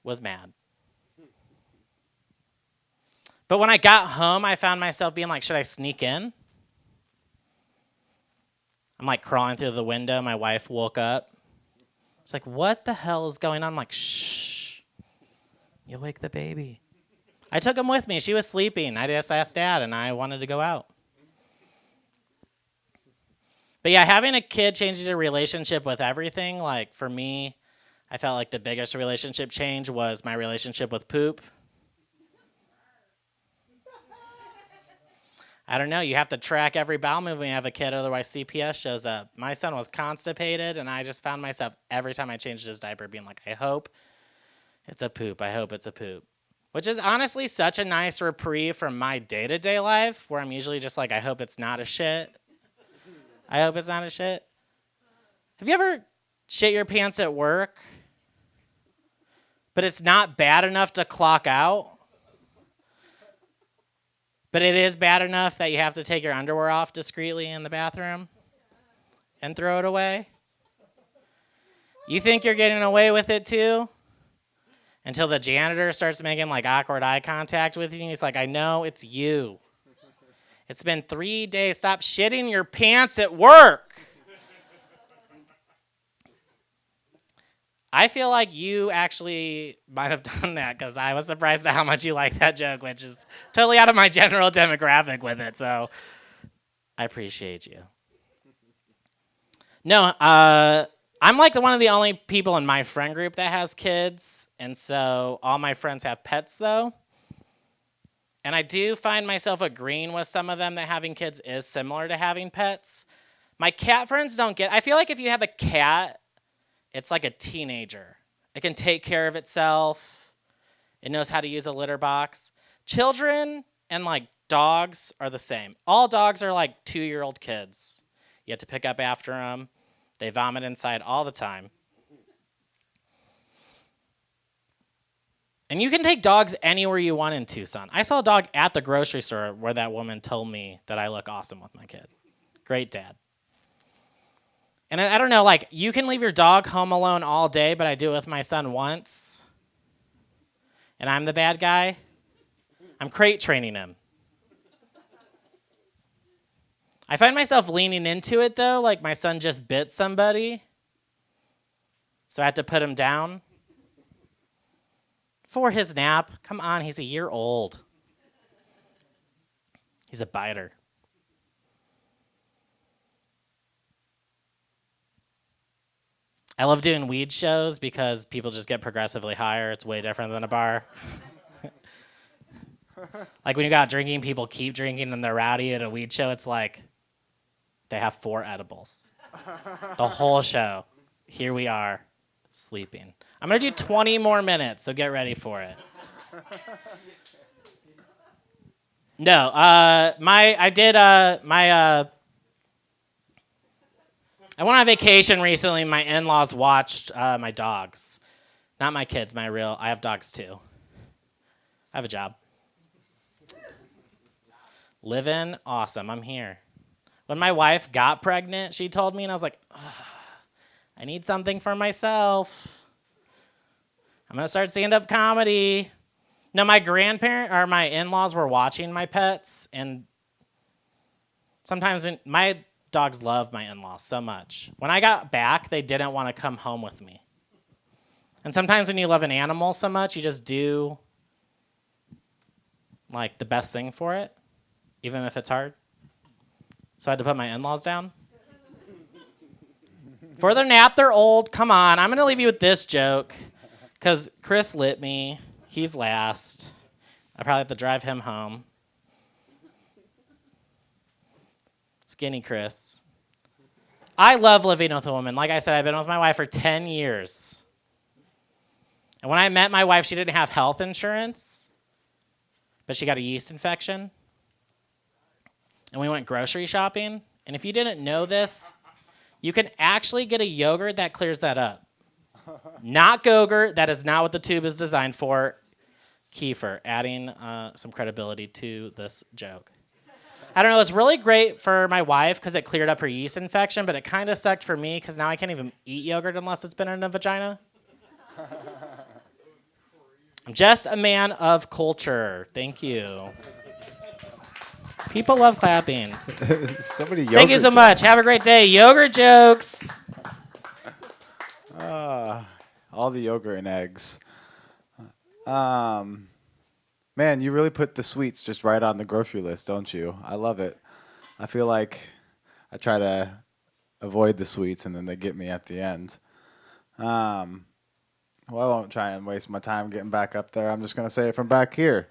S12: was mad. But when I got home, I found myself being like, should I sneak in? I'm like crawling through the window. My wife woke up. It's like, what the hell is going on? I'm like, shh, you'll wake the baby. I took him with me. She was sleeping. I just asked Dad, and I wanted to go out. But yeah, having a kid changes your relationship with everything. Like for me, I felt like the biggest relationship change was my relationship with poop. I don't know. You have to track every bowel movement when you have a kid, otherwise CPS shows up. My son was constipated, and I just found myself every time I changed his diaper being like, I hope it's a poop. I hope it's a poop. Which is honestly such a nice reprieve from my day-to-day life, where I'm usually just like, I hope it's not a shit. I hope it's not a shit. Have you ever shit your pants at work, but it's not bad enough to clock out? But it is bad enough that you have to take your underwear off discreetly in the bathroom and throw it away? You think you're getting away with it too? Until the janitor starts making like awkward eye contact with you. And he's like, I know, it's you. It's been 3 days. Stop shitting your pants at work. I feel like you actually might have done that because I was surprised at how much you like that joke, which is totally out of my general demographic with it. So I appreciate you. No, I'm like one of the only people in my friend group that has kids, and so all my friends have pets, though. And I do find myself agreeing with some of them that having kids is similar to having pets. My cat friends don't get. I feel like if you have a cat, it's like a teenager. It can take care of itself. It knows how to use a litter box. Children and like dogs are the same. All dogs are like 2-year-old kids. You have to pick up after them. They vomit inside all the time. And you can take dogs anywhere you want in Tucson. I saw a dog at the grocery store where that woman told me that I look awesome with my kid. Great dad. And I don't know, like, you can leave your dog home alone all day, but I do it with my son once. And I'm the bad guy. I'm crate training him. I find myself leaning into it, though. Like, my son just bit somebody. So I had to put him down. For his nap. Come on, he's a year old. He's a biter. I love doing weed shows because people just get progressively higher. It's way different than a bar. Like when you got drinking, people keep drinking and they're rowdy. At a weed show, it's like they have 4 edibles. The whole show. Here we are, sleeping. I'm going to do 20 more minutes, so get ready for it. No, I went on vacation recently. My in-laws watched my dogs. Not my kids, I have dogs too. I have a job. Living awesome. I'm here. When my wife got pregnant, she told me, and I was like, I need something for myself. I'm going to start stand-up comedy. No, my in-laws were watching my pets, and sometimes my dogs love my in-laws so much. When I got back, they didn't want to come home with me. And sometimes when you love an animal so much, you just do like the best thing for it, even if it's hard. So I had to put my in-laws down. For their nap, they're old. Come on. I'm going to leave you with this joke because Chris lit me. He's last. I probably have to drive him home. Skinny Chris. I love living with a woman. Like I said, I've been with my wife for 10 years. And when I met my wife, she didn't have health insurance, but she got a yeast infection. And we went grocery shopping. And if you didn't know this, you can actually get a yogurt that clears that up. Not Go-Gurt. That is not what the tube is designed for. Kefir, adding some credibility to this joke. I don't know. It's really great for my wife because it cleared up her yeast infection, but it kind of sucked for me because now I can't even eat yogurt unless it's been in a vagina. I'm just a man of culture. Thank you. People love clapping.
S1: Somebody
S12: Thank you so much. Have a great day. Yogurt jokes.
S1: All the yogurt and eggs. Man, you really put the sweets just right on the grocery list, don't you? I love it. I feel like I try to avoid the sweets and then they get me at the end. Well, I won't try and waste my time getting back up there. I'm just going to say it from back here.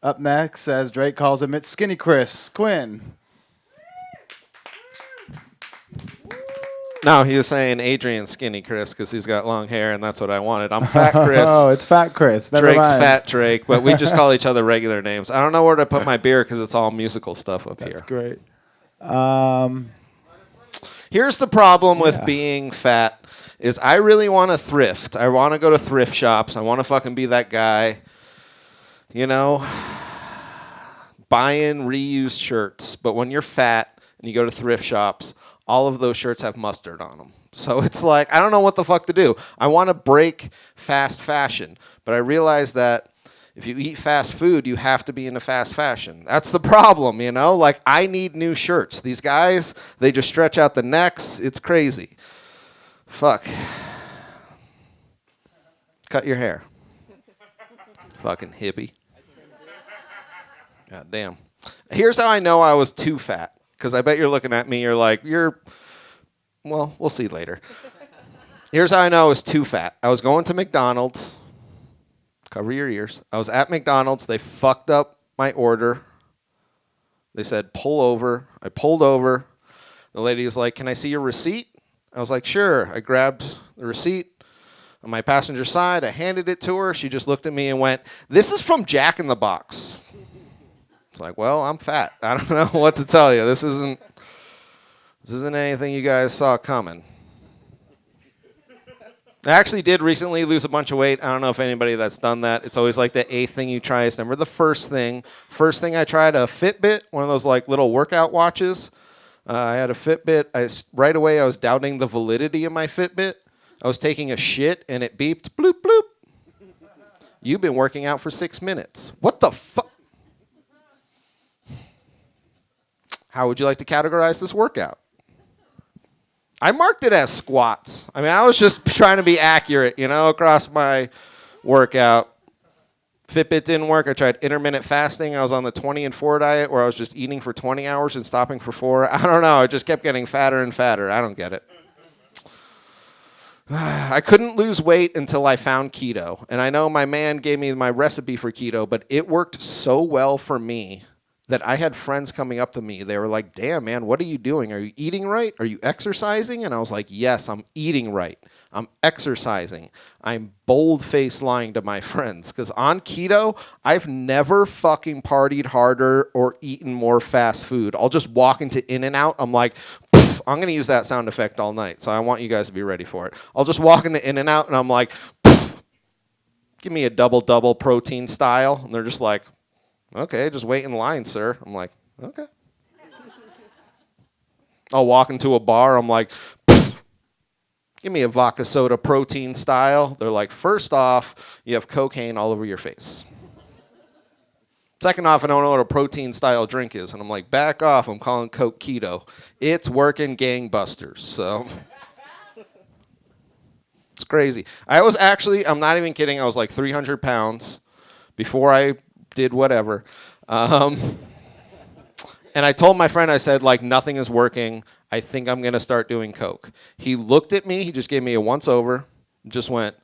S1: Up next, as Drake calls him, it's Skinny Chris. Quinn.
S13: No, he was saying Adrian Skinny Chris because he's got long hair, and that's what I wanted. I'm Fat Chris.
S1: Oh, it's Fat Chris. Never
S13: Drake's
S1: mind.
S13: Fat Drake, but we just call each other regular names. I don't know where to put my beer because it's all musical stuff up here.
S1: That's great.
S13: Here's the problem with being fat is I really want to thrift. I want to go to thrift shops. I want to fucking be that guy, you know, buying reused shirts. But when you're fat and you go to thrift shops, all of those shirts have mustard on them. So it's like, I don't know what the fuck to do. I want to break fast fashion, but I realize that if you eat fast food, you have to be into fast fashion. That's the problem, you know? Like, I need new shirts. These guys, they just stretch out the necks. It's crazy. Fuck. Cut your hair. Fucking hippie. God damn. Here's how I know I was too fat. Because I bet you're looking at me, you're like, well, we'll see later. Here's how I know I was too fat. I was going to McDonald's. Cover your ears. I was at McDonald's. They fucked up my order. They said, pull over. I pulled over. The lady was like, can I see your receipt? I was like, sure. I grabbed the receipt on my passenger side. I handed it to her. She just looked at me and went, this is from Jack in the Box. It's like, well, I'm fat. I don't know what to tell you. This isn't anything you guys saw coming. I actually did recently lose a bunch of weight. I don't know if anybody that's done that. It's always like the eighth thing you try is never the first thing. First thing I tried, a Fitbit, one of those like little workout watches. I had a Fitbit. Right away I was doubting the validity of my Fitbit. I was taking a shit and it beeped, bloop, bloop. You've been working out for 6 minutes. What the fuck? How would you like to categorize this workout? I marked it as squats. I mean, I was just trying to be accurate, you know, across my workout. Fitbit didn't work. I tried intermittent fasting. I was on the 20 and 4 diet where I was just eating for 20 hours and stopping for 4. I don't know. I just kept getting fatter and fatter. I don't get it. I couldn't lose weight until I found keto. And I know my man gave me my recipe for keto, but it worked so well for me that I had friends coming up to me. They were like, damn, man, what are you doing? Are you eating right? Are you exercising? And I was like, yes, I'm eating right. I'm exercising. I'm bold-faced lying to my friends. Because on keto, I've never fucking partied harder or eaten more fast food. I'll just walk into In-N-Out. I'm like, I'm going to use that sound effect all night. So I want you guys to be ready for it. I'll just walk into In-N-Out and I'm like, give me a double-double protein style. And they're just like, okay, just wait in line, sir. I'm like, okay. I'll walk into a bar. I'm like, give me a vodka soda protein style. They're like, first off, you have cocaine all over your face. Second off, I don't know what a protein style drink is. And I'm like, back off. I'm calling Coke keto. It's working gangbusters. So it's crazy. I was actually, I'm not even kidding, I was like 300 pounds before I did whatever. And I told my friend, I said, like, nothing is working. I think I'm going to start doing coke. He looked at me. He just gave me a once over. Just went,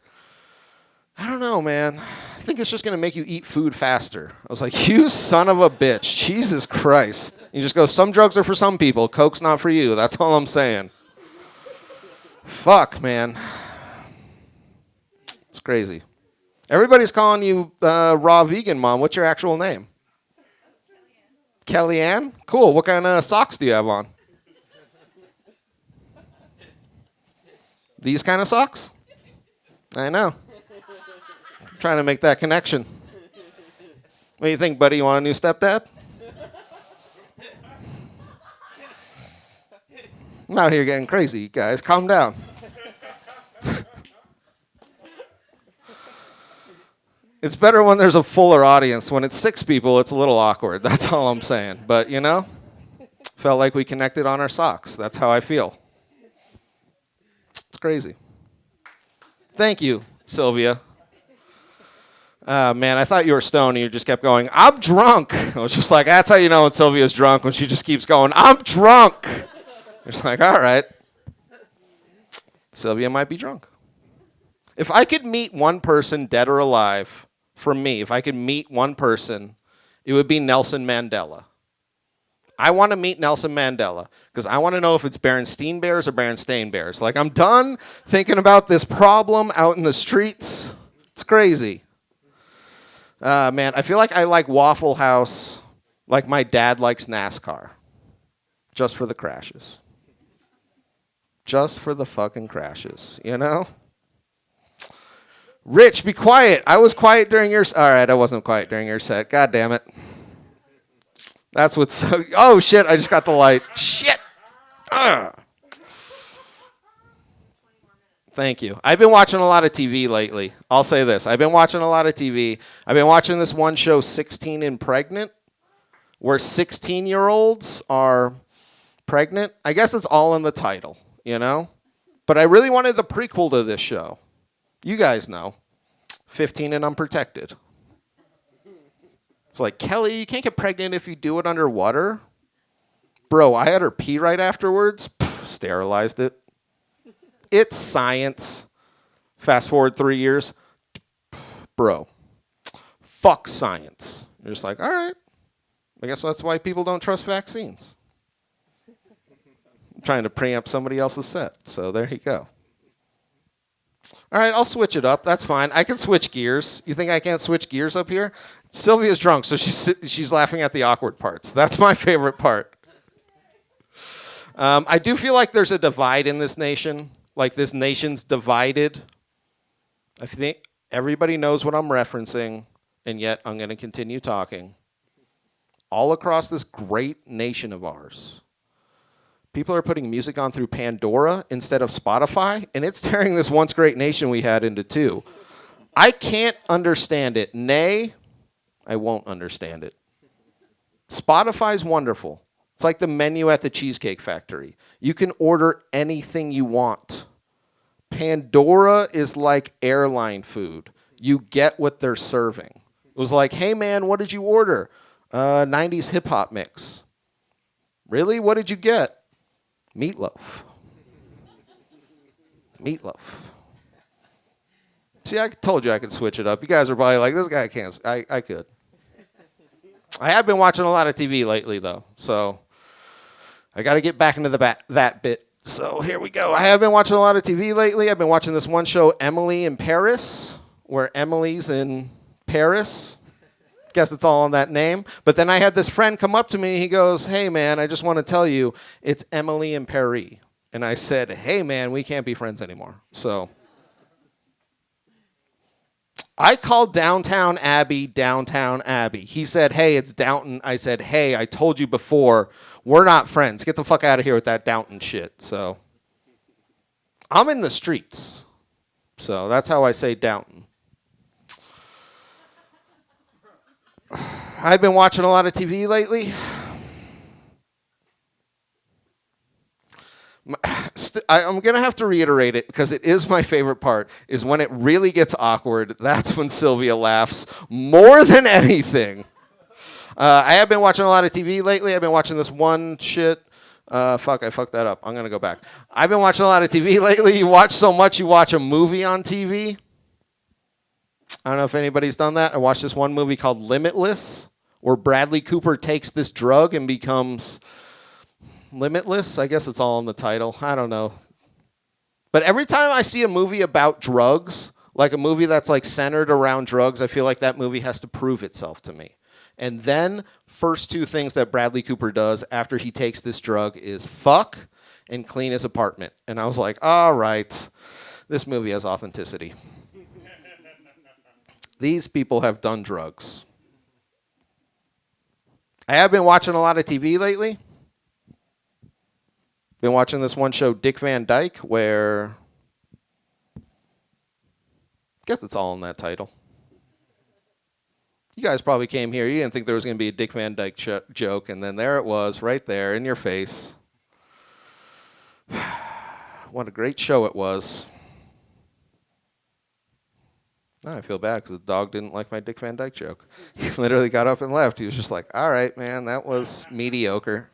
S13: I don't know, man. I think it's just going to make you eat food faster. I was like, you son of a bitch. Jesus Christ. You just go, some drugs are for some people. Coke's not for you. That's all I'm saying. Fuck, man. It's crazy. Everybody's calling you raw vegan, Mom. What's your actual name? Kellyanne? Cool. What kind of socks do you have on? These kind of socks? I know. I'm trying to make that connection. What do you think, buddy? You want a new stepdad? I'm out here getting crazy, you guys. Calm down. It's better when there's a fuller audience. When it's 6 people, it's a little awkward. That's all I'm saying. But, you know, felt like we connected on our socks. That's how I feel. It's crazy. Thank you, Silvia. Man, I thought you were stoned and you just kept going, I'm drunk. I was just like, that's how you know when Sylvia's drunk, when she just keeps going, I'm drunk. It's like, all right. Silvia might be drunk. If I could meet one person, dead or alive, for me, if I could meet one person, it would be Nelson Mandela. I want to meet Nelson Mandela because I want to know if it's Berenstain Bears or Berenstain Bears. Like, I'm done thinking about this problem out in the streets. It's crazy. Man, I feel like I like Waffle House like my dad likes NASCAR. Just for the crashes. Just for the fucking crashes, you know? Rich, be quiet. I was quiet during your... All right, I wasn't quiet during your set. God damn it. That's what's... So... Oh, shit, I just got the light. Shit. Ugh. Thank you. I've been watching a lot of TV lately. I'll say this. I've been watching a lot of TV. I've been watching this one show, 16 and Pregnant, where 16-year-olds are pregnant. I guess it's all in the title, you know? But I really wanted the prequel to this show. You guys know. 15 and Unprotected. It's like, Kelly, you can't get pregnant if you do it underwater. Bro, I had her pee right afterwards. Pff, sterilized it. It's science. Fast forward 3 years. Bro, fuck science. You're just like, all right. I guess that's why people don't trust vaccines. I'm trying to preempt somebody else's set. So there you go. All right, I'll switch it up. That's fine. I can switch gears. You think I can't switch gears up here? Sylvia's drunk, so she's laughing at the awkward parts. That's my favorite part. I do feel like there's a divide in this nation. Like this nation's divided. I think everybody knows what I'm referencing, and yet I'm going to continue talking. All across this great nation of ours, people are putting music on through Pandora instead of Spotify, and it's tearing this once great nation we had into two. I can't understand it. Nay, I won't understand it. Spotify's wonderful. It's like the menu at the Cheesecake Factory. You can order anything you want. Pandora is like airline food. You get what they're serving. It was like, hey, man, what did you order? 90s hip-hop mix. Really? What did you get? Meatloaf. Meatloaf. See, I told you I could switch it up. You guys are probably like, this guy can't. I could. I have been watching a lot of TV lately, though, so I got to get back into that bit. So here we go. I have been watching a lot of TV lately. I've been watching this one show, Emily in Paris, where Emily's in Paris. Guess it's all on that name. But then I had this friend come up to me. He goes, hey, man, I just want to tell you, it's Emily in Paris. And I said, hey, man, we can't be friends anymore. So I called Downtown Abbey, Downtown Abbey. He said, hey, it's Downton. I said, hey, I told you before, we're not friends. Get the fuck out of here with that Downton shit. So I'm in the streets. So that's how I say Downton. I've been watching a lot of TV lately. I'm going to have to reiterate it because it is my favorite part, is when it really gets awkward. That's when Silvia laughs more than anything. I have been watching a lot of TV lately. I've been watching this one shit Fuck, I fucked that up. I'm going to go back. I've been watching a lot of TV lately. You watch so much, you watch a movie on TV. I don't know if anybody's done that. I watched this one movie called Limitless, where Bradley Cooper takes this drug and becomes limitless. I guess it's all in the title. I don't know. But every time I see a movie about drugs, like a movie that's like centered around drugs, I feel like that movie has to prove itself to me. And then first two things that Bradley Cooper does after he takes this drug is fuck and clean his apartment. And I was like, all right, this movie has authenticity. These people have done drugs. I have been watching a lot of TV lately. Been watching this one show, Dick Van Dyke, where I guess it's all in that title. You guys probably came here. You didn't think there was going to be a Dick Van Dyke joke, and then there it was, right there in your face. What a great show it was. Now I feel bad because the dog didn't like my Dick Van Dyke joke. He literally got up and left. He was just like, all right, man, that was mediocre.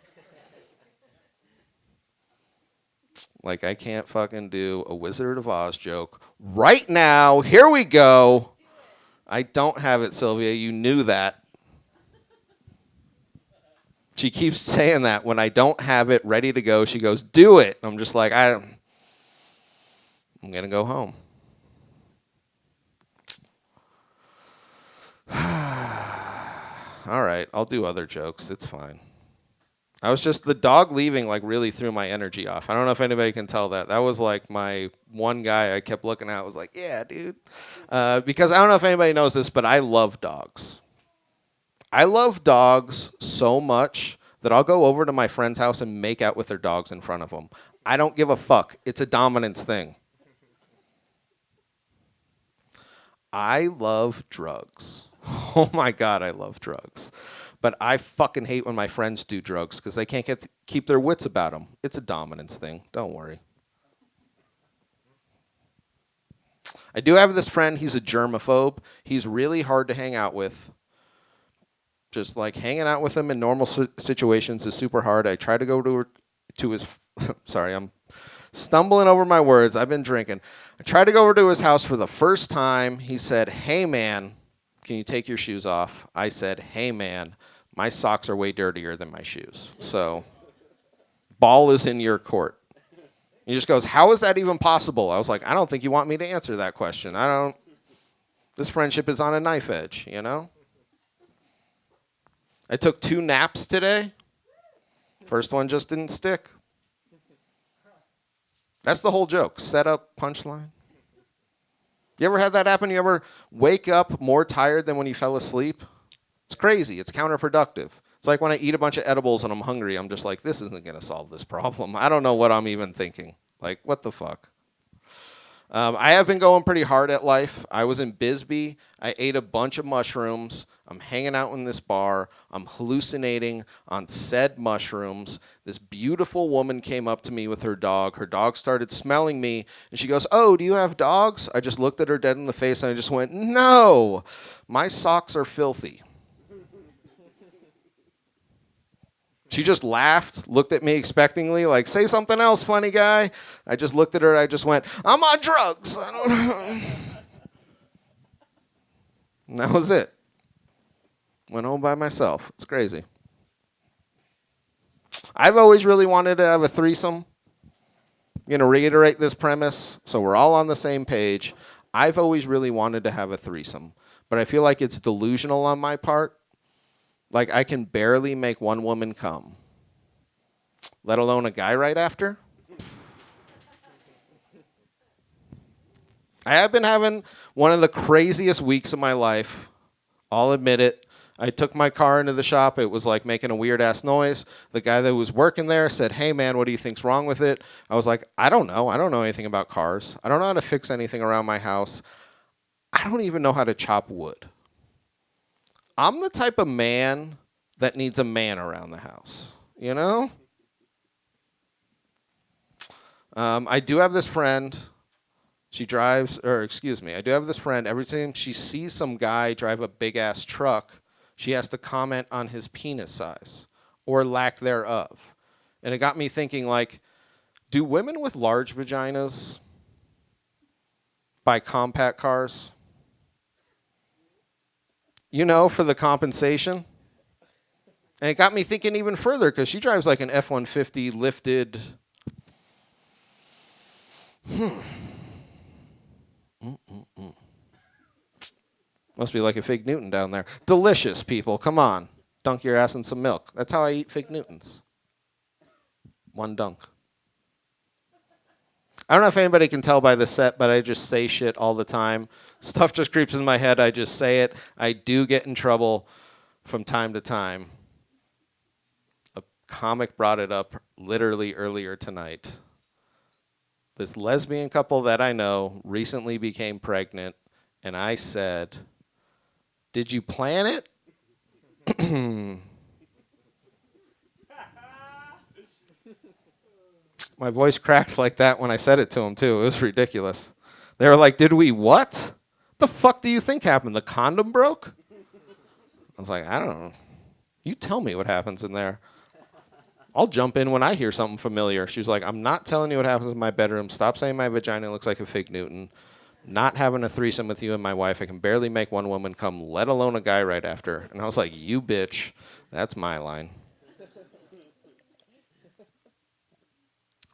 S13: Like, I can't fucking do a Wizard of Oz joke right now. Here we go. I don't have it, Silvia. You knew that. She keeps saying that. When I don't have it ready to go, she goes, do it. I'm just like, I'm going to go home. All right, I'll do other jokes. It's fine. I was just, the dog leaving like really threw my energy off. I don't know if anybody can tell that. That was like my one guy I kept looking at was like, yeah, dude. Because I don't know if anybody knows this, but I love dogs. I love dogs so much that I'll go over to my friend's house and make out with their dogs in front of them. I don't give a fuck. It's a dominance thing. I love drugs. Oh my God, I love drugs. But I fucking hate when my friends do drugs because they can't keep their wits about them. It's a dominance thing. Don't worry. I do have this friend. He's a germaphobe. He's really hard to hang out with. Just like hanging out with him in normal situations is super hard. I try to go to his... Sorry, I'm stumbling over my words. I've been drinking. I tried to go over to his house for the first time. He said, hey, man, can you take your shoes off? I said, hey, man, my socks are way dirtier than my shoes. So, ball is in your court. He just goes, how is that even possible? I was like, I don't think you want me to answer that question. This friendship is on a knife edge, you know? I took 2 naps today. First one just didn't stick. That's the whole joke. Setup, punchline. You ever had that happen? You ever wake up more tired than when you fell asleep? It's crazy. It's counterproductive. It's like when I eat a bunch of edibles and I'm hungry, I'm just like, this isn't going to solve this problem. I don't know what I'm even thinking. Like, what the fuck? I have been going pretty hard at life. I was in Bisbee. I ate a bunch of mushrooms. I'm hanging out in this bar. I'm hallucinating on said mushrooms. This beautiful woman came up to me with her dog. Her dog started smelling me, and she goes, oh, do you have dogs? I just looked at her dead in the face, and I just went, no, my socks are filthy. She just laughed, looked at me expectingly, like, say something else, funny guy. I just looked at her, I just went, I'm on drugs. I don't know. And that was it. Went home by myself. It's crazy. I've always really wanted to have a threesome. I'm going to reiterate this premise so we're all on the same page. I've always really wanted to have a threesome, but I feel like it's delusional on my part. Like, I can barely make one woman come, let alone a guy right after. I have been having one of the craziest weeks of my life. I'll admit it. I took my car into the shop. It was like making a weird-ass noise. The guy that was working there said, hey, man, what do you think's wrong with it? I was like, I don't know. I don't know anything about cars. I don't know how to fix anything around my house. I don't even know how to chop wood. I'm the type of man that needs a man around the house, you know? I do have this friend. I do have this friend. Every time she sees some guy drive a big-ass truck, she has to comment on his penis size or lack thereof. And it got me thinking, like, do women with large vaginas buy compact cars? You know, for the compensation? And it got me thinking even further because she drives like an F-150 lifted. Must be like a Fig Newton down there. Delicious, people. Come on. Dunk your ass in some milk. That's how I eat Fig Newtons. One dunk. I don't know if anybody can tell by the set, but I just say shit all the time. Stuff just creeps in my head. I just say it. I do get in trouble from time to time. A comic brought it up literally earlier tonight. This lesbian couple that I know recently became pregnant, and I said, "Did you plan it?" My voice cracked like that when I said it to them, too. It was ridiculous. They were like, "Did we what? The fuck do you think happened? The condom broke?" I was like, "I don't know. You tell me what happens in there. I'll jump in when I hear something familiar." She was like, "I'm not telling you what happens in my bedroom. Stop saying my vagina looks like a Fig Newton. Not having a threesome with you and my wife. I can barely make one woman come, let alone a guy right after." And I was like, "You bitch." That's my line.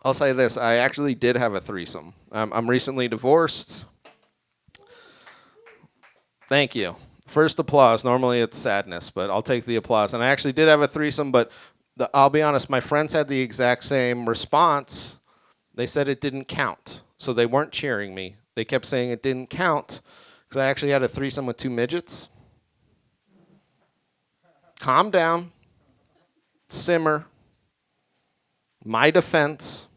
S13: I'll say this. I actually did have a threesome. I'm recently divorced. Thank you. First applause. Normally it's sadness, but I'll take the applause. And I actually did have a threesome, but I'll be honest, my friends had the exact same response. They said it didn't count. So they weren't cheering me. They kept saying it didn't count because I actually had a threesome with 2 midgets. Calm down. Simmer. My defense.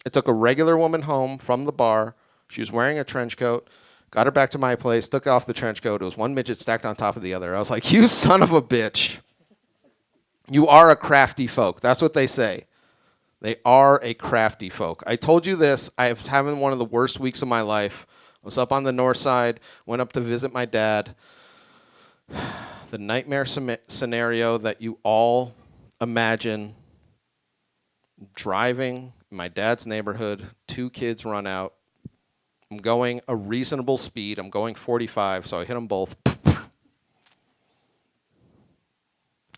S13: I took a regular woman home from the bar. She was wearing a trench coat. Got her back to my place. Took off the trench coat. It was 1 midget stacked on top of the other. I was like, "You son of a bitch. You are a crafty folk." That's what they say. They are a crafty folk. I told you this. I was having one of the worst weeks of my life. I was up on the north side. Went up to visit my dad. The nightmare scenario that you all imagine. Driving in my dad's neighborhood, 2 kids run out. I'm going a reasonable speed. I'm going 45, so I hit them both.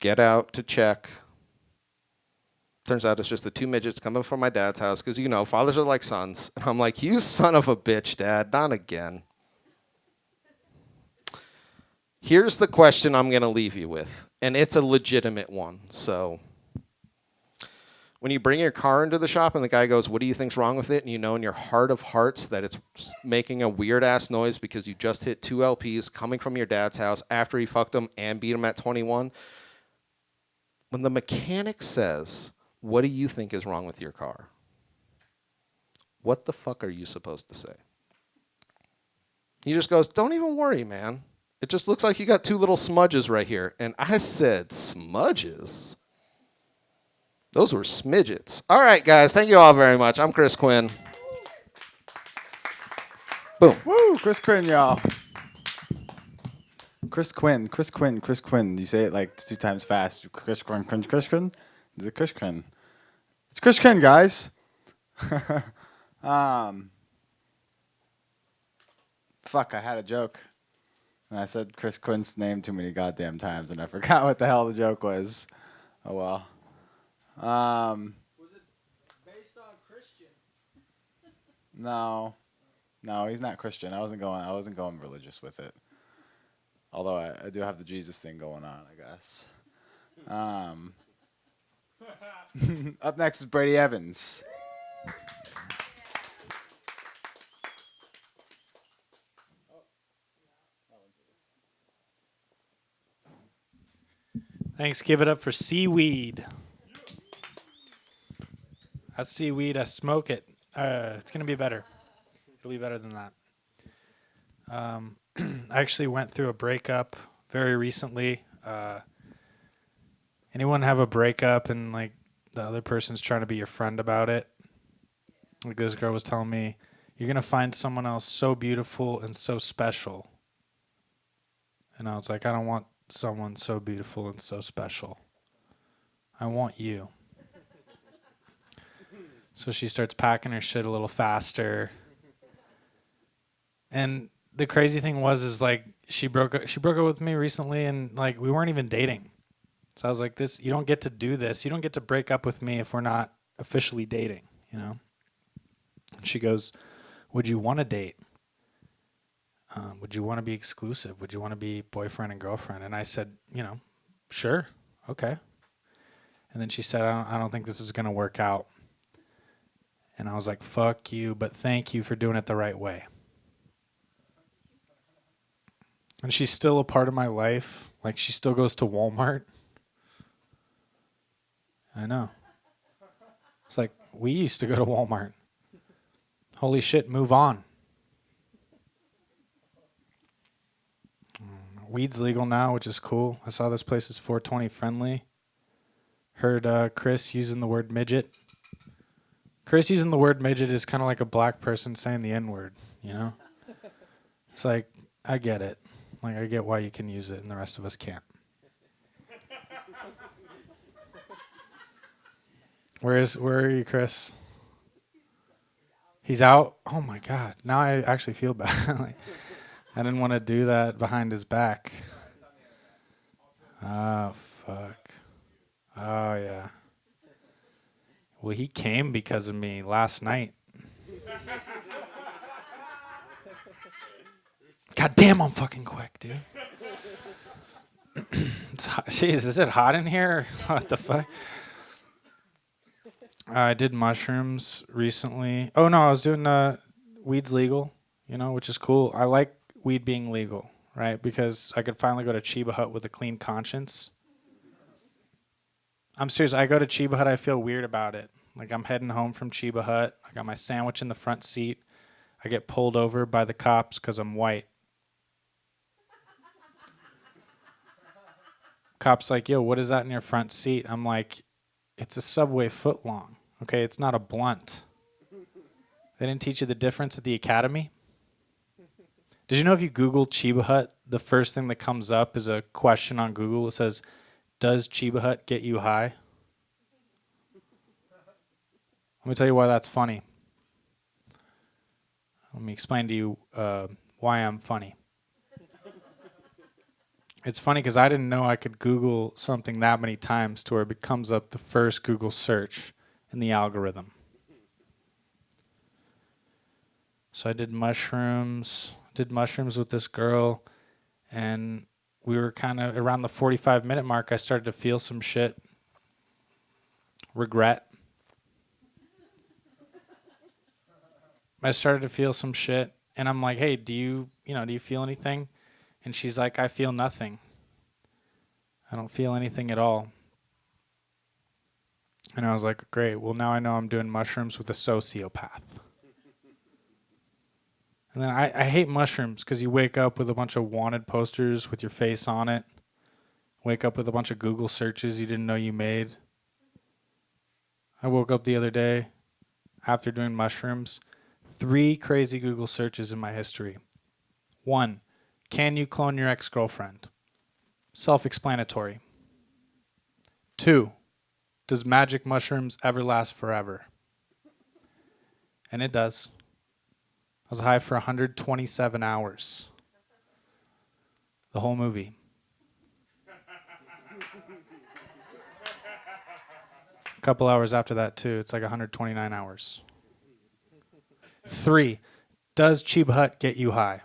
S13: Get out to check. Turns out it's just the 2 midgets coming from my dad's house because, you know, fathers are like sons. And I'm like, "You son of a bitch, Dad, not again." Here's the question I'm going to leave you with, and it's a legitimate one, so... When you bring your car into the shop and the guy goes, "What do you think's wrong with it?" and you know in your heart of hearts that it's making a weird-ass noise because you just hit 2 LPs coming from your dad's house after he fucked him and beat him at 21. When the mechanic says, "What do you think is wrong with your car?" what the fuck are you supposed to say? He just goes, "Don't even worry, man. It just looks like you got 2 little smudges right here." And I said, "Smudges? Those were smidgets." All right, guys. Thank you all very much. I'm Chris Quinn. Boom.
S1: Woo, Chris Quinn, y'all. Chris Quinn, Chris Quinn, Chris Quinn. You say it like 2 times fast. Chris Quinn, Chris Quinn. Is it Chris Quinn? It's Chris Quinn, guys. Fuck, I had a joke. And I said Chris Quinn's name too many goddamn times, and I forgot what the hell the joke was. Oh, well.
S7: Was it based on Christian?
S1: No, he's not Christian. I wasn't going religious with it. Although I do have the Jesus thing going on, I guess. Up next is Brady Evans.
S14: Thanks. Give it up for SeeWeed. I SeeWeed. I smoke it. It's gonna be better. It'll be better than that. I actually went through a breakup very recently. Anyone have a breakup and like the other person's trying to be your friend about it? Like this girl was telling me, "You're gonna find someone else so beautiful and so special." And I was like, "I don't want someone so beautiful and so special. I want you." So she starts packing her shit a little faster. And the crazy thing is like she broke up with me recently, and like we weren't even dating. So I was like, "This, you don't get to do this. You don't get to break up with me if we're not officially dating, you know?" And she goes, "Would you want to date? Would you want to be exclusive? Would you want to be boyfriend and girlfriend?" And I said, "Sure, okay." And then she said, I don't think this is going to work out." And I was like, "Fuck you, but thank you for doing it the right way." And she's still a part of my life. Like, she still goes to Walmart. I know. It's like, we used to go to Walmart. Holy shit, move on. Weed's legal now, which is cool. I saw this place is 420 friendly. Heard Chris using the word midget. Chris using the word midget is kind of like a black person saying the N-word, you know? It's like, I get it. Like, I get why you can use it and the rest of us can't. Where are you, Chris? He's out? Oh my God. Now I actually feel bad. Like, I didn't want to do that behind his back. Oh, fuck. Oh, yeah. Well, he came because of me last night. God damn, I'm fucking quick, dude. It's hot. Jeez, is it hot in here? What the fuck? I did mushrooms recently. Oh, no, I was doing weed's legal, which is cool. I like weed being legal, right? Because I could finally go to Chiba Hut with a clean conscience. I'm serious. I go to Chiba Hut, I feel weird about it. Like, I'm heading home from Chiba Hut. I got my sandwich in the front seat. I get pulled over by the cops because I'm white. Cop's like, "Yo, what is that in your front seat?" I'm like, "It's a Subway footlong. Okay, it's not a blunt." They didn't teach you the difference at the academy? Did you know if you Google Chiba Hut, the first thing that comes up is a question on Google. It says, "Does Chiba Hut get you high?" Let me tell you why that's funny. Let me explain to you why I'm funny. It's funny because I didn't know I could Google something that many times to where it comes up the first Google search in the algorithm. So I did mushrooms with this girl, and we were kind of around the 45-minute mark. I started to feel some shit. Regret. I started to feel some shit, and I'm like, "Hey, do you feel anything?" And she's like, "I feel nothing. I don't feel anything at all." And I was like, "Great. Well, now I know I'm doing mushrooms with a sociopath." And then I hate mushrooms because you wake up with a bunch of wanted posters with your face on it. Wake up with a bunch of Google searches you didn't know you made. I woke up the other day after doing mushrooms. 3 crazy Google searches in my history. 1, can you clone your ex-girlfriend? Self-explanatory. 2, does magic mushrooms ever last forever? And it does. I was high for 127 hours. The whole movie. A couple hours after that, too. It's like 129 hours. 3, does Chiba Hut get you high?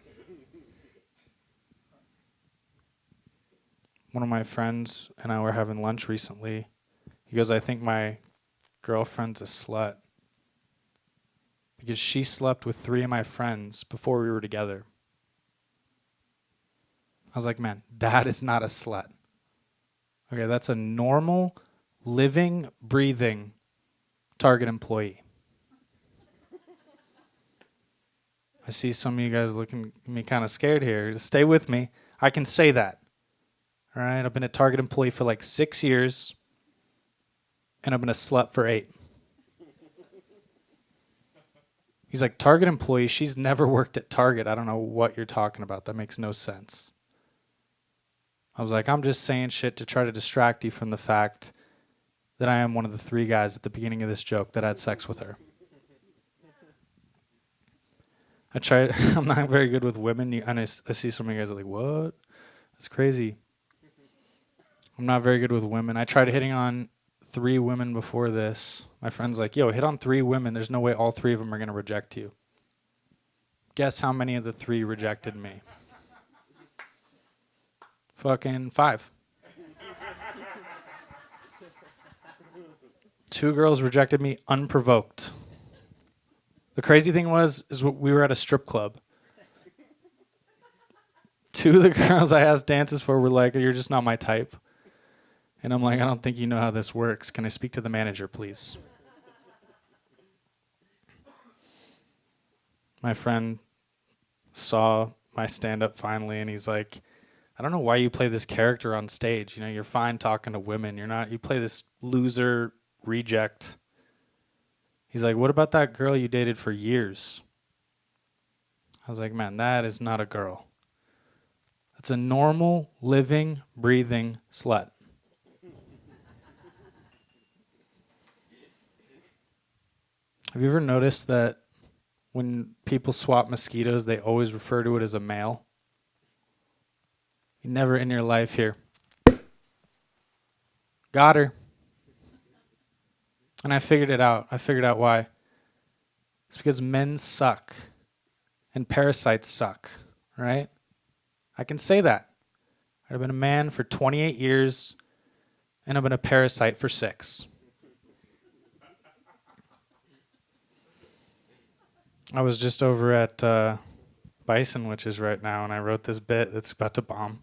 S14: One of my friends and I were having lunch recently. He goes, "I think my girlfriend's a slut because she slept with 3 of my friends before we were together." I was like, "Man, that is not a slut. Okay, that's a normal, living, breathing Target employee." I see some of you guys looking at me kind of scared here. Just stay with me. I can say that. All right, I've been a Target employee for like 6 years, and I've been a slut for 8. He's like, "Target employee? She's never worked at Target. I don't know what you're talking about. That makes no sense." I was like, "I'm just saying shit to try to distract you from the fact that I am one of the 3 guys at the beginning of this joke that had sex with her. I tried. I'm not very good with women. And I see some of you guys are like, what? That's crazy. I'm not very good with women. I tried hitting on 3 women before this. My friend's like, yo, hit on 3 women. There's no way all 3 of them are going to reject you. Guess how many of the 3 rejected me? Fucking 5. 2 girls rejected me unprovoked. The crazy thing is we were at a strip club. 2 of the girls I asked dances for were like, you're just not my type. And I'm like, I don't think you know how this works. Can I speak to the manager, please? My friend saw my stand-up finally, and he's like, I don't know why you play this character on stage. You know, you're fine talking to women. You play this loser reject. He's like, what about that girl you dated for years? I was like, man, that is not a girl. That's a normal, living, breathing slut. Have you ever noticed that when people swap mosquitoes, they always refer to it as a male? You never in your life hear, got her. And I figured it out. I figured out why. It's because men suck and parasites suck, right? I can say that. I've been a man for 28 years and I've been a parasite for 6. I was just over at Bison Witches right now and I wrote this bit that's about to bomb.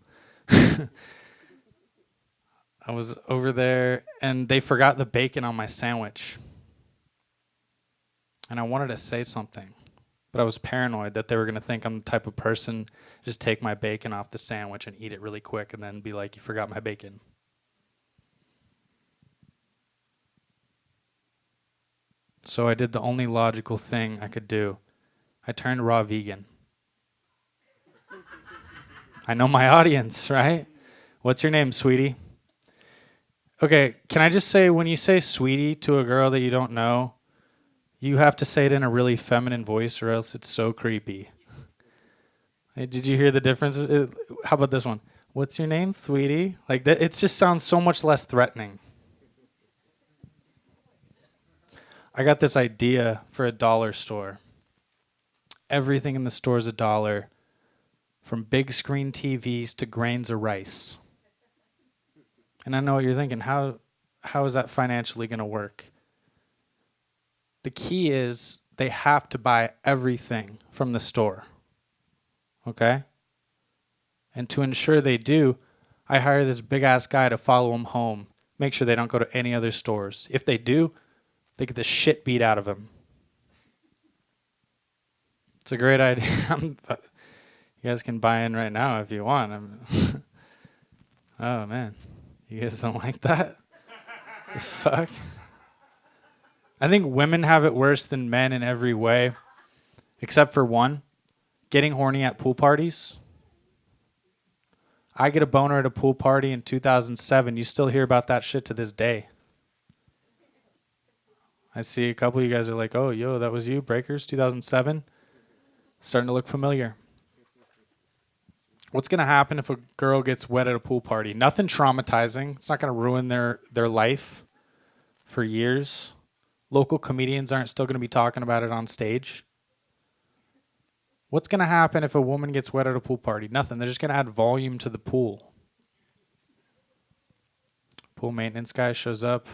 S14: I was over there, and they forgot the bacon on my sandwich. And I wanted to say something, but I was paranoid that they were going to think I'm the type of person just take my bacon off the sandwich and eat it really quick and then be like, you forgot my bacon. So I did the only logical thing I could do. I turned raw vegan. I know my audience, right? What's your name, sweetie? Okay, can I just say, when you say sweetie to a girl that you don't know, you have to say it in a really feminine voice or else it's so creepy. Hey, did you hear the difference? How about this one? What's your name, sweetie? Like that, it just sounds so much less threatening. I got this idea for a dollar store. Everything in the store is $1, from big screen TVs to grains of rice. And I know what you're thinking, how is that financially going to work? The key is they have to buy everything from the store. Okay? And to ensure they do, I hire this big-ass guy to follow them home, make sure they don't go to any other stores. If they do, they get the shit beat out of them. It's a great idea. You guys can buy in right now if you want. Oh, man. You guys don't like that? The fuck? I think women have it worse than men in every way, except for one, getting horny at pool parties. I get a boner at a pool party in 2007. You still hear about that shit to this day. I see a couple of you guys are like, oh, yo, that was you, Breakers, 2007? Starting to look familiar. What's going to happen if a girl gets wet at a pool party? Nothing traumatizing. It's not going to ruin their life for years. Local comedians aren't still going to be talking about it on stage. What's going to happen if a woman gets wet at a pool party? Nothing. They're just going to add volume to the pool. Pool maintenance guy shows up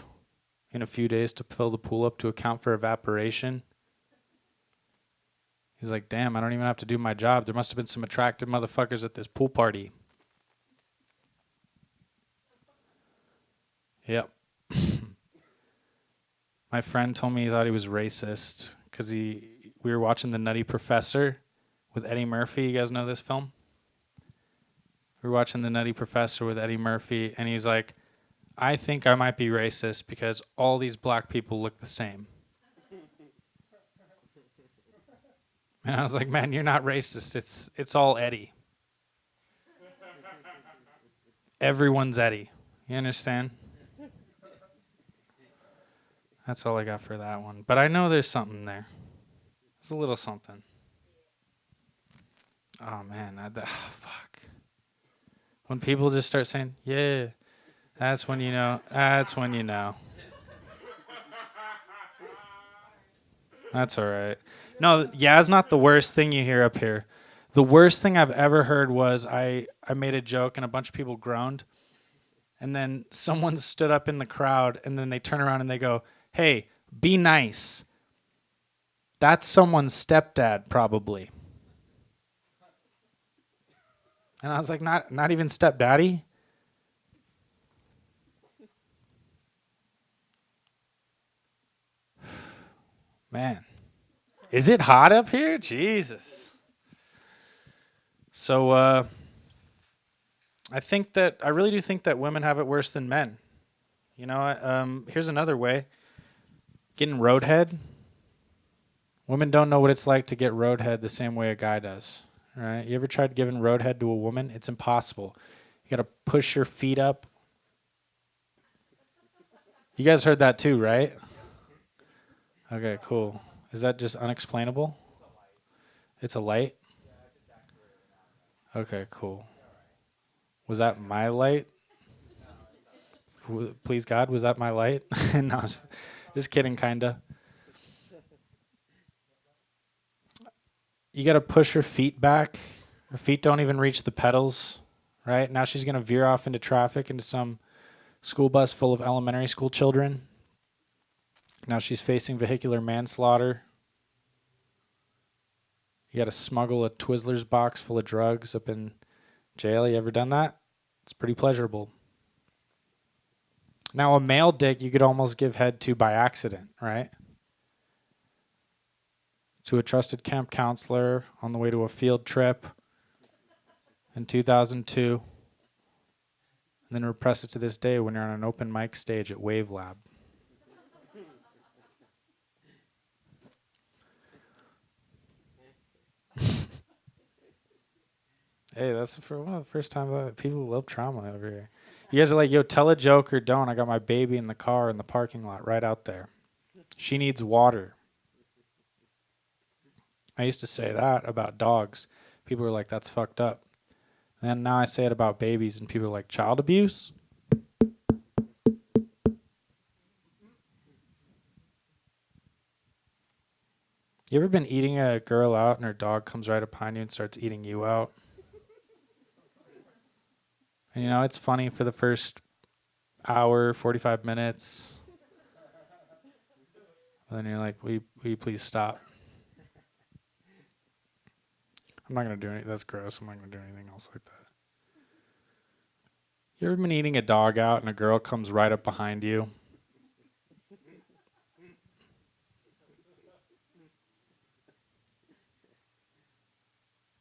S14: in a few days to fill the pool up to account for evaporation. He's like, damn, I don't even have to do my job. There must have been some attractive motherfuckers at this pool party. Yep. My friend told me he thought he was racist because we were watching The Nutty Professor with Eddie Murphy. You guys know this film? We were watching The Nutty Professor with Eddie Murphy, and he's like, I think I might be racist because all these black people look the same. And I was like, man, you're not racist. It's all Eddie. Everyone's Eddie. You understand? That's all I got for that one. But I know there's something there. There's a little something. Oh, man. Fuck. When people just start saying, yeah, that's when you know. That's when you know. That's all right. No, yeah, it's not the worst thing you hear up here. The worst thing I've ever heard was I made a joke and a bunch of people groaned. And then someone stood up in the crowd and then they turn around and they go, hey, be nice. That's someone's stepdad, probably. And I was like, not even stepdaddy? Man. Is it hot up here? Jesus. So, I really do think that women have it worse than men. You know, here's another way. Getting roadhead. Women don't know what it's like to get roadhead the same way a guy does. All right? You ever tried giving roadhead to a woman? It's impossible. You got to push your feet up. You guys heard that too, right? Okay, cool. Is that just unexplainable? It's a light? Okay, cool. Was that my light? Please, God, was that my light? No, just kidding, kinda. You gotta push her feet back. Her feet don't even reach the pedals, right? Now she's gonna veer off into traffic into some school bus full of elementary school children. Now she's facing vehicular manslaughter. You gotta smuggle a Twizzlers box full of drugs up in jail. You ever done that? It's pretty pleasurable. Now a male dick you could almost give head to by accident, right? To a trusted camp counselor on the way to a field trip in 2002. And then repress it to this day when you're on an open mic stage at Wave Lab. Hey, that's the first time people love trauma over here. You guys are like, yo, tell a joke or don't. I got my baby in the car in the parking lot right out there. She needs water. I used to say that about dogs. People were like, that's fucked up. And then now I say it about babies, and people are like, child abuse? You ever been eating a girl out and her dog comes right upon you and starts eating you out? And you know, it's funny for the first hour, 45 minutes. And then you're like, will you please stop? I'm not going to do anything. That's gross. I'm not going to do anything else like that. You ever been eating a dog out and a girl comes right up behind you?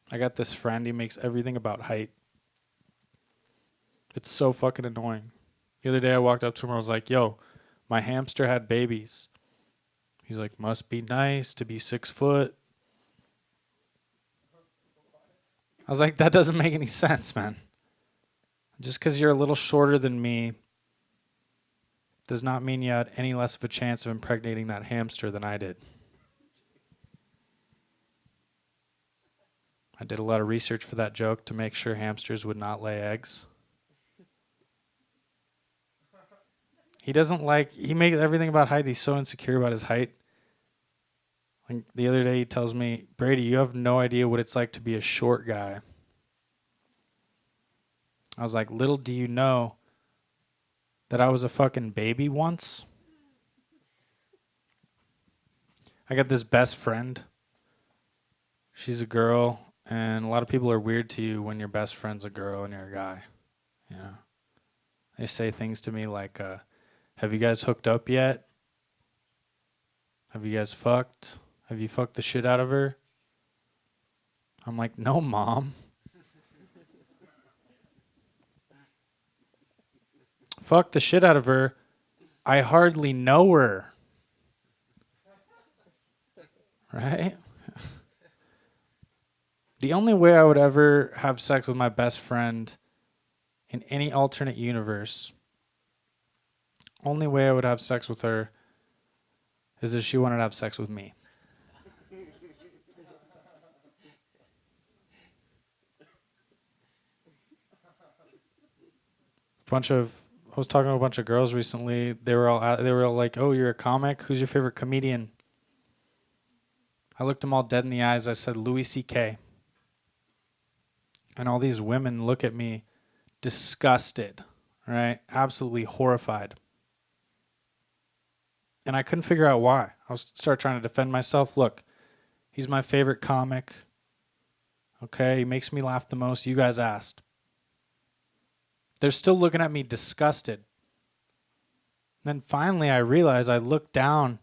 S14: I got this friend. He makes everything about height. It's so fucking annoying. The other day I walked up to him and I was like, yo, my hamster had babies. He's like, must be nice to be 6 foot. I was like, that doesn't make any sense, man. Just because you're a little shorter than me does not mean you had any less of a chance of impregnating that hamster than I did. I did a lot of research for that joke to make sure hamsters would not lay eggs. He makes everything about height. He's so insecure about his height. Like the other day he tells me, Brady, you have no idea what it's like to be a short guy. I was like, little do you know that I was a fucking baby once? I got this best friend. She's a girl, and a lot of people are weird to you when your best friend's a girl and you're a guy. You know? They say things to me like, have you guys hooked up yet? Have you guys fucked? Have you fucked the shit out of her? I'm like, no, Mom. Fuck the shit out of her. I hardly know her. Right? The only way I would ever have sex with my best friend in any alternate universe, only way I would have sex with her is that she wanted to have sex with me. I was talking to a bunch of girls recently. They were all like, "Oh, you're a comic? Who's your favorite comedian?" I looked them all dead in the eyes. I said, "Louis C.K." And all these women look at me disgusted, right? Absolutely horrified. And I couldn't figure out why. I was start trying to defend myself. Look, he's my favorite comic. Okay, he makes me laugh the most. You guys asked. They're still looking at me disgusted. Then finally I realized I looked down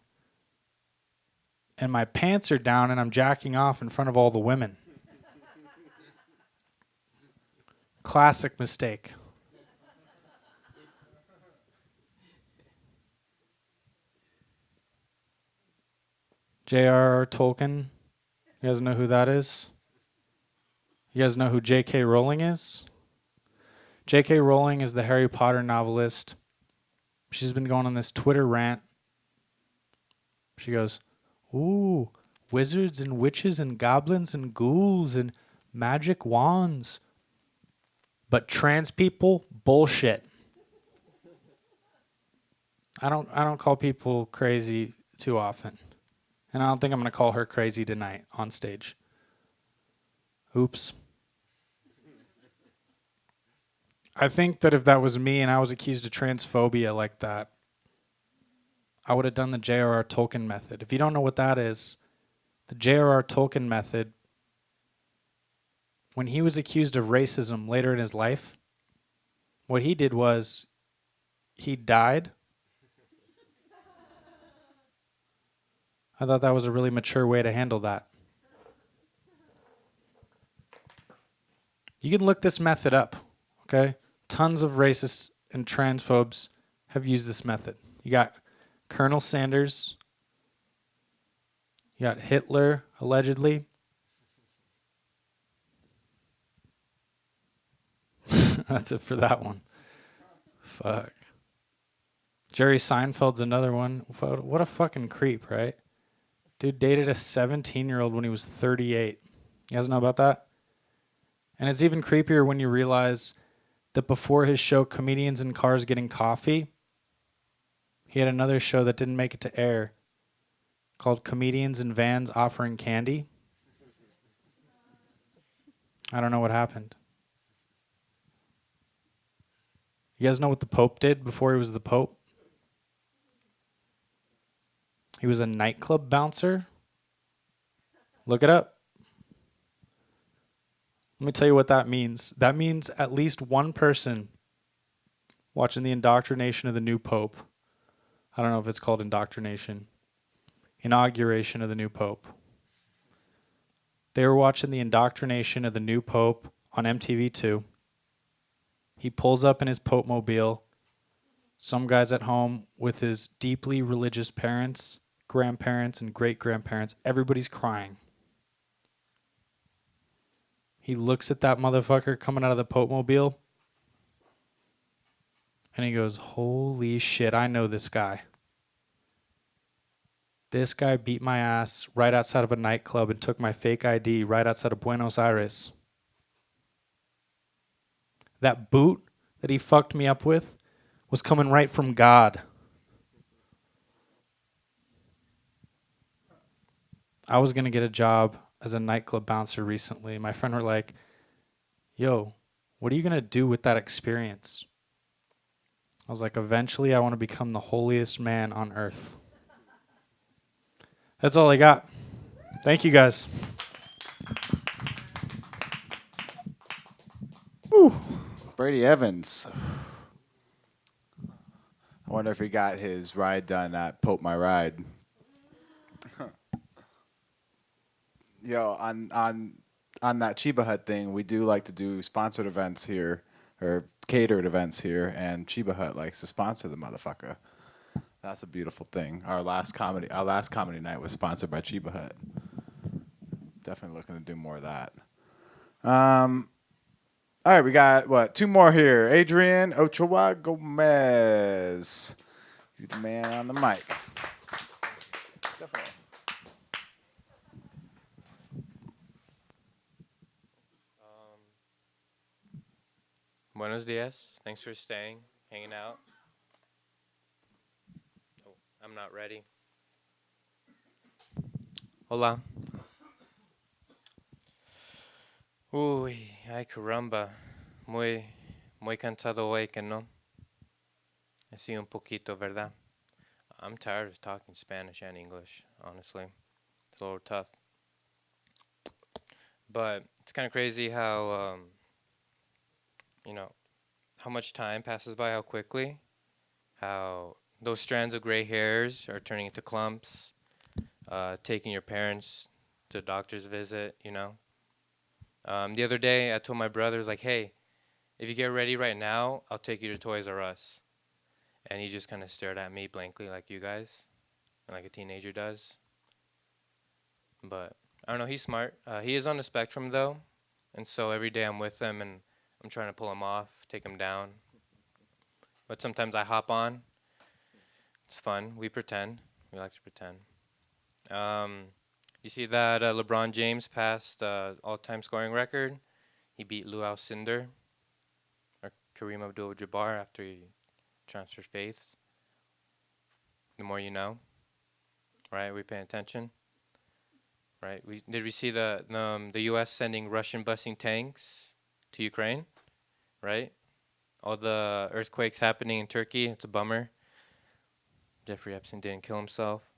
S14: and my pants are down and I'm jacking off in front of all the women. Classic mistake. J.R.R. Tolkien. You guys know who that is? You guys know who J.K. Rowling is? J.K. Rowling is the Harry Potter novelist. She's been going on this Twitter rant. She goes, "Ooh, wizards and witches and goblins and ghouls and magic wands. But trans people, bullshit." I don't call people crazy too often. And I don't think I'm going to call her crazy tonight on stage. Oops. I think that if that was me and I was accused of transphobia like that, I would have done the J.R.R. Tolkien method. If you don't know what that is, the J.R.R. Tolkien method, when he was accused of racism later in his life, what he did was he died. I thought that was a really mature way to handle that. You can look this method up, okay? Tons of racists and transphobes have used this method. You got Colonel Sanders. You got Hitler, allegedly. That's it for that one. Fuck. Jerry Seinfeld's another one. What a fucking creep, right? Dude dated a 17-year-old when he was 38. You guys know about that? And it's even creepier when you realize that before his show, Comedians in Cars Getting Coffee, he had another show that didn't make it to air called Comedians in Vans Offering Candy. I don't know what happened. You guys know what the Pope did before he was the Pope? He was a nightclub bouncer. Look it up. Let me tell you what that means. That means at least one person watching the indoctrination of the new Pope. I don't know if it's called indoctrination. Inauguration of the new Pope. They were watching the indoctrination of the new Pope on MTV2. He pulls up in his Pope mobile. Some guy's at home with his deeply religious parents, grandparents, and great-grandparents. Everybody's crying. He looks at that motherfucker coming out of the Pope mobile, and he goes, "Holy shit, I know this guy. This guy beat my ass right outside of a nightclub and took my fake ID right outside of Buenos Aires. That boot that he fucked me up with was coming right from God." I was going to get a job as a nightclub bouncer recently. My friend were like, "Yo, what are you going to do with that experience?" I was like, "Eventually I want to become the holiest man on earth." That's all I got. Thank you guys.
S1: Whew. Brady Evans. I wonder if he got his ride done at Pope My Ride. Yo, on that Chiba Hut thing, we do like to do sponsored events here, or catered events here, and Chiba Hut likes to sponsor the motherfucker. That's a beautiful thing. Our last comedy night was sponsored by Chiba Hut. Definitely looking to do more of that. All right, we got two more here. Adrian Ochoa Gomez. You're the man on the mic. Go for it.
S15: Buenos dias. Thanks for staying, hanging out. Oh, I'm not ready. Hola. Uy, ay caramba. Muy cansado hoy, que no. Así un poquito, ¿verdad? I'm tired of talking Spanish and English, honestly. It's a little tough. But it's kind of crazy how, how much time passes by, how quickly. How those strands of gray hairs are turning into clumps. Taking your parents to the doctor's visit, The other day, I told my brothers, like, hey, if you get ready right now, I'll take you to Toys R Us. And he just kind of stared at me blankly like you guys, like a teenager does. But I don't know, he's smart. He is on the spectrum, though. And so every day I'm with him and I'm trying to pull him off, take him down. But sometimes I hop on. It's fun. We pretend. We like to pretend. You see that LeBron James passed all-time scoring record? He beat Lou Alcindor, or Kareem Abdul-Jabbar, after he transferred faiths. The more you know, right? We paying attention, right? Did we see the U.S. sending Russian busing tanks to Ukraine, right? All the earthquakes happening in Turkey. It's a bummer. Jeffrey Epstein didn't kill himself.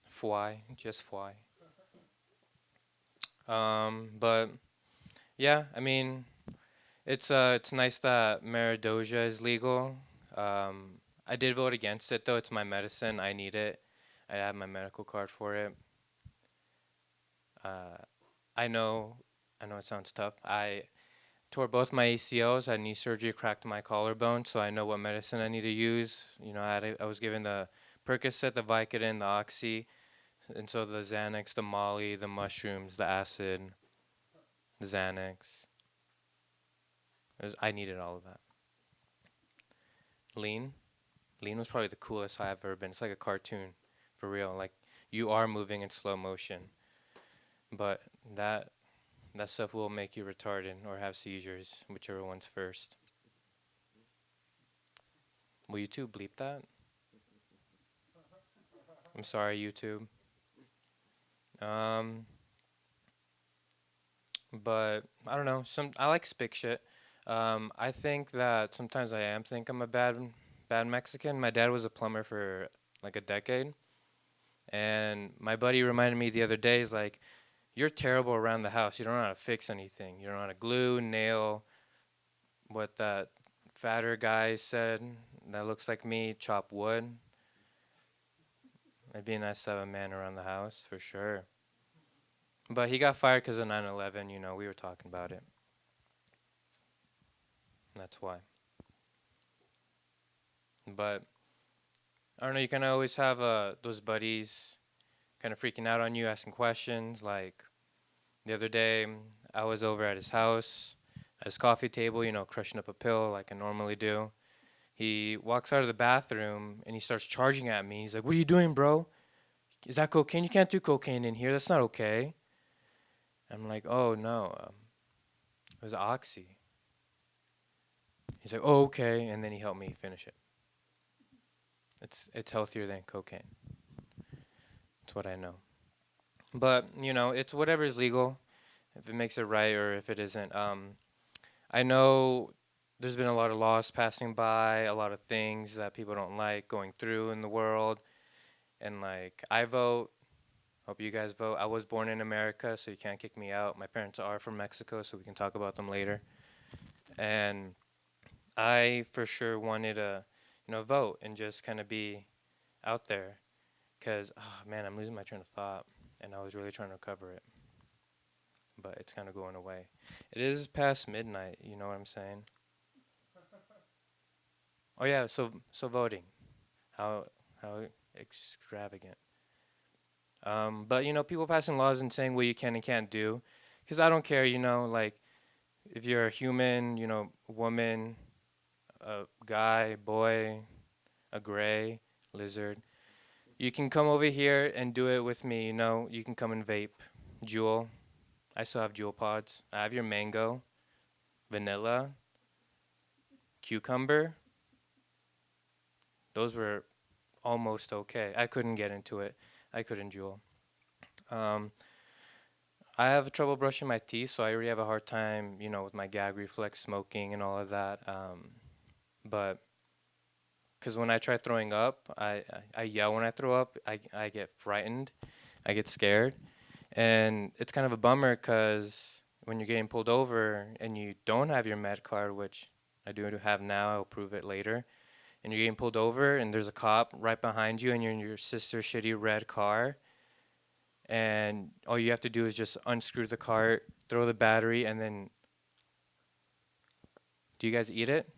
S15: Fly, just fly. But yeah, I mean, it's nice that Maridoja is legal. I did vote against it though. It's my medicine. I need it. I have my medical card for it. I know it sounds tough. I tore both my ACLs. I had knee surgery, cracked my collarbone, so I know what medicine I need to use. I was given the Percocet, the Vicodin, the Oxy, and so the Xanax, the Molly, the mushrooms, the acid, the Xanax. I needed all of that. Lean was probably the coolest high I've ever been. It's like a cartoon, for real. Like, you are moving in slow motion. But that stuff will make you retarded or have seizures, whichever one's first. Will YouTube bleep that? I'm sorry, YouTube. But I don't know. I like spick shit. I think that sometimes I'm a bad Mexican. My dad was a plumber for like a decade, and my buddy reminded me the other day, he's like, "You're terrible around the house. You don't know how to fix anything. You don't know how to glue, nail." What that fatter guy said that looks like me, chop wood. It'd be nice to have a man around the house for sure. But he got fired because of 9/11. We were talking about it. That's why. But I don't know. You kind of always have those buddies kind of freaking out on you, asking questions. Like the other day, I was over at his house, at his coffee table, crushing up a pill like I normally do. He walks out of the bathroom and he starts charging at me. He's like, "What are you doing, bro? Is that cocaine? You can't do cocaine in here. That's not okay." I'm like, "Oh no, it was Oxy." He's like, "Oh, okay," and then he helped me finish it. It's healthier than cocaine. That's what I know. But it's whatever's legal, if it makes it right or if it isn't. I know there's been a lot of laws passing by, a lot of things that people don't like going through in the world, and like I vote. Hope you guys vote. I was born in America, so you can't kick me out. My parents are from Mexico, so we can talk about them later. And I for sure wanted to, vote and just kind of be out there. Because, oh man, I'm losing my train of thought. And I was really trying to recover it. But it's kind of going away. It is past midnight, you know what I'm saying? Oh yeah, so voting. How extravagant. But people passing laws and saying what you can and can't do, because I don't care. Like if you're a human, woman, a guy, boy, a gray, Lizard. You can come over here and do it with me. You know, you can come and vape. Jewel. I still have Jewel pods. I have your mango, vanilla, cucumber. Those were almost okay. I couldn't get into it. I couldn't Jewel. I have trouble brushing my teeth, so I already have a hard time, you know, with my gag reflex, smoking, and all of that. But because when I try throwing up, I yell when I throw up. I get frightened. I get scared. And it's kind of a bummer because when you're getting pulled over and you don't have your med card, which I do have now, I'll prove it later, and you're getting pulled over and there's a cop right behind you and you're in your sister's shitty red car, and all you have to do is just unscrew the cart, throw the battery, and then... Do you guys eat it?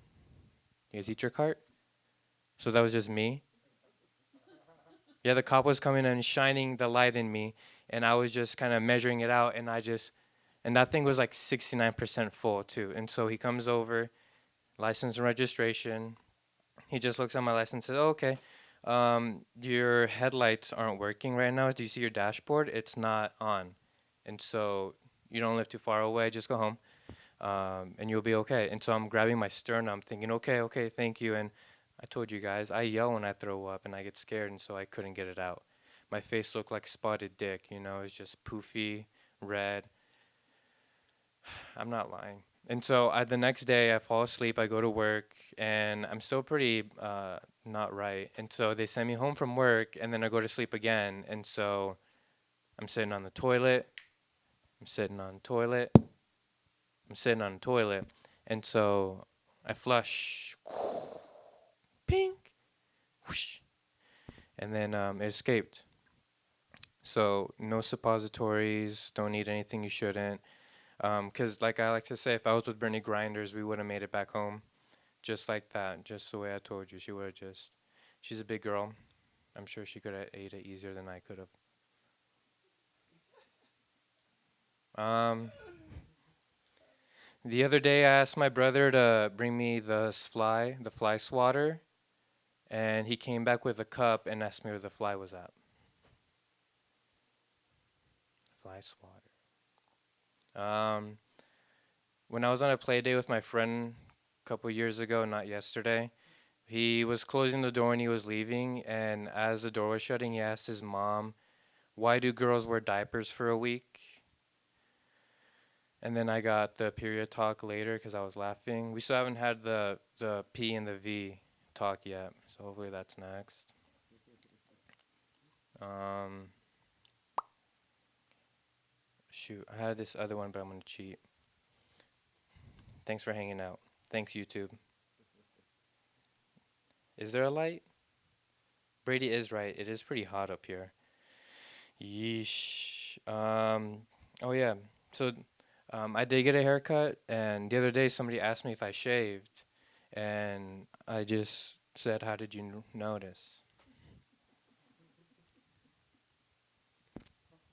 S15: You guys eat your cart? So that was just me? Yeah, the cop was coming and shining the light in me, and I was just kind of measuring it out, and and that thing was like 69% full too. And so he comes over, license and registration. He just looks at my license and says, oh, okay, your headlights aren't working right now. Do you see your dashboard? It's not on. And so you don't live too far away. Just go home, and you'll be okay. And so I'm grabbing my sternum, thinking, okay, thank you. And I told you guys, I yell when I throw up, and I get scared, and so I couldn't get it out. My face looked like spotted dick, you know, it's just poofy, red. I'm not lying. And so the next day, I fall asleep, I go to work, and I'm still pretty not right. And so they send me home from work, and then I go to sleep again. And so I'm sitting on the toilet, I'm sitting on the toilet, I'm sitting on the toilet. And so I flush, pink, whoosh, and then it escaped. So no suppositories, don't eat anything you shouldn't. Because like I like to say, if I was with Bernie Grinders, we would have made it back home. Just like that, just the way I told you. She would have just, she's a big girl. I'm sure she could have ate it easier than I could have. The other day, I asked my brother to bring me the fly swatter, and he came back with a cup and asked me where the fly was at. Fly swatter. When I was on a play day with my friend a couple years ago, not yesterday, he was closing the door and he was leaving, and as the door was shutting, he asked his mom, why do girls wear diapers for a week? And then I got the period talk later because I was laughing. We still haven't had the P and the V talk yet, so hopefully that's next. Shoot, I had this other one, but I'm going to cheat. Thanks for hanging out. Thanks, YouTube. Is there a light? Brady is right. It is pretty hot up here. Yeesh. Oh, yeah. So I did get a haircut, and the other day somebody asked me if I shaved, and I just said, how did you notice?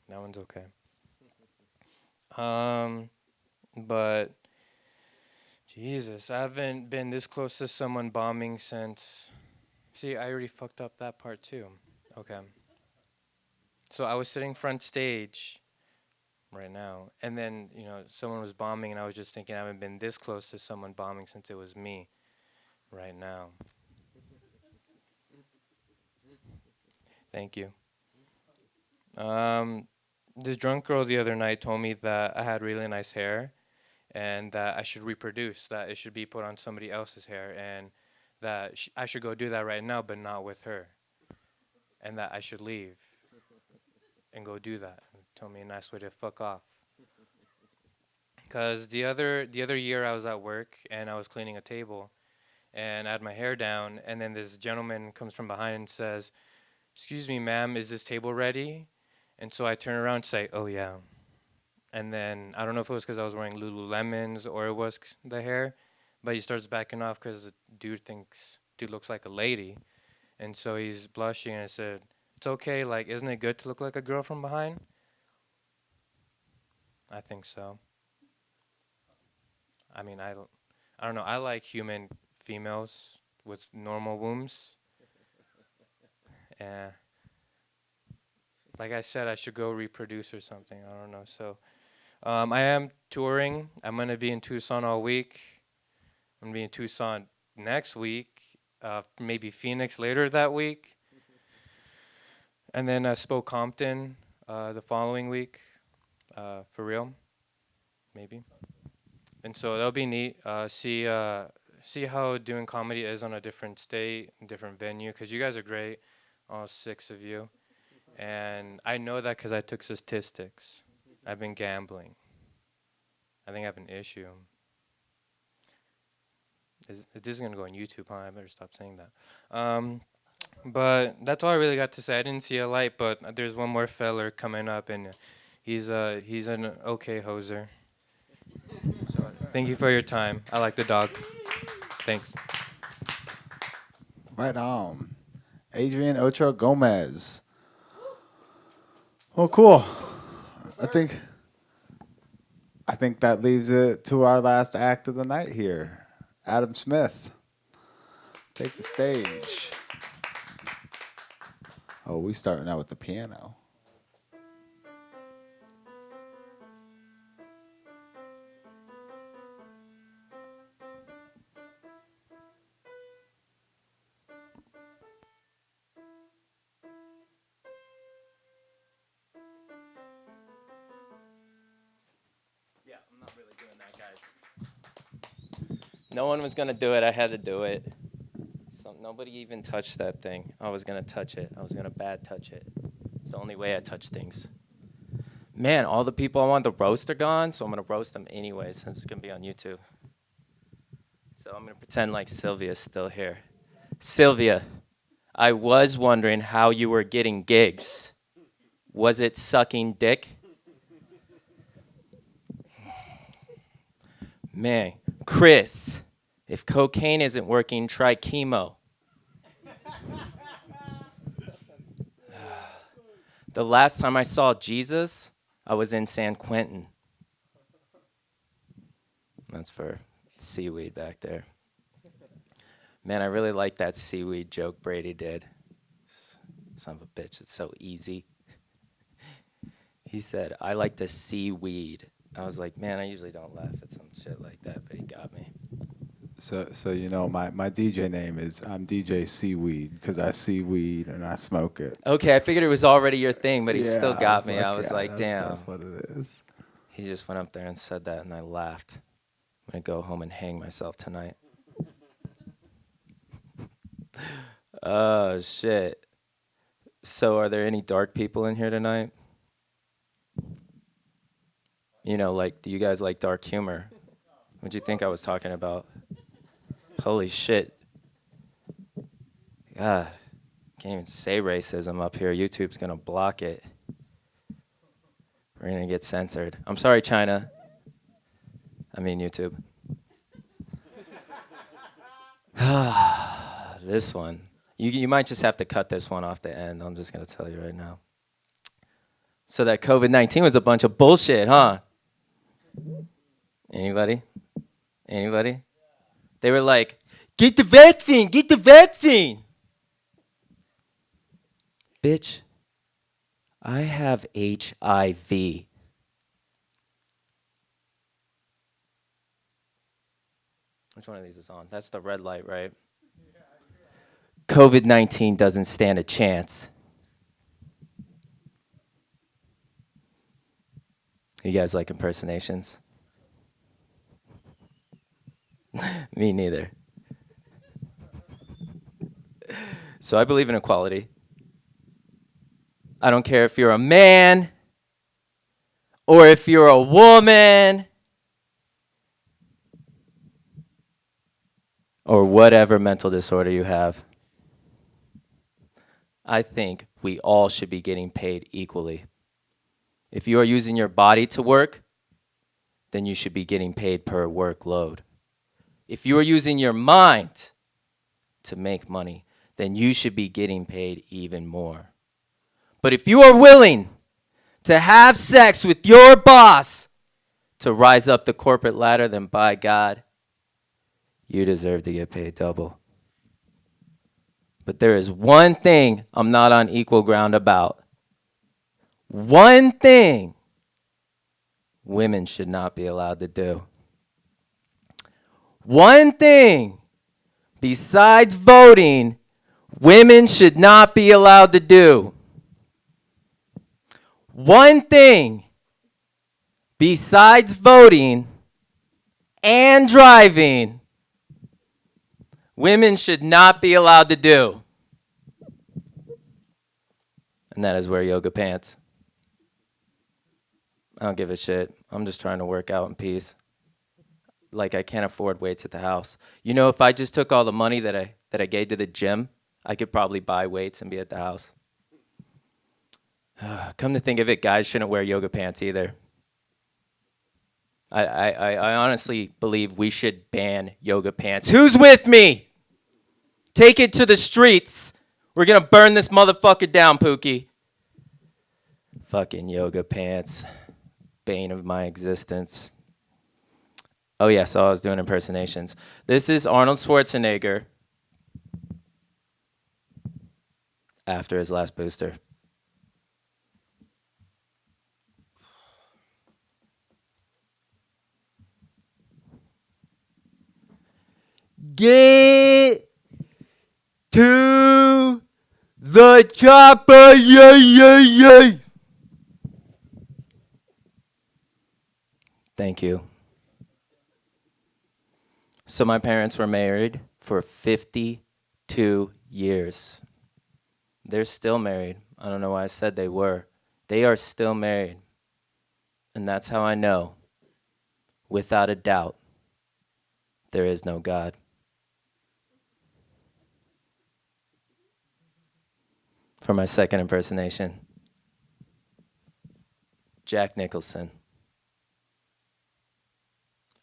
S15: That one's okay. But Jesus, I haven't been this close to someone bombing since. See, I already fucked up that part too. Okay. So I was sitting front stage right now, and then, you know, someone was bombing, and I was just thinking I haven't been this close to someone bombing since it was me right now. Thank you. This drunk girl the other night told me that I had really nice hair and that I should reproduce, that it should be put on somebody else's hair, and that I should go do that right now, but not with her, and that I should leave and go do that. Told me a nice way to fuck off. Because the other year I was at work and I was cleaning a table and I had my hair down, and then this gentleman comes from behind and says, excuse me, ma'am, is this table ready? And so I turn around and say, oh, yeah. And then I don't know if it was because I was wearing Lululemons or it was the hair, but he starts backing off because the dude looks like a lady. And so he's blushing, and I said, it's okay, like, isn't it good to look like a girl from behind? I think so. I mean, I don't, I don't know. I like human females with normal wombs. And like I said, I should go reproduce or something. I don't know. So I am touring. I'm going to be in Tucson all week. I'm going to be in Tucson next week, maybe Phoenix later that week. And then Spoke-Compton the following week, for real, maybe. And so that'll be neat. See how doing comedy is on a different state, different venue, because you guys are great, all 6 of you. And I know that because I took statistics. I've been gambling. I think I have an issue. This is going to go on YouTube, huh? I better stop saying that. But that's all I really got to say. I didn't see a light, but there's one more feller coming up, and he's an okay hoser. So thank you for your time. I like the dog. Thanks.
S1: Right on. Adrian Ochoa Gomez. Well, cool. I think that leaves it to our last act of the night here. Adam Smith, take the stage. Oh, we starting out with the piano.
S15: Yeah, I'm not really doing that, guys. No one was gonna do it. I had to do it. So nobody even touched that thing. I was gonna touch it. I was gonna bad touch it. It's the only way I touch things. Man, all the people I wanted to roast are gone, so I'm gonna roast them anyway since it's gonna be on YouTube. So I'm gonna pretend like Silvia's still here. Silvia, I was wondering how you were getting gigs. Was it sucking dick? Man, Chris, if cocaine isn't working, try chemo. The last time I saw Jesus, I was in San Quentin. That's for SeeWeed back there. Man, I really like that SeeWeed joke Brady did. Son of a bitch, it's so easy. He said, I like to see weed. I was like, man, I usually don't laugh at some shit like that, but he got me.
S1: So you know, my DJ name is I'm DJ SeeWeed because I see weed and I smoke it.
S15: Okay, I figured it was already your thing, but he still
S1: Yeah,
S15: got me.
S1: fuck
S15: I was
S1: yeah,
S15: like, damn.
S1: That's what it is.
S15: He just went up there and said that, and I laughed. I'm going to go home and hang myself tonight. Oh, shit. So are there any dark people in here tonight? You know, like, do you guys like dark humor? What'd you think I was talking about? Holy shit. God, can't even say racism up here. YouTube's gonna block it. We're gonna get censored. I'm sorry, China. I mean YouTube. This one. You might just have to cut this one off the end. I'm just gonna tell you right now. So that COVID-19 was a bunch of bullshit, huh? Anybody? Anybody? They were like, get the vaccine, get the vaccine. Bitch, I have HIV. Which one of these is on? That's the red light, right? COVID-19 doesn't stand a chance. You guys like impersonations? Me neither. So I believe in equality. I don't care if you're a man or if you're a woman or whatever mental disorder you have. I think we all should be getting paid equally. If you are using your body to work, then you should be getting paid per workload. If you are using your mind to make money, then you should be getting paid even more. But if you are willing to have sex with your boss to rise up the corporate ladder, then by God, you deserve to get paid double.
S16: But there is one thing I'm not on equal ground about. One thing women should not be allowed to do. One thing besides voting, women should not be allowed to do. One thing besides voting and driving, women should not be allowed to do. And that is wear yoga pants. I don't give a shit. I'm just trying to work out in peace. Like, I can't afford weights at the house. You know, if I just took all the money that I gave to the gym, I could probably buy weights and be at the house. Come to think of it, guys shouldn't wear yoga pants either. I honestly believe we should ban yoga pants. Who's with me? Take it to the streets. We're gonna burn this motherfucker down, Pookie. Fucking yoga pants. Bane of my existence. Oh yeah, so I was doing impersonations. This is Arnold Schwarzenegger after his last booster. Get to the chopper, yay, yay, yay. Thank you. So my parents were married for 52 years. They're still married. I don't know why I said they were. They are still married. And that's how I know, without a doubt, there is no God. For my second impersonation, Jack Nicholson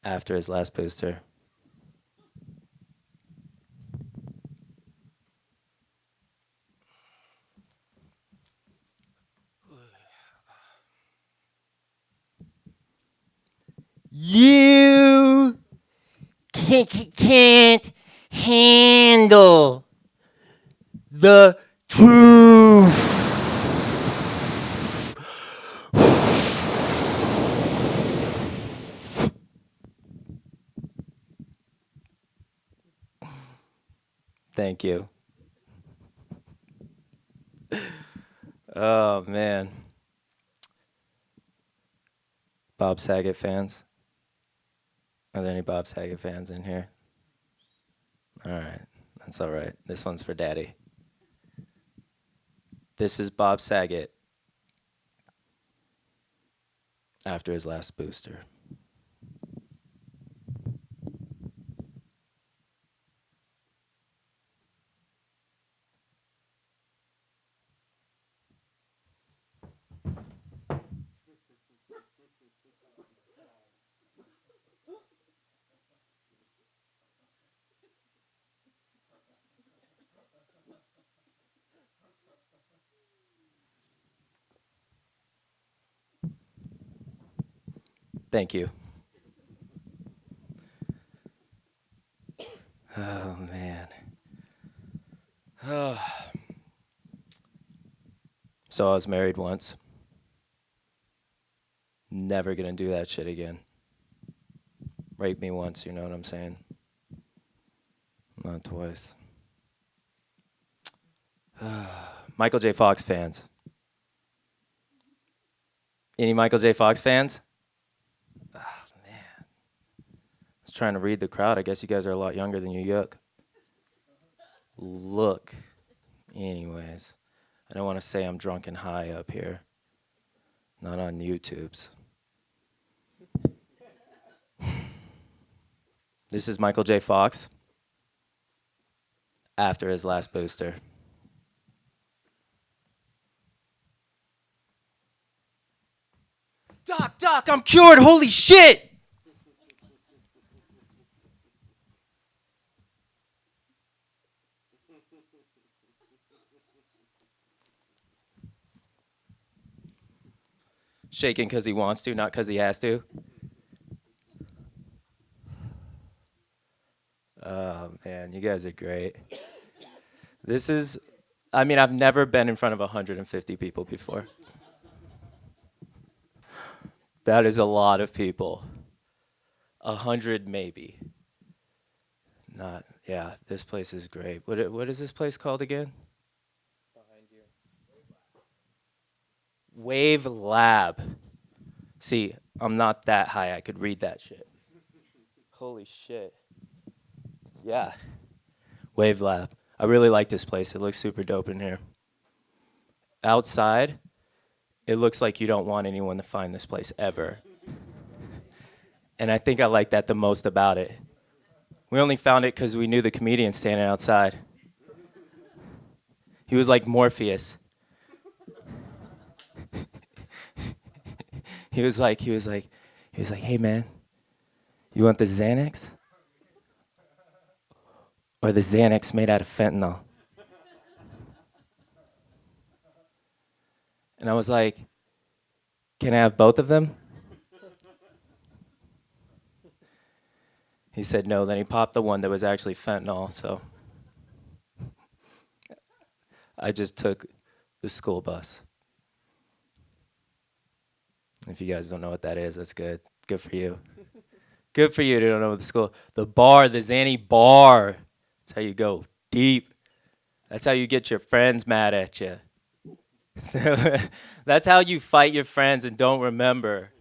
S16: after his last booster. You can't handle the truth. Thank you. Oh, man. Bob Saget fans? Are there any Bob Saget fans in here? All right. That's all right. This one's for Daddy. This is Bob Saget after his last booster. Thank you. Oh, man. So I was married once. Never gonna do that shit again. Rape me once, you know what I'm saying? Not twice. Michael J. Fox fans. Any Michael J. Fox fans? Trying to read the crowd. I guess you guys are a lot younger than you look. Anyways, I don't want to say I'm drunk and high up here. Not on YouTube's. This is Michael J. Fox after his last booster. Doc, I'm cured. Holy shit! Shaking because he wants to, not because he has to. Oh, man, you guys are great. This is, I mean, I've never been in front of 150 people before. That is a lot of people. 100 maybe. Not, yeah, this place is great. What is this place called again? Wave Lab. See, I'm not that high. I could read that shit. Holy shit. Yeah. Wave Lab. I really like this place. It looks super dope in here. Outside, it looks like you don't want anyone to find this place ever. And I think I like that the most about it. We only found it because we knew the comedian standing outside. He was like Morpheus. He was like, hey man, you want the Xanax? Or the Xanax made out of fentanyl? And I was like, can I have both of them? He said no, then he popped the one that was actually fentanyl, so I just took the school bus. If you guys don't know what that is, that's good. Good for you. Good for you to don't know the bar, the Zanny bar. That's how you go deep. That's how you get your friends mad at you. That's how you fight your friends and don't remember.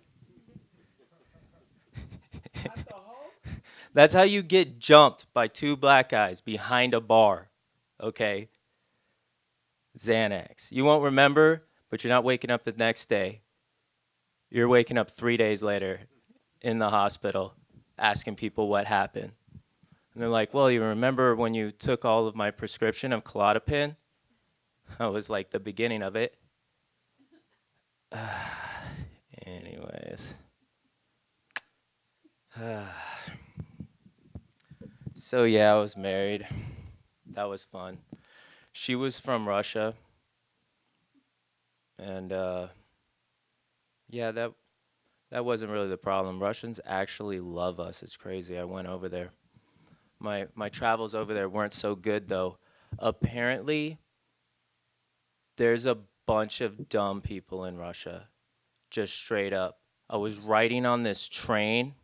S16: That's how you get jumped by two black guys behind a bar, okay? Xanax. You won't remember, but you're not waking up the next day. You're waking up 3 days later in the hospital asking people what happened. And they're like, well, you remember when you took all of my prescription of Klonopin? That was like the beginning of it. Anyways. So yeah, I was married. That was fun. She was from Russia. And yeah, that wasn't really the problem. Russians actually love us. It's crazy. I went over there. My travels over there weren't so good though. Apparently, there's a bunch of dumb people in Russia. Just straight up. I was riding on this train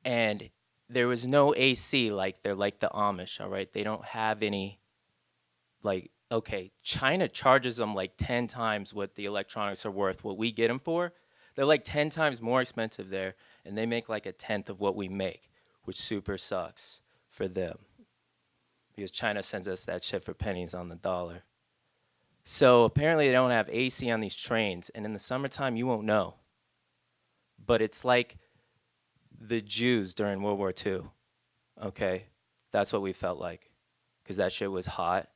S16: and there was no AC like they're like the Amish, all right? They don't have any, like, okay, China charges them like 10 times what the electronics are worth, what we get them for. They're like 10 times more expensive there, and they make like 1/10 of what we make, which super sucks for them. Because China sends us that shit for pennies on the dollar. So apparently they don't have AC on these trains, and in the summertime you won't know. But it's like the Jews during World War II, okay? That's what we felt like, because that shit was hot.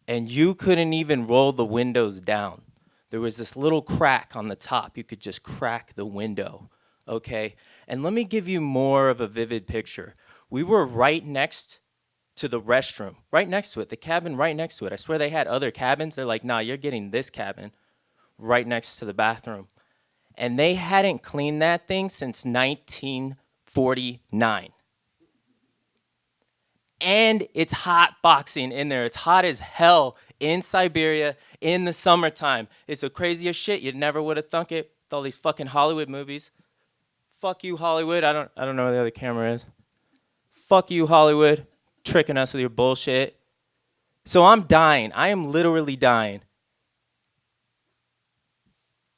S16: And you couldn't even roll the windows down. There was this little crack on the top. You could just crack the window, okay? And let me give you more of a vivid picture. We were right next to the restroom, right next to it, the cabin right next to it. I swear they had other cabins. They're like, nah, you're getting this cabin right next to the bathroom. And they hadn't cleaned that thing since 1949. And it's hot boxing in there. It's hot as hell in Siberia in the summertime. It's the craziest shit. You never would have thunk it with all these fucking Hollywood movies. Fuck you, Hollywood. I don't know where the other camera is. Fuck you, Hollywood. Tricking us with your bullshit. So I'm dying. I am literally dying.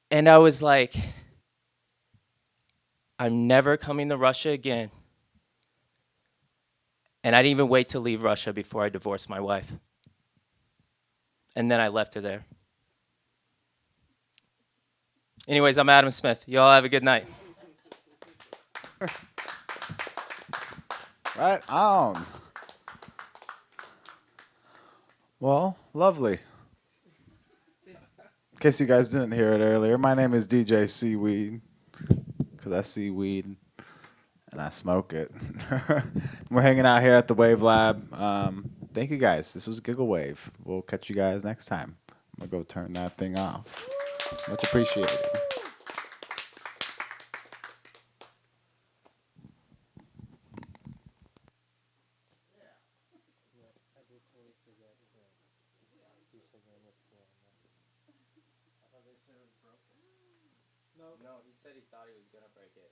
S16: And I was like, I'm never coming to Russia again. And I didn't even wait to leave Russia before I divorced my wife. And then I left her there. Anyways, I'm Adam Smith. Y'all have a good night.
S1: Right on. Well, lovely. In case you guys didn't hear it earlier, my name is DJ SeeWeed, because I see weed and I smoke it. We're hanging out here at the Wave Lab. Thank you guys. This was GiggleWave. We'll catch you guys next time. I'm going to go turn that thing off. Much appreciated.
S16: No, he said he thought he was gonna break it.